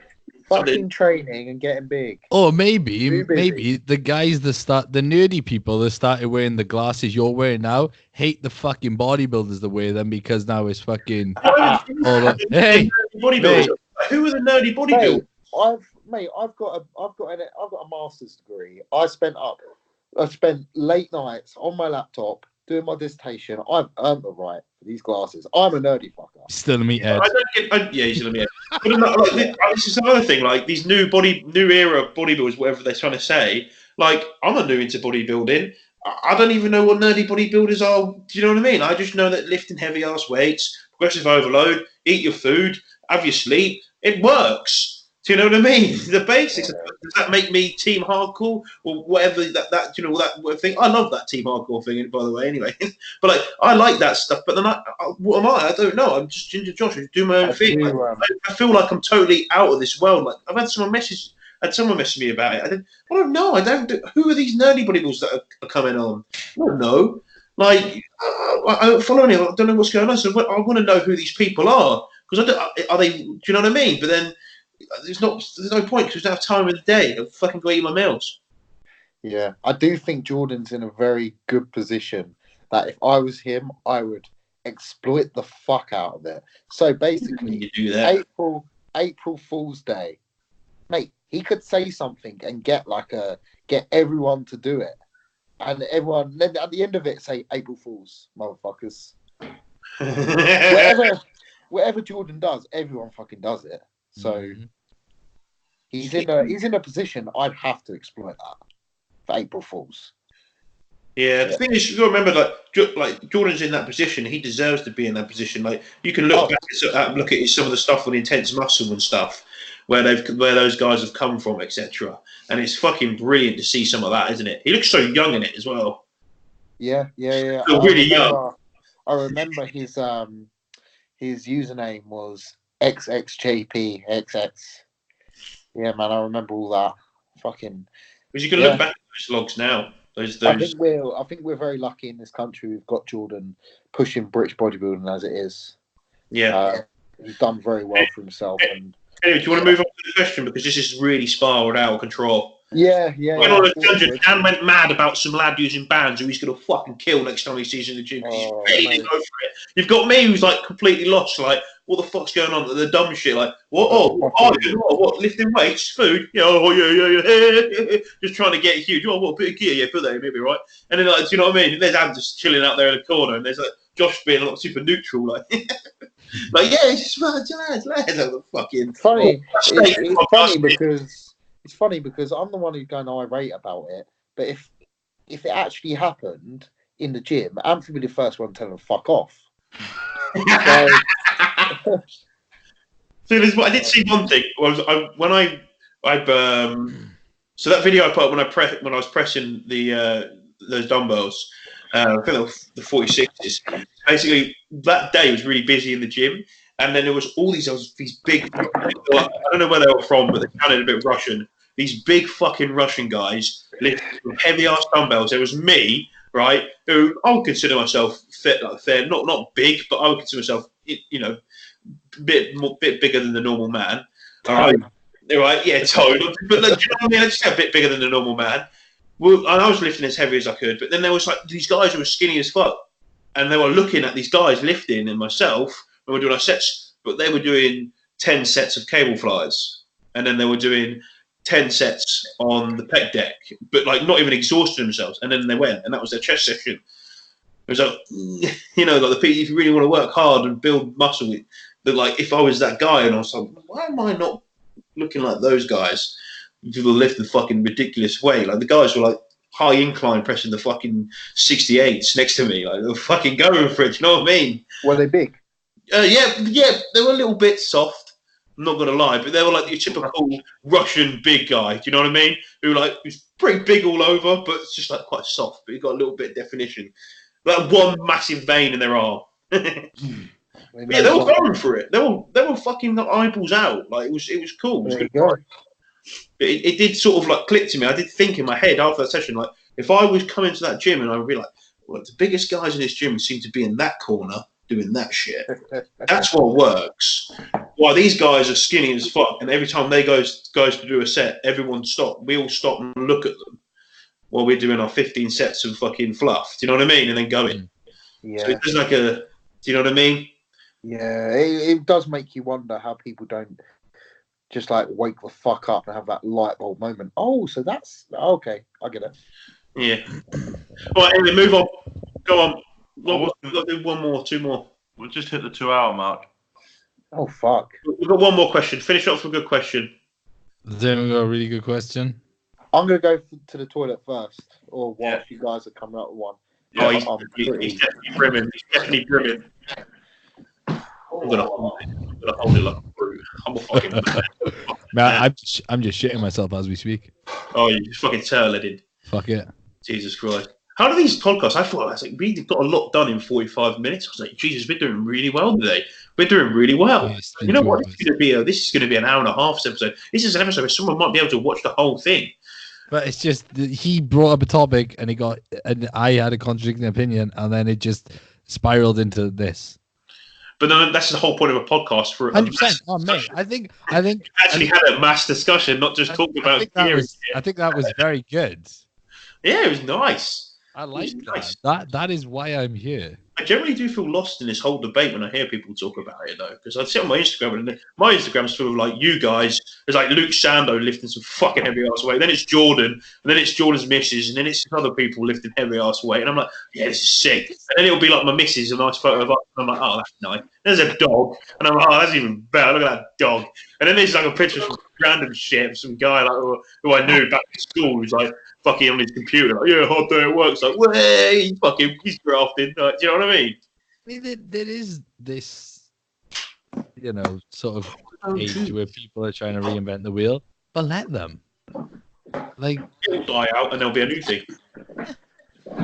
Fucking training and getting big. Or maybe the guys the nerdy people that started wearing the glasses you're wearing now hate the fucking bodybuilders that wear them because now it's fucking. Hey, bodybuilders. Who are the nerdy bodybuilders? I've got a master's degree. I spent up I spent late nights on my laptop doing my dissertation. I've earned the right for these glasses. I'm a nerdy fucker. Still a meathead. Yeah, he's still a meathead. But no, like, this is another thing. Like these new era bodybuilders, whatever they're trying to say. Like I'm not new into bodybuilding. I don't even know what nerdy bodybuilders are. Do you know what I mean? I just know that lifting heavy ass weights, progressive overload, eat your food, have your sleep, it works. Do you know what I mean? The basics. Does that make me team hardcore or whatever that you know that thing? I love that team hardcore thing, by the way. Anyway, but like I like that stuff. But then what am I? I don't know. I'm just Ginger Josh. I do my own thing. I feel like I'm totally out of this world. Like I've had someone message me about it. I don't know. I don't. Who are these nerdy bodybuilders that are coming on? I don't know. Like I don't follow any. I don't know what's going on. So I want to know who these people are because are they? Do you know what I mean? But then. There's no point because we don't have time in the day. I'm fucking go eat my meals. Yeah, I do think Jordan's in a very good position that if I was him, I would exploit the fuck out of it. So basically, you do that. April Fool's Day, mate, he could say something and get everyone to do it, and everyone then at the end of it say April Fools, motherfuckers. whatever Jordan does, everyone fucking does it. So he's in a position I'd have to exploit that for April Fools. Yeah, the thing is, you got to remember, like Jordan's in that position. He deserves to be in that position. Like you can look back at some of the stuff on Intense Muscle and stuff, where those guys have come from, etc. And it's fucking brilliant to see some of that, isn't it? He looks so young in it as well. Yeah. Really young. I remember his username was XXJPXX. Yeah, man, I remember all that. Fucking. Because you can look back at those logs now. Those. I think we're very lucky in this country. We've got Jordan pushing British bodybuilding as it is. Yeah, he's done very well for himself. And anyway, do you want to move on to the question because this is really spiraled out of control? Yeah. Went on a tangent. Dan went mad about some lad using bands who he's going to fucking kill next time he sees in the gym. He's ready to go for it. You've got me who's like completely lost. Like, what the fuck's going on? The dumb shit. Like, what? Lifting weights, food? Yeah. Just trying to get huge. Oh, what a bit of gear? Yeah, put that in, maybe right. And then, like, do you know what I mean? There's Adam just chilling out there in the corner, and there's like Josh being like super neutral, like. Like, yeah, it's just lads. Fucking funny. It's funny because I'm the one who's going irate about it. But if it actually happened in the gym, Anthony would be the first one telling them fuck off. So I did see one thing. So that video I put up when I was pressing those dumbbells, I think they were the 46s. Basically, that day was really busy in the gym, and then there was all these big. I don't know where they were from, but they sounded a bit Russian. These big fucking Russian guys lifting heavy ass dumbbells. There was me, right, who I would consider myself fit, like fair, not big, but I would consider myself, you know, bit bigger than the normal man. All right, yeah, totally. But like, you know what I mean? I just a bit bigger than the normal man. Well, and I was lifting as heavy as I could, but then there was like these guys who were skinny as fuck, and they were looking at these guys lifting and myself when we were doing our sets, but they were doing 10 sets of cable flyers, and then they were doing 10 sets on the pec deck, but like not even exhausting themselves, and then they went, and that was their chest session. It was like, you know, like if you really want to work hard and build muscle, but like if I was that guy and I was like, why am I not looking like those guys? People lift the fucking ridiculous weight. Like the guys were like high incline pressing the fucking 68s next to me. Like they were fucking going for it. You know what I mean? Were they big? Yeah. They were a little bit soft. I'm not gonna lie, but they were like your typical Russian big guy. Do you know what I mean? Who like was pretty big all over, but it's just like quite soft. But he got a little bit of definition. Like one massive vein in their arm. Yeah, they were going for it. They were fucking eyeballs out. Like it was cool. It was good. It did sort of like click to me. I did think in my head after that session, like if I was coming to that gym and I would be like, well, the biggest guys in this gym seem to be in that corner doing that shit. That's what works. While these guys are skinny as fuck, and every time they goes to do a set, everyone stop. We all stop and look at them while we're doing our 15 sets of fucking fluff. Do you know what I mean? And then going. Yeah. So it's like do you know what I mean? Yeah, it does make you wonder how people don't just like wake the fuck up and have that light bulb moment. Oh, so that's okay. I get it. Yeah. All right, anyway, move on. Go on. We'll do one more, two more. We'll just hit the 2-hour mark. Oh, fuck. We've got one more question. Finish off with a good question. Does anyone got a really good question? I'm going to go to the toilet first, or whilst you guys are coming up with one. Yeah, he's definitely brimming. He's definitely brimming. I'm gonna hold it like a brute. I'm a fucking Man, I'm just shitting myself as we speak. Oh, you fucking tail-headed. Fuck it. Jesus Christ. How do these podcasts? I thought we got a lot done in 45 minutes. I was like, Jesus, we're doing really well today. We're doing really well. Yes, you know what? This is going to be an hour and a half episode. This is an episode where someone might be able to watch the whole thing. But it's just he brought up a topic and I had a contradicting opinion, and then it just spiraled into this. But then that's the whole point of a podcast for 100%. Oh mate, I think actually had a mass discussion, not just talking about theories. I think that was very good. Yeah, it was nice. I like that. That is why I'm here. I generally do feel lost in this whole debate when I hear people talk about it, though, because I sit on my Instagram and my Instagram's full of like you guys. There's like Luke Sando lifting some fucking heavy ass weight. Then it's Jordan, and then it's Jordan's missus, and then it's other people lifting heavy ass weight. And I'm like, yeah, this is sick. And then it'll be like my missus, a nice photo of us. And I'm like, oh, that's nice. There's a dog, and I'm like, oh, that's even better. Look at that dog. And then there's like a picture of some random shit of some guy like who I knew back in school who's like fucking on his computer, like, yeah, hard day at work. It's like, way, he's grafting. Like, do you know what I mean? I mean, there is this, sort of age where people are trying to reinvent the wheel, but let them. Like, it'll die out and there'll be a new thing.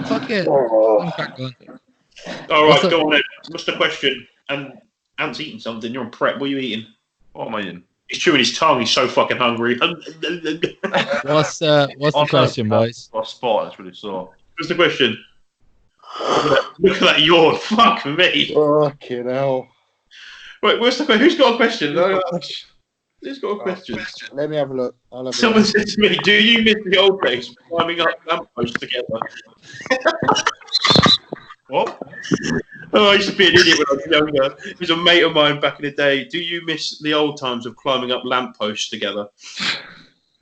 Fuck it. All right, go on then. What's the question? And Ant's eating something. You're on prep. What are you eating? What am I eating? He's chewing his tongue. He's so fucking hungry. What's the question, boys? My spot is really sore. What's the question? Look at that yawn. Fuck me. Fucking hell. Wait, what's the question? Who's got a question? Who's got a question? Let me have a look. Someone said to me, do you miss the old days of climbing up lampposts together? What? Oh, I used to be an idiot when I was younger. He was a mate of mine back in the day. Do you miss the old times of climbing up lampposts together?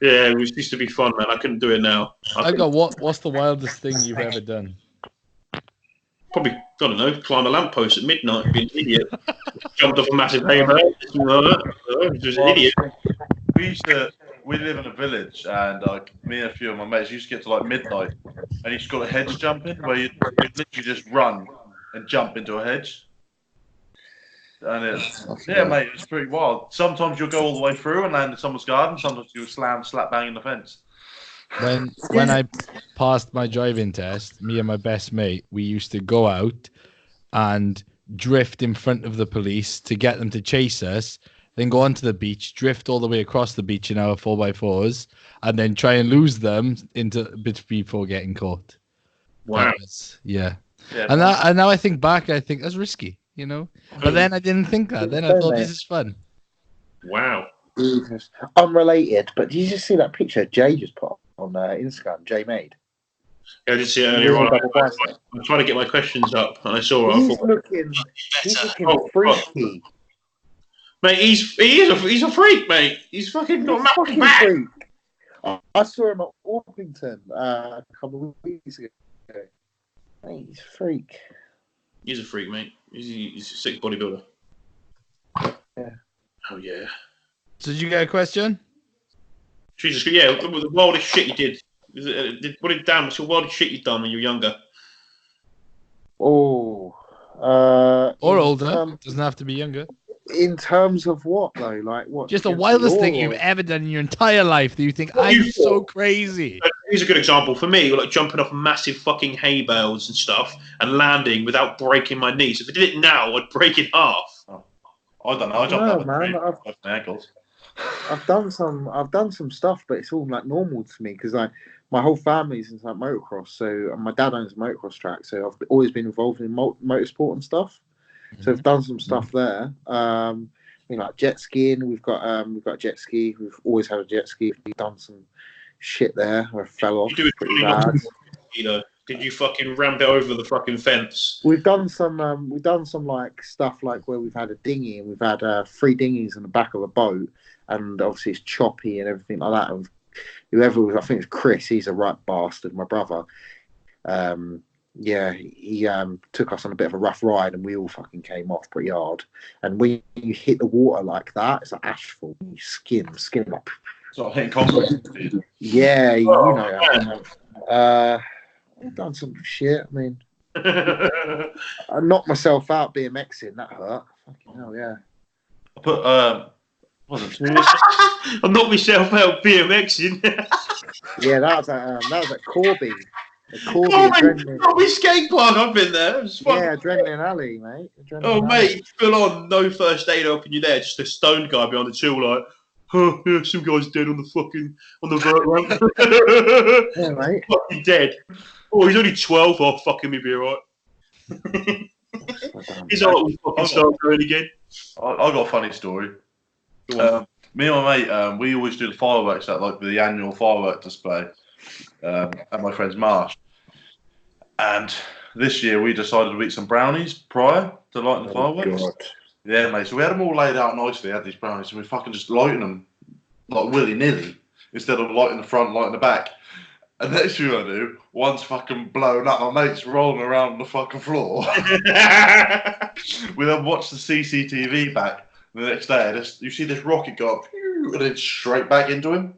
Yeah, it used to be fun, man. I couldn't do it now. What's the wildest thing you've ever done? Probably, I don't know, climb a lamppost at midnight, be an idiot. Jumped off a massive hay bale. Just an idiot. We live in a village, and me and a few of my mates used to get to like midnight, and you just got a hedge jumping where you literally just run and jump into a hedge. And mate, it's pretty wild. Sometimes you'll go all the way through and land in someone's garden. Sometimes you'll slap bang in the fence. When I passed my driving test, me and my best mate, we used to go out and drift in front of the police to get them to chase us, then go onto the beach, drift all the way across the beach in our 4x4s, and then try and lose them before getting caught. Wow. Yeah. And now I think back, I think that's risky, But then I didn't think that. Then I thought this is fun. Wow. Jesus. Unrelated, but did you just see that picture Jay just put on Instagram? Jay made. Yeah, I did see it earlier on. I'm trying to get my questions up, and I saw it. He's looking freaky. Mate, he's a freak, mate. He's fucking got a fucking freak. I saw him at Orpington a couple of weeks ago. Mate, he's a freak. He's a freak, mate. He's a sick bodybuilder. Yeah. Oh yeah. So did you get a question? Jesus, yeah. The wildest shit you did. What's your wildest shit you've done when you were younger? Oh. Or older. Doesn't have to be younger. In terms of what though? Like what? Just the wildest thing you've ever done in your entire life that you think I'm so crazy. Here's a good example for me. Like jumping off massive fucking hay bales and stuff and landing without breaking my knees. If I did it now, I'd break it half. Oh. I don't know. I jumped off my ankles. I've done some stuff, but it's all like normal to me because my whole family's into like motocross. So my dad owns a motocross track, so I've always been involved in motorsport and stuff. So I've done some stuff there. Like jet skiing. We've got a jet ski. We've always had a jet ski. We've done some shit there. I fell off pretty bad. Did you fucking ramp it over the fucking fence? We've done some like stuff like where we've had a dinghy and we've had 3 dinghies in the back of a boat, and obviously it's choppy and everything like that. And we've whoever was, I think it's Chris. He's a right bastard. My brother. Yeah, he took us on a bit of a rough ride, and we all fucking came off pretty hard. And when you hit the water like that, it's like asphalt. You skin like. Sort of hitting confidence. Yeah, you know. I've done some shit. I mean, I knocked myself out BMXing. That hurt. Fucking hell, yeah. I put wasn't I knocked myself out BMXing. Yeah, that was at Corby. Corby skate park. I've been there. Yeah, Adrenaline Alley, mate. Mate, full on, no first aid helping you there. Just a stoned guy behind the chill, like, oh, yeah, some guy's dead on the vert ramp. Yeah, mate. Fucking dead. Oh, he's only 12. Oh, fucking me, be alright. He's all we fucking start going again. I got a funny story. Me and my mate, we always do the fireworks at like the annual firework display at my friend's marsh. And this year we decided to eat some brownies prior to lighting the fireworks. God. Yeah, mate. So we had them all laid out nicely. Had these brownies, and we fucking just lighting them like willy nilly instead of lighting the front, lighting the back. And next thing I do, one's fucking blown up. My mate's rolling around on the fucking floor. We then watch the CCTV back the next day. You see this rocket go up, and then straight back into him.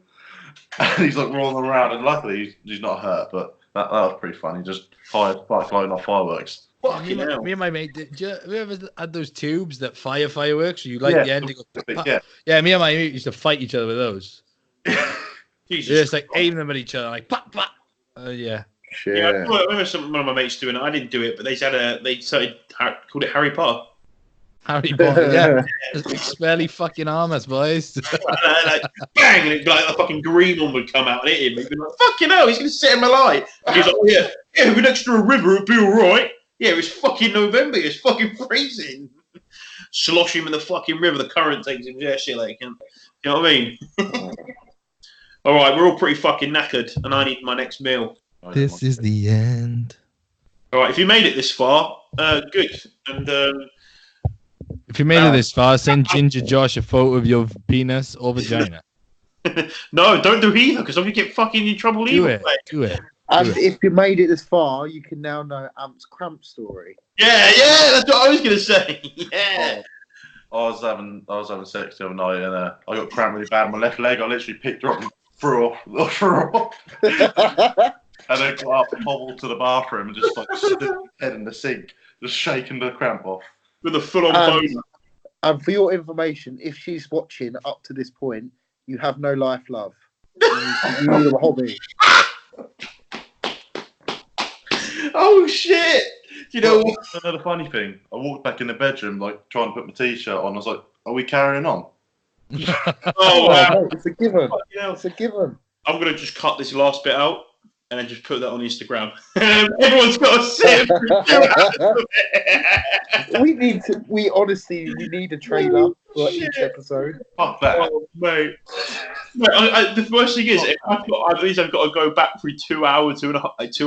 And he's like rolling around. And luckily, he's not hurt. But that was pretty funny. Just lighting off fireworks. Me and my mate, have you ever had those tubes that fire fireworks? You light the end and go, yeah, me and my mate used to fight each other with those. Jesus, just like aiming them at each other, like pop, pop. Yeah. Shit. Yeah, I remember one of my mates doing it. I didn't do it, but they started called it Harry Potter. Harry Potter, yeah. Smelly fucking armors, boys. like bang, and it'd be like a fucking green one would come out and hit him. He'd be like, fucking hell, he's gonna set him alight. And he's like, oh, yeah, if we're next to a river, it'd be alright. Yeah, it was fucking November, it's fucking freezing. Slosh him in the fucking river, the current takes him, yeah, shit like him. You know what I mean? Alright, we're all pretty fucking knackered, and I need my next meal. This is the end. Alright, if you made it this far, good. And if you made it this far, send Ginger Josh a photo of your penis or vagina. No, don't do either, because I'm going to get fucking in trouble either. Do it. And if you made it this far, you can now know Amp's cramp story. Yeah, that's what I was going to say. Yeah. I was having sex the other night, and I got cramp really bad in my left leg. I literally picked her up and threw off. And then got up and hobbled to the bathroom and just like stood his head in the sink, just shaking the cramp off. With a full-on bone. And for your information, if she's watching up to this point, you have no life, love. You need a hobby. Oh shit! You know what? Another funny thing. I walked back in the bedroom, like trying to put my t-shirt on. I was like, "Are we carrying on?" Oh wow! No, it's a given. It's a given. I'm gonna just cut this last bit out and then just put that on Instagram. Everyone's got to see it. We honestly need a trailer for each episode. Fuck that. Oh, mate. The worst thing is, I've got to go back through 2 hours, 2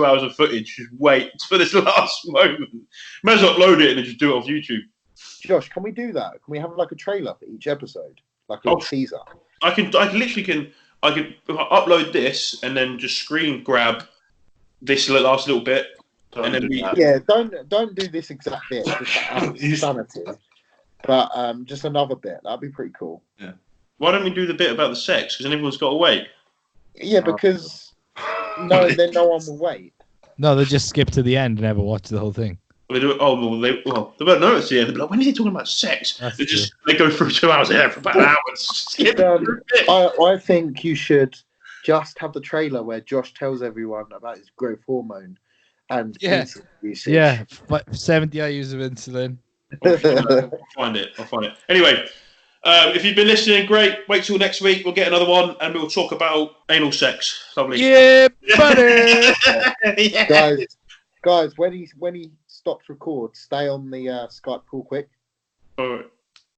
hours of footage. Just wait for this last moment. Might as well upload it and then just do it off YouTube. Josh, can we do that? Can we have like a trailer for each episode, like a teaser? I can upload this and then just screen grab this last little bit. And then don't do this exact bit. Just sanity. But just another bit. That'd be pretty cool. Yeah. Why don't we do the bit about the sex? Because then everyone's got to wait. Yeah, because then no one will wait. No, they just skip to the end and never watch the whole thing. They do it. Oh well, they won't notice the end. They'll be like, when is he talking about sex? They go through 2 hours there for about an hour and skip. I think you should just have the trailer where Josh tells everyone about his growth hormone and insulin usage. Yeah, 70 IUs of insulin. I'll find it. Anyway, if you've been listening, great. Wait till next week. We'll get another one and we'll talk about anal sex. Lovely. Yeah, buddy. Yeah. Guys, when he stops record, stay on the Skype call quick. All right.